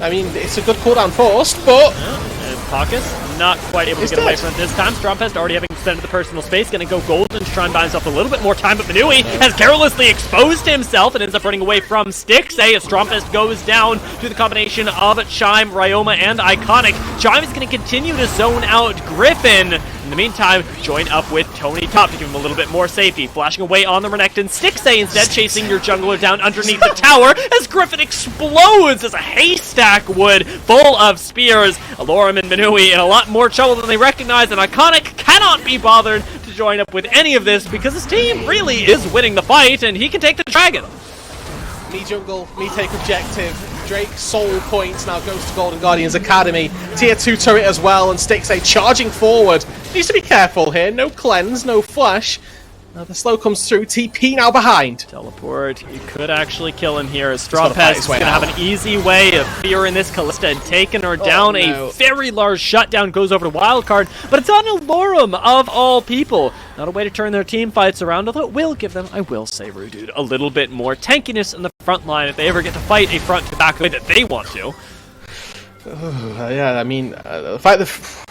I mean, it's a good cooldown forced, but... And Paucus not quite able to get away from it this time. Strumpest already having extended the personal space, going to go golden to try and buy himself a little bit more time, but Manui has carelessly exposed himself and ends up running away from Stixay as Strumpest goes down to the combination of Chime, Ryoma, and Iconic. Chime is going to continue to zone out Griffin. In the meantime, join up with Tony Top to give him a little bit more safety. Flashing away on the Renekton. Stixay instead chasing your jungler down underneath the tower as Griffin explodes as a haystack would full of spears. Alorum and Manui in a lot more trouble than they recognize, and Iconic cannot be bothered to join up with any of this because his team really is winning the fight, and he can take the dragon. Me jungle, me take objective. Drake Soul Points now goes to Golden Guardians Academy. Tier 2 turret as well, and Stixay charging forward. Needs to be careful here. No cleanse, no flash. The slow comes through. TP now behind. Teleport. You could actually kill him here as Strawpest is going to have an easy way of fearing this Callista and taking her down. No. A very large shutdown goes over to Wildcard, but it's on Alorum of all people. Not a way to turn their team fights around, although it will give them, I will say, Rudude, a little bit more tankiness in the front line if they ever get to fight a front-to-back way that they want to. Yeah, I mean, the fact that...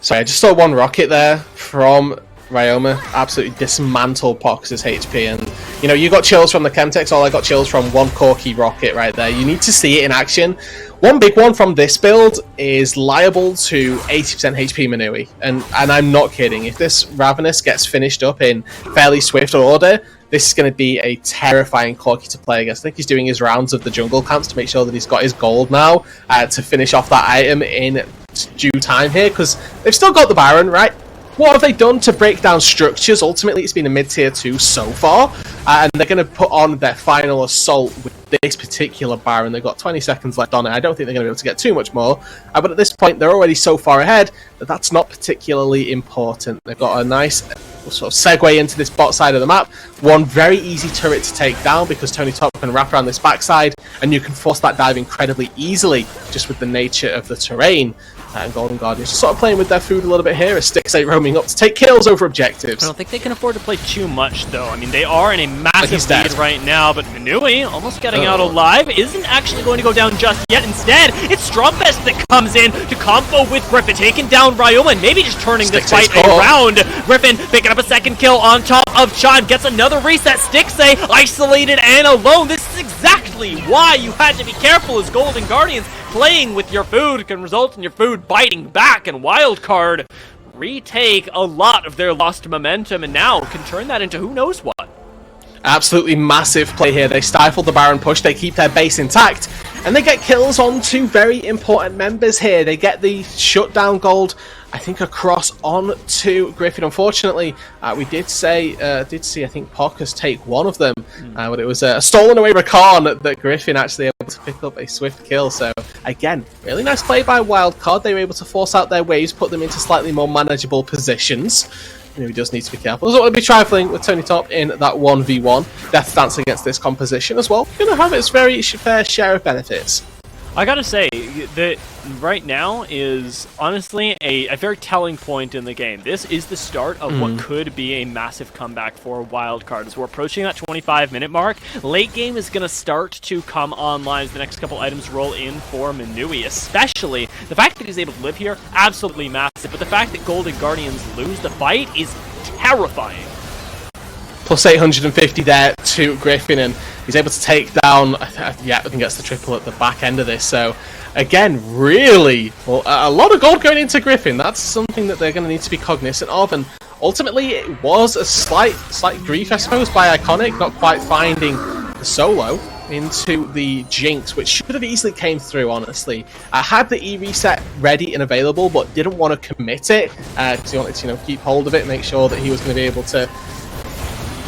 Sorry, I just saw one rocket there from Ryoma absolutely dismantle Pox's HP, and you know, you got chills from the Chemtech, all I got chills from one Corki rocket right there. You need to see it in action. One big one from this build is liable to 80% HP Manui, and I'm not kidding. If this Ravenous gets finished up in fairly swift order, this is going to be a terrifying Corki to play against. I think he's doing his rounds of the jungle camps to make sure that he's got his gold now to finish off that item in due time here, because they've still got the Baron, right? What have they done to break down structures? Ultimately, it's been a mid-tier 2 so far, and they're going to put on their final assault with this particular Baron. They've got 20 seconds left on it. I don't think they're going to be able to get too much more, but at this point, they're already so far ahead that that's not particularly important. They've got a nice sort of segue into this bot side of the map. One very easy turret to take down because Tony Top can wrap around this backside, and you can force that dive incredibly easily just with the nature of the terrain. And Golden Guardians sort of playing with their food a little bit here as Stixay roaming up to take kills over objectives. I don't think they can afford to play too much, though. I mean, they are in a massive lead right now, but Manui, almost getting out alive, isn't actually going to go down just yet. Instead, it's Strumpest that comes in to combo with Griffin, taking down Ryoma, and maybe just turning this fight around. Griffin picking up a second kill on top of Chime, gets another reset. Stixay isolated and alone. This is exactly why you had to be careful as Golden Guardians. Playing with your food can result in your food biting back, and Wildcard retake a lot of their lost momentum and now can turn that into who knows what. Absolutely massive play here. They stifle the Baron push, they keep their base intact, and they get kills on two very important members here. They get the shutdown gold, I think, across on to Griffin. Unfortunately, we did see, I think, Pockers take one of them, but it was a stolen away Rakan that Griffin actually able to pick up a swift kill. So again, really nice play by Wildcard. They were able to force out their waves, put them into slightly more manageable positions. He does need to be careful. Doesn't want to be trifling with Tony Top in that 1v1. Death Dance against this composition as well. Going to have its very fair share of benefits. I gotta say that right now is honestly a very telling point in the game. This is the start of what could be a massive comeback for Wildcard. As we're approaching that 25-minute mark, late game is going to start to come online as the next couple items roll in for Manui. Especially the fact that he's able to live here, absolutely massive. But the fact that Golden Guardians lose the fight is terrifying. Plus 850 there to Griffin, and he's able to take down, I think gets the triple at the back end of this. So again, really, well, a lot of gold going into Griffin. That's something that they're going to need to be cognizant of, and ultimately it was a slight grief, I suppose, by Iconic not quite finding the solo into the Jinx, which should have easily came through, honestly. I had the E-reset ready and available, but didn't want to commit it, because he wanted to, keep hold of it, make sure that he was going to be able to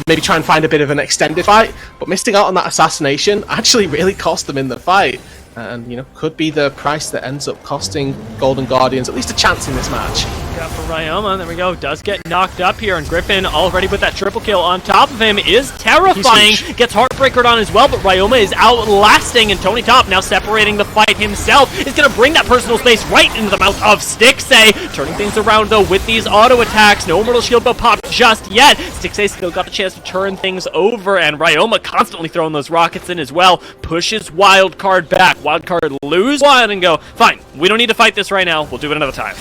maybe try and find a bit of an extended fight, but missing out on that assassination actually really cost them in the fight, and could be the price that ends up costing Golden Guardians at least a chance in this match. Got for Ryoma, there we go, does get knocked up here, and Griffin already with that triple kill on top of him is terrifying, gets Heartbreakered on as well, but Ryoma is outlasting, and Tony Top now separating the fight himself, is going to bring that personal space right into the mouth of Stixay, turning things around though with these auto attacks. No Immortal Shield will pop just yet. Stixay still got the chance to turn things over, and Ryoma constantly throwing those rockets in as well, pushes Wildcard back. Wildcard lose one and go, fine, we don't need to fight this right now, we'll do it another time.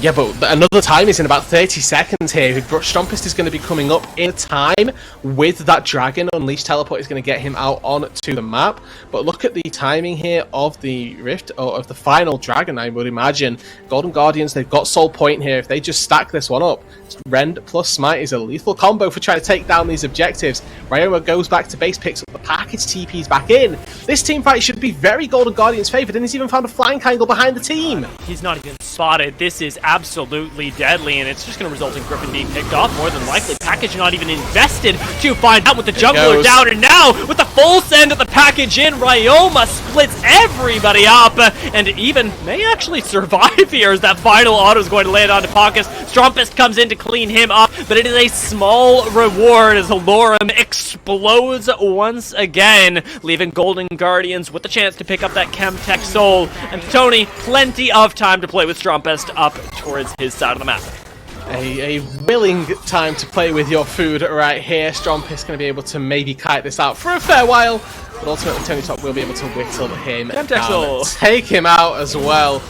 Yeah, but another time is in about 30 seconds here. Stompist is going to be coming up in time with that Dragon. Unleashed Teleport is going to get him out onto the map. But look at the timing here of the Rift, or of the final Dragon, I would imagine. Golden Guardians, they've got Soul Point here. If they just stack this one up, Rend plus Smite is a lethal combo for trying to take down these objectives. Ryoma goes back to base, picks up the package, TP's back in. This team fight should be very Golden Guardians favoured, and he's even found a flying angle behind the team. He's not even spotted. This is absolutely deadly, and it's just going to result in Griffin being picked off more than likely. Package not even invested to find out with the jungler down, and now with the full send of the package in, Ryoma splits everybody up, and even may actually survive here as that final auto is going to land onto Pockets. Strumpist comes in to clean him up, but it is a small reward as Alorum explodes once again, leaving Golden Guardians with the chance to pick up that Chemtech Soul, and Tony, plenty of time to play with Strumpist up towards his side of the map. A willing time to play with your food right here. Strumpist going to be able to maybe kite this out for a fair while, but ultimately Tony Top will be able to whittle him down, take him out as well.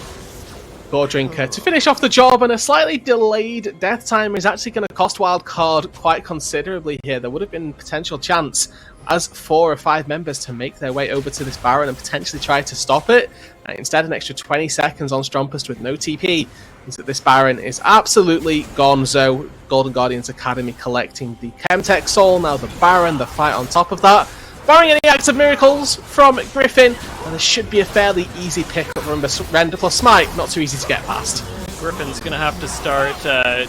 Gore Drinker to finish off the job, and a slightly delayed death time is actually going to cost Wildcard quite considerably here. There would have been potential chance as 4 or 5 members to make their way over to this Baron and potentially try to stop it. Instead, an extra 20 seconds on Strumpist with no TP means that this Baron is absolutely gonzo. Golden Guardians Academy collecting the Chemtech Soul, now the Baron, the fight on top of that. Barring any acts of miracles from Griffin, and this should be a fairly easy pick-up. Remember, Render plus Smite, not too easy to get past. Griffin's going to have to start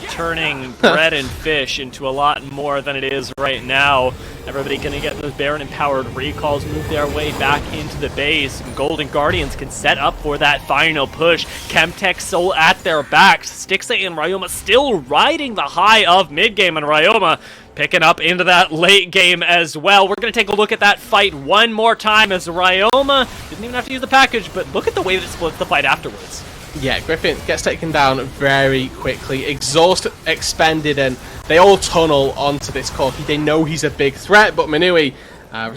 turning bread and fish into a lot more than it is right now. Everybody going to get those Baron-empowered recalls, move their way back into the base. And Golden Guardians can set up for that final push. Chemtech Soul at their backs. Stixay and Ryoma still riding the high of mid-game, and Ryoma picking up into that late game as well. We're going to take a look at that fight one more time as Ryoma didn't even have to use the package, but look at the way that it splits the fight afterwards. Yeah, Griffin gets taken down very quickly. Exhaust expended, and they all tunnel onto this Corki. They know he's a big threat, but Manui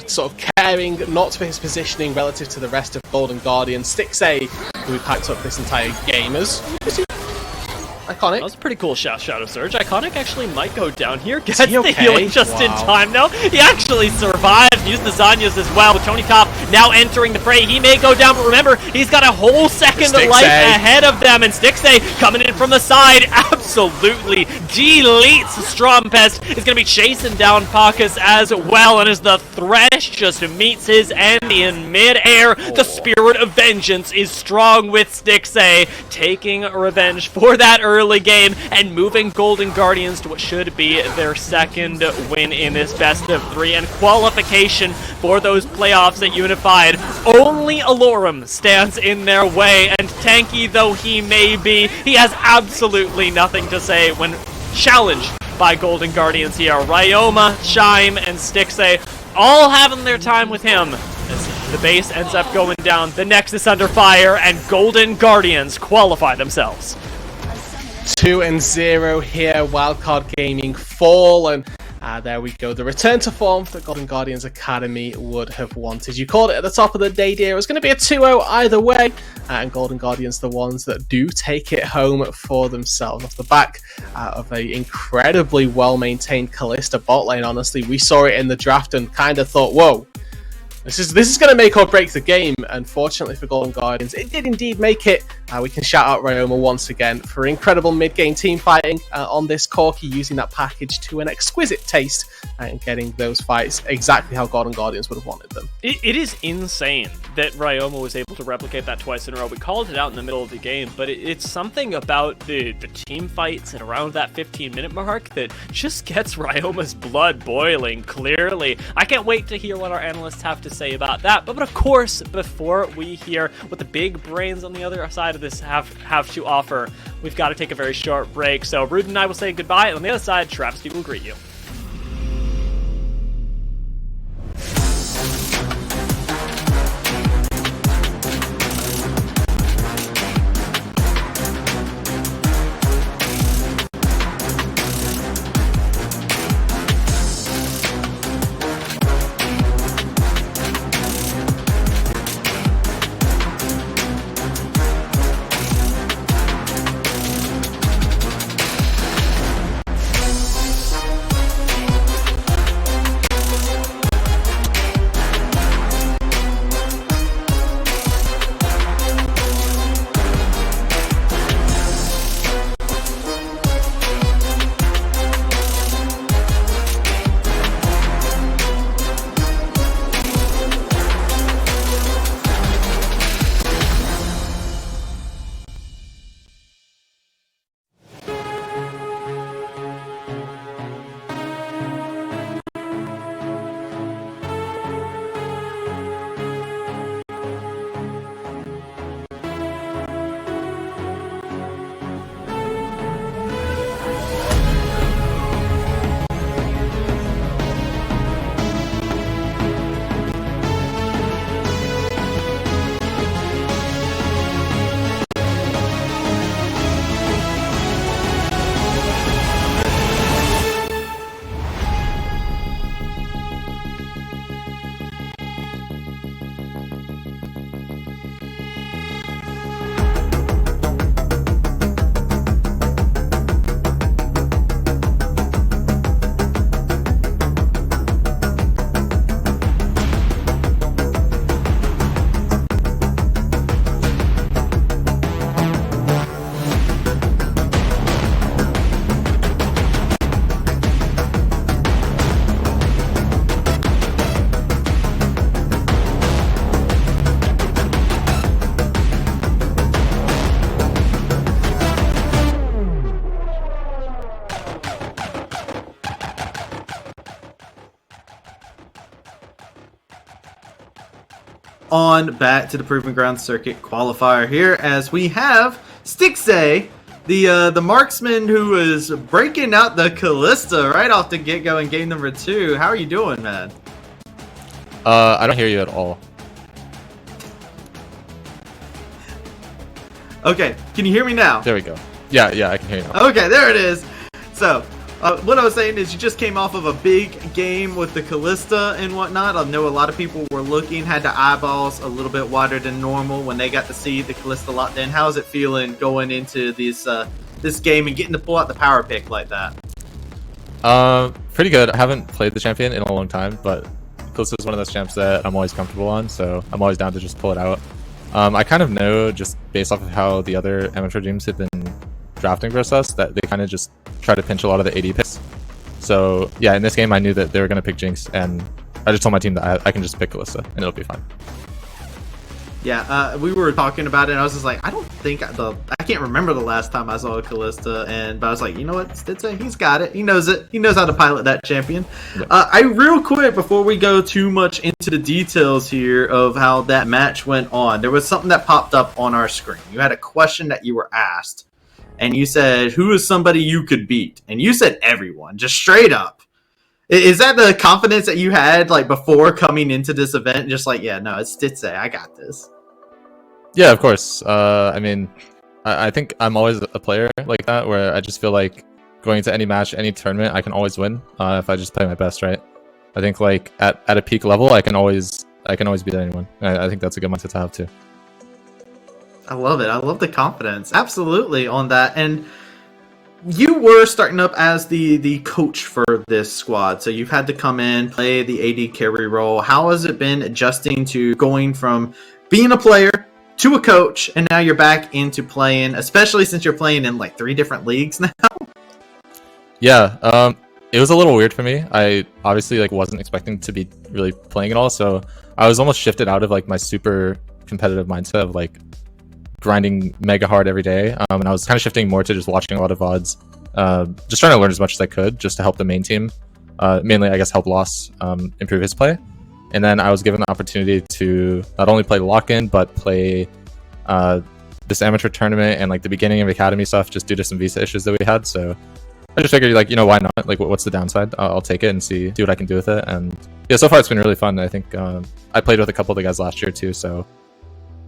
sort of caring not for his positioning relative to the rest of Golden Guardians. Stixay, who packed up this entire game, as Iconic. That was a pretty cool Shadow Surge. Iconic actually might go down here. Gets he the okay? healing just in Wow. time, though. He actually survived. Used the Zanyas as well. With Tony Top now entering the fray, he may go down, but remember, he's got a whole second of life ahead of them. And Stixay coming in from the side absolutely deletes Strompest. Is going to be chasing down Pakus as well. And as the Thresh just meets his end in mid-air, the Spirit of Vengeance is strong with Stixay, taking revenge for that early game and moving Golden Guardians to what should be their second win in this best of 3 and qualification for those playoffs at Unified. Only Alorum stands in their way, and tanky though he may be, he has absolutely nothing to say when challenged by Golden Guardians here. Ryoma, Shime, and Stixay all having their time with him. As the base ends up going down, the Nexus under fire, and Golden Guardians qualify themselves. 2-0 here, Wildcard Gaming fall, and there we go. The return to form that Golden Guardians Academy would have wanted. You called it at the top of the day, dear. It was going to be a 2-0 either way, and Golden Guardians the ones that do take it home for themselves off the back of an incredibly well-maintained Kalista bot lane. Honestly, we saw it in the draft and kind of thought, whoa, this is going to make or break the game. Unfortunately for Golden Guardians, it did indeed make it. We can shout out Ryoma once again for incredible mid-game team fighting on this Corki, using that package to an exquisite taste and getting those fights exactly how Golden Guardians would have wanted them. It is insane that Ryoma was able to replicate that twice in a row. We called it out in the middle of the game, but it's something about the team fights and around that 15-minute mark that just gets Ryoma's blood boiling, clearly. I can't wait to hear what our analysts have to say about that. But of course, before we hear what the big brains on the other side of this have to offer, we've got to take a very short break. So Rude and I will say goodbye, and on the other side, Travesty will greet you. On back to the Proving Ground Circuit qualifier here, as we have Stixay, the marksman who is breaking out the Kalista right off the get-go in game number 2. How are you doing, man? I don't hear you at all. Okay, can you hear me now? There we go. Yeah, I can hear you now. Okay, there it is. So, what I was saying is you just came off of a big game with the Kalista and whatnot. I know a lot of people were looking, had the eyeballs a little bit wider than normal when they got to see the Kalista locked in. How's it feeling going into these this game and getting to pull out the power pick like that? Pretty good. I haven't played the champion in a long time, but Kalista is one of those champs that I'm always comfortable on, so I'm always down to just pull it out. I kind of know, just based off of how the other amateur teams have been drafting versus us, that they kind of just try to pinch a lot of the AD picks. So yeah, in this game I knew that they were going to pick Jinx, and I just told my team that I can just pick Kalista, and it'll be fine. Yeah, we were talking about it, and I was just like, I can't remember the last time I saw a Kalista, but I was like, you know what, Stitze, he's got it. He knows it. He knows how to pilot that champion. Yeah. Real quick, before we go too much into the details here of how that match went on, there was something that popped up on our screen. You had a question that you were asked, and you said, who is somebody you could beat? And you said everyone, just straight up. Is that the confidence that you had like before coming into this event? Just like, yeah, no, it's Stitze. I got this. Yeah, of course. I mean, I think I'm always a player like that, where I just feel like going into any match, any tournament, I can always win if I just play my best, right? I think like at a peak level, I can always beat anyone. I think that's a good mindset to have too. I love it. I love the confidence. Absolutely on that. And you were starting up as the coach for this squad, so you've had to come in, play the AD carry role. How has it been adjusting to going from being a player to a coach, and now you're back into playing, especially since you're playing in like 3 different leagues now? Yeah, it was a little weird for me. I obviously like wasn't expecting to be really playing at all, so I was almost shifted out of like my super competitive mindset of like grinding mega hard every day, and I was kind of shifting more to just watching a lot of VODs, just trying to learn as much as I could just to help the main team, mainly I guess help Loss improve his play. And then I was given the opportunity to not only play lock-in but play this amateur tournament and like the beginning of academy stuff, just due to some visa issues that we had. So I just figured, like, you know, why not? Like, what's the downside? I'll take it and see what I can do with it. And yeah, so far it's been really fun. I think I played with a couple of the guys last year too, so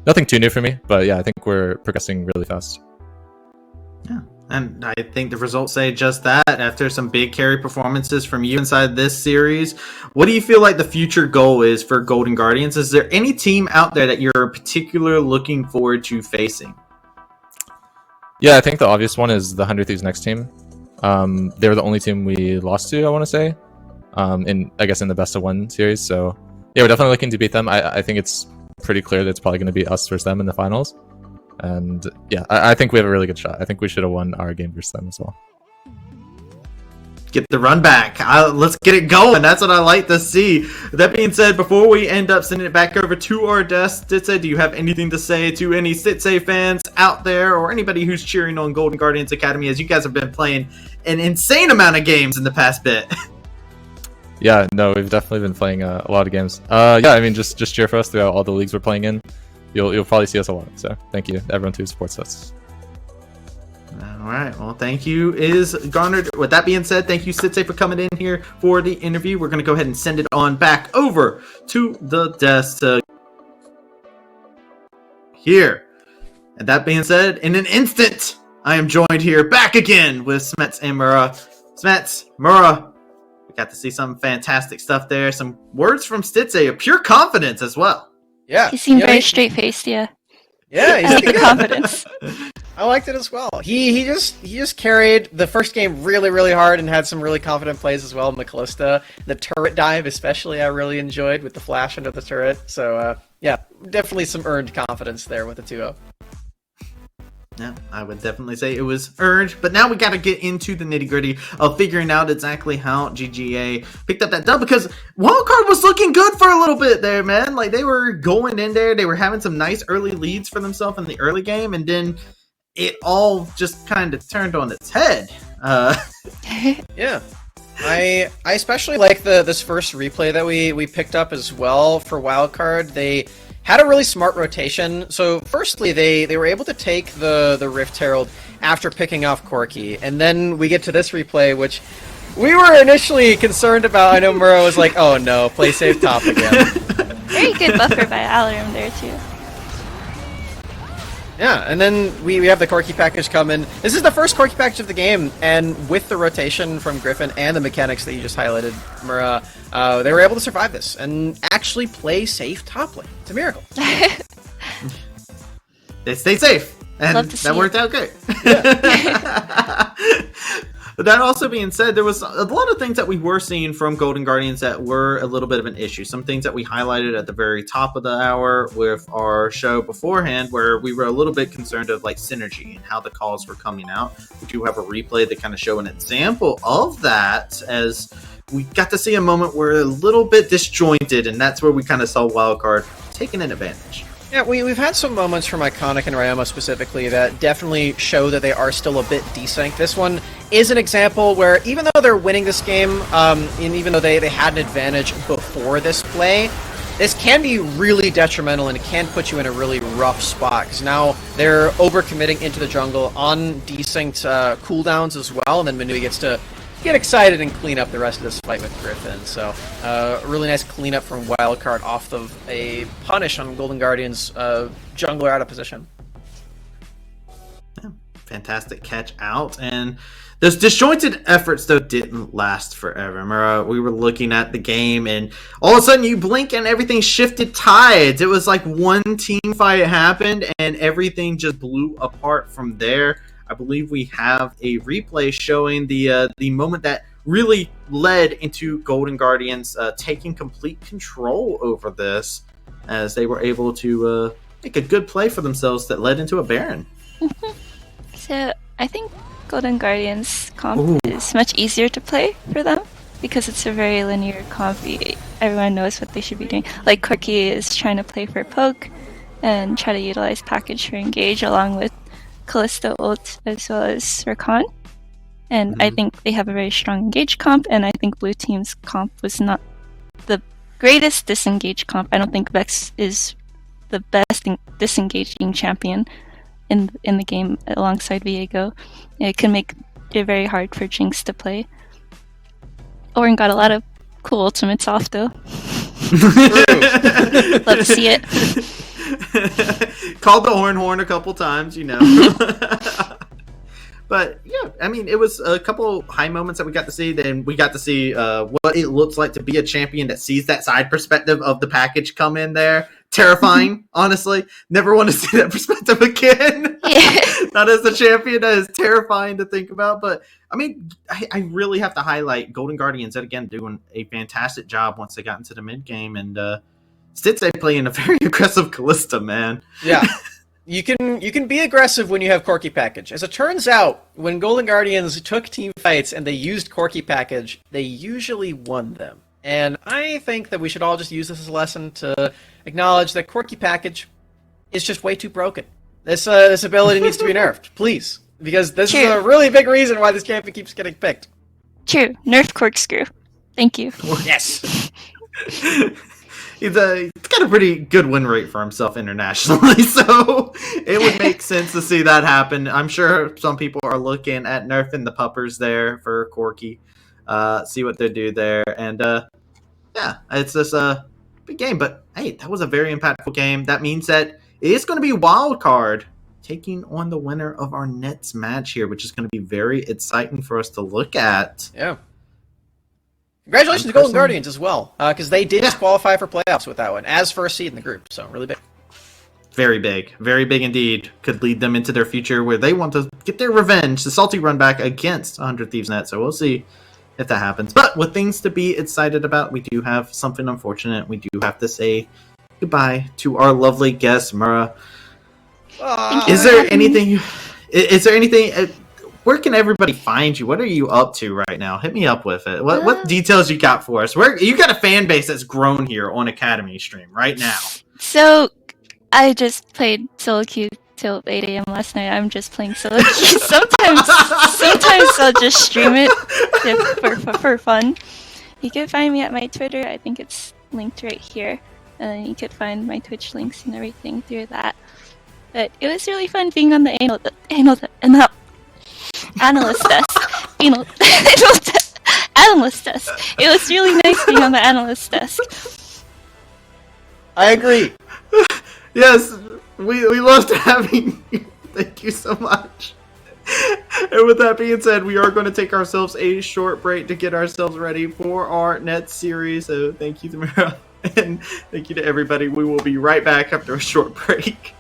nothing too new for me, but yeah, I think we're progressing really fast. Yeah, and I think the results say just that. After some big carry performances from you inside this series, what do you feel like the future goal is for Golden Guardians? Is there any team out there that you're particularly looking forward to facing? Yeah, I think the obvious one is the 100 Thieves next team. They were the only team we lost to, I want to say, in the best of 1 series. So yeah, we're definitely looking to beat them. I think it's pretty clear that it's probably going to be us versus them in the finals. And yeah, I think we have a really good shot. I think we should have won our game versus them as well. Get the run back. Let's get it going. That's what I like to see. That being said, before we end up sending it back over to our desk, Stitze, do you have anything to say to any Stitze fans out there or anybody who's cheering on Golden Guardians Academy, as you guys have been playing an insane amount of games in the past bit? Yeah, no, we've definitely been playing a lot of games. Yeah, I mean, just cheer for us throughout all the leagues we're playing in. You'll probably see us a lot. So thank you, everyone who supports us. All right. Well, thank you is garnered. With that being said, thank you, Stitze, for coming in here for the interview. We're going to go ahead and send it on back over to the desk here. And that being said, in an instant, I am joined here back again with Smets and Mura. Smets, Mura, we got to see some fantastic stuff there. Some words from Stitze of pure confidence as well. Yeah, he seemed very straight-faced. Yeah, I like the confidence. I liked it as well. He just carried the first game really, really hard and had some really confident plays as well. Kalista, the turret dive especially, I really enjoyed with the flash into the turret. So yeah, definitely some earned confidence there with the 2-0. Yeah, I would definitely say it was earned, but now we got to get into the nitty-gritty of figuring out exactly how GGA picked up that dub, because Wildcard was looking good for a little bit there, man. Like, they were going in there, they were having some nice early leads for themselves in the early game, and then it all just kind of turned on its head. Yeah. I especially like this first replay that we picked up as well for Wildcard. They had a really smart rotation. So firstly, they were able to take the Rift Herald after picking off Corki, and then we get to this replay, which we were initially concerned about. I know Muro was like, oh no, play safe top again. Very good buffer by Alarum there too. Yeah, and then we have the Corki package come in. This is the first Corki package of the game, and with the rotation from Griffin and the mechanics that you just highlighted, Mura, they were able to survive this and actually play safe top lane. It's a miracle. They stayed safe. And Love to see that worked it. out great. But that also being said, there was a lot of things that we were seeing from Golden Guardians that were a little bit of an issue. Some things that we highlighted at the very top of the hour with our show beforehand, where we were a little bit concerned of like synergy and how the calls were coming out. We do have a replay that kind of show an example of that, as we got to see a moment where a little bit disjointed, and that's where we kind of saw Wildcard taking an advantage. Yeah, we've had some moments from Iconic and Ryoma specifically that definitely show that they are still a bit desynced. This one is an example where even though they're winning this game, and even though they had an advantage before this play, this can be really detrimental and it can put you in a really rough spot, because now they're overcommitting into the jungle on desynced cooldowns as well, and then Manui gets to get excited and clean up the rest of this fight with Griffin. So, a really nice cleanup from Wildcard off of a punish on Golden Guardian's jungler out of position. Yeah, fantastic catch out, and those disjointed efforts though didn't last forever. We were looking at the game, and all of a sudden you blink and everything shifted tides. It was like one team fight happened, and everything just blew apart from there. I believe we have a replay showing the moment that really led into Golden Guardians taking complete control over this, as they were able to make a good play for themselves that led into a Baron. So I think Golden Guardians comp is much easier to play for them because it's a very linear comp. Everyone knows what they should be doing. Like Corki is trying to play for poke and try to utilize package for engage along with Kalista ult as well as Rakan. And I think they have a very strong engage comp, and I think Blue Team's comp was not the greatest disengage comp. I don't think Vex is the best disengaging champion in the game alongside Viego. It can make it very hard for Jinx to play. Orin got a lot of cool ultimates off though. Love to see it. Called the horn a couple times, you know. But yeah, I mean, it was a couple high moments that we got to see. Then we got to see what it looks like to be a champion that sees that side perspective of the package come in there. Terrifying, honestly. Never want to see that perspective again. Yeah. Not as the champion. That is terrifying to think about. But I mean, I really have to highlight Golden Guardians that again doing a fantastic job once they got into the mid game, and Stitze playing a very aggressive Kalista, man. Yeah. You can be aggressive when you have Corki Package. As it turns out, when Golden Guardians took team fights and they used Corki Package, they usually won them. And I think that we should all just use this as a lesson to acknowledge that Corki Package is just way too broken. This ability needs to be nerfed, please. Because this is a really big reason why this champion keeps getting picked. True. Nerf Corkscrew. Thank you. Yes. He's got a pretty good win rate for himself internationally, so it would make sense to see that happen. I'm sure some people are looking at nerfing the puppers there for Corki, see what they do there, and yeah, it's just a big game. But hey, that was a very impactful game. That means that it is going to be Wildcard taking on the winner of our Nets match here, which is going to be very exciting for us to look at. Yeah. Congratulations to Golden Guardians as well, because they did qualify for playoffs with that one, as first seed in the group, so really big. Very big indeed. Could lead them into their future where they want to get their revenge, the salty run back against 100 Thieves Net, so we'll see if that happens. But with things to be excited about, we do have something unfortunate. We do have to say goodbye to our lovely guest, Mura. Is there anything... Where can everybody find you? What are you up to right now? Hit me up with it. What details you got for us? You got a fan base that's grown here on Academy Stream right now. So, I just played solo queue till 8 a.m. last night. I'm just playing solo queue. Sometimes I'll just stream it for fun. You can find me at my Twitter. I think it's linked right here. And you could find my Twitch links and everything through that. But it was really fun being on the analyst desk. Analyst desk. It was really nice being on the analyst desk. I agree. Yes, we loved having you. Thank you so much. And with that being said, we are going to take ourselves a short break to get ourselves ready for our Net series. So thank you, Tamara, and thank you to everybody. We will be right back after a short break.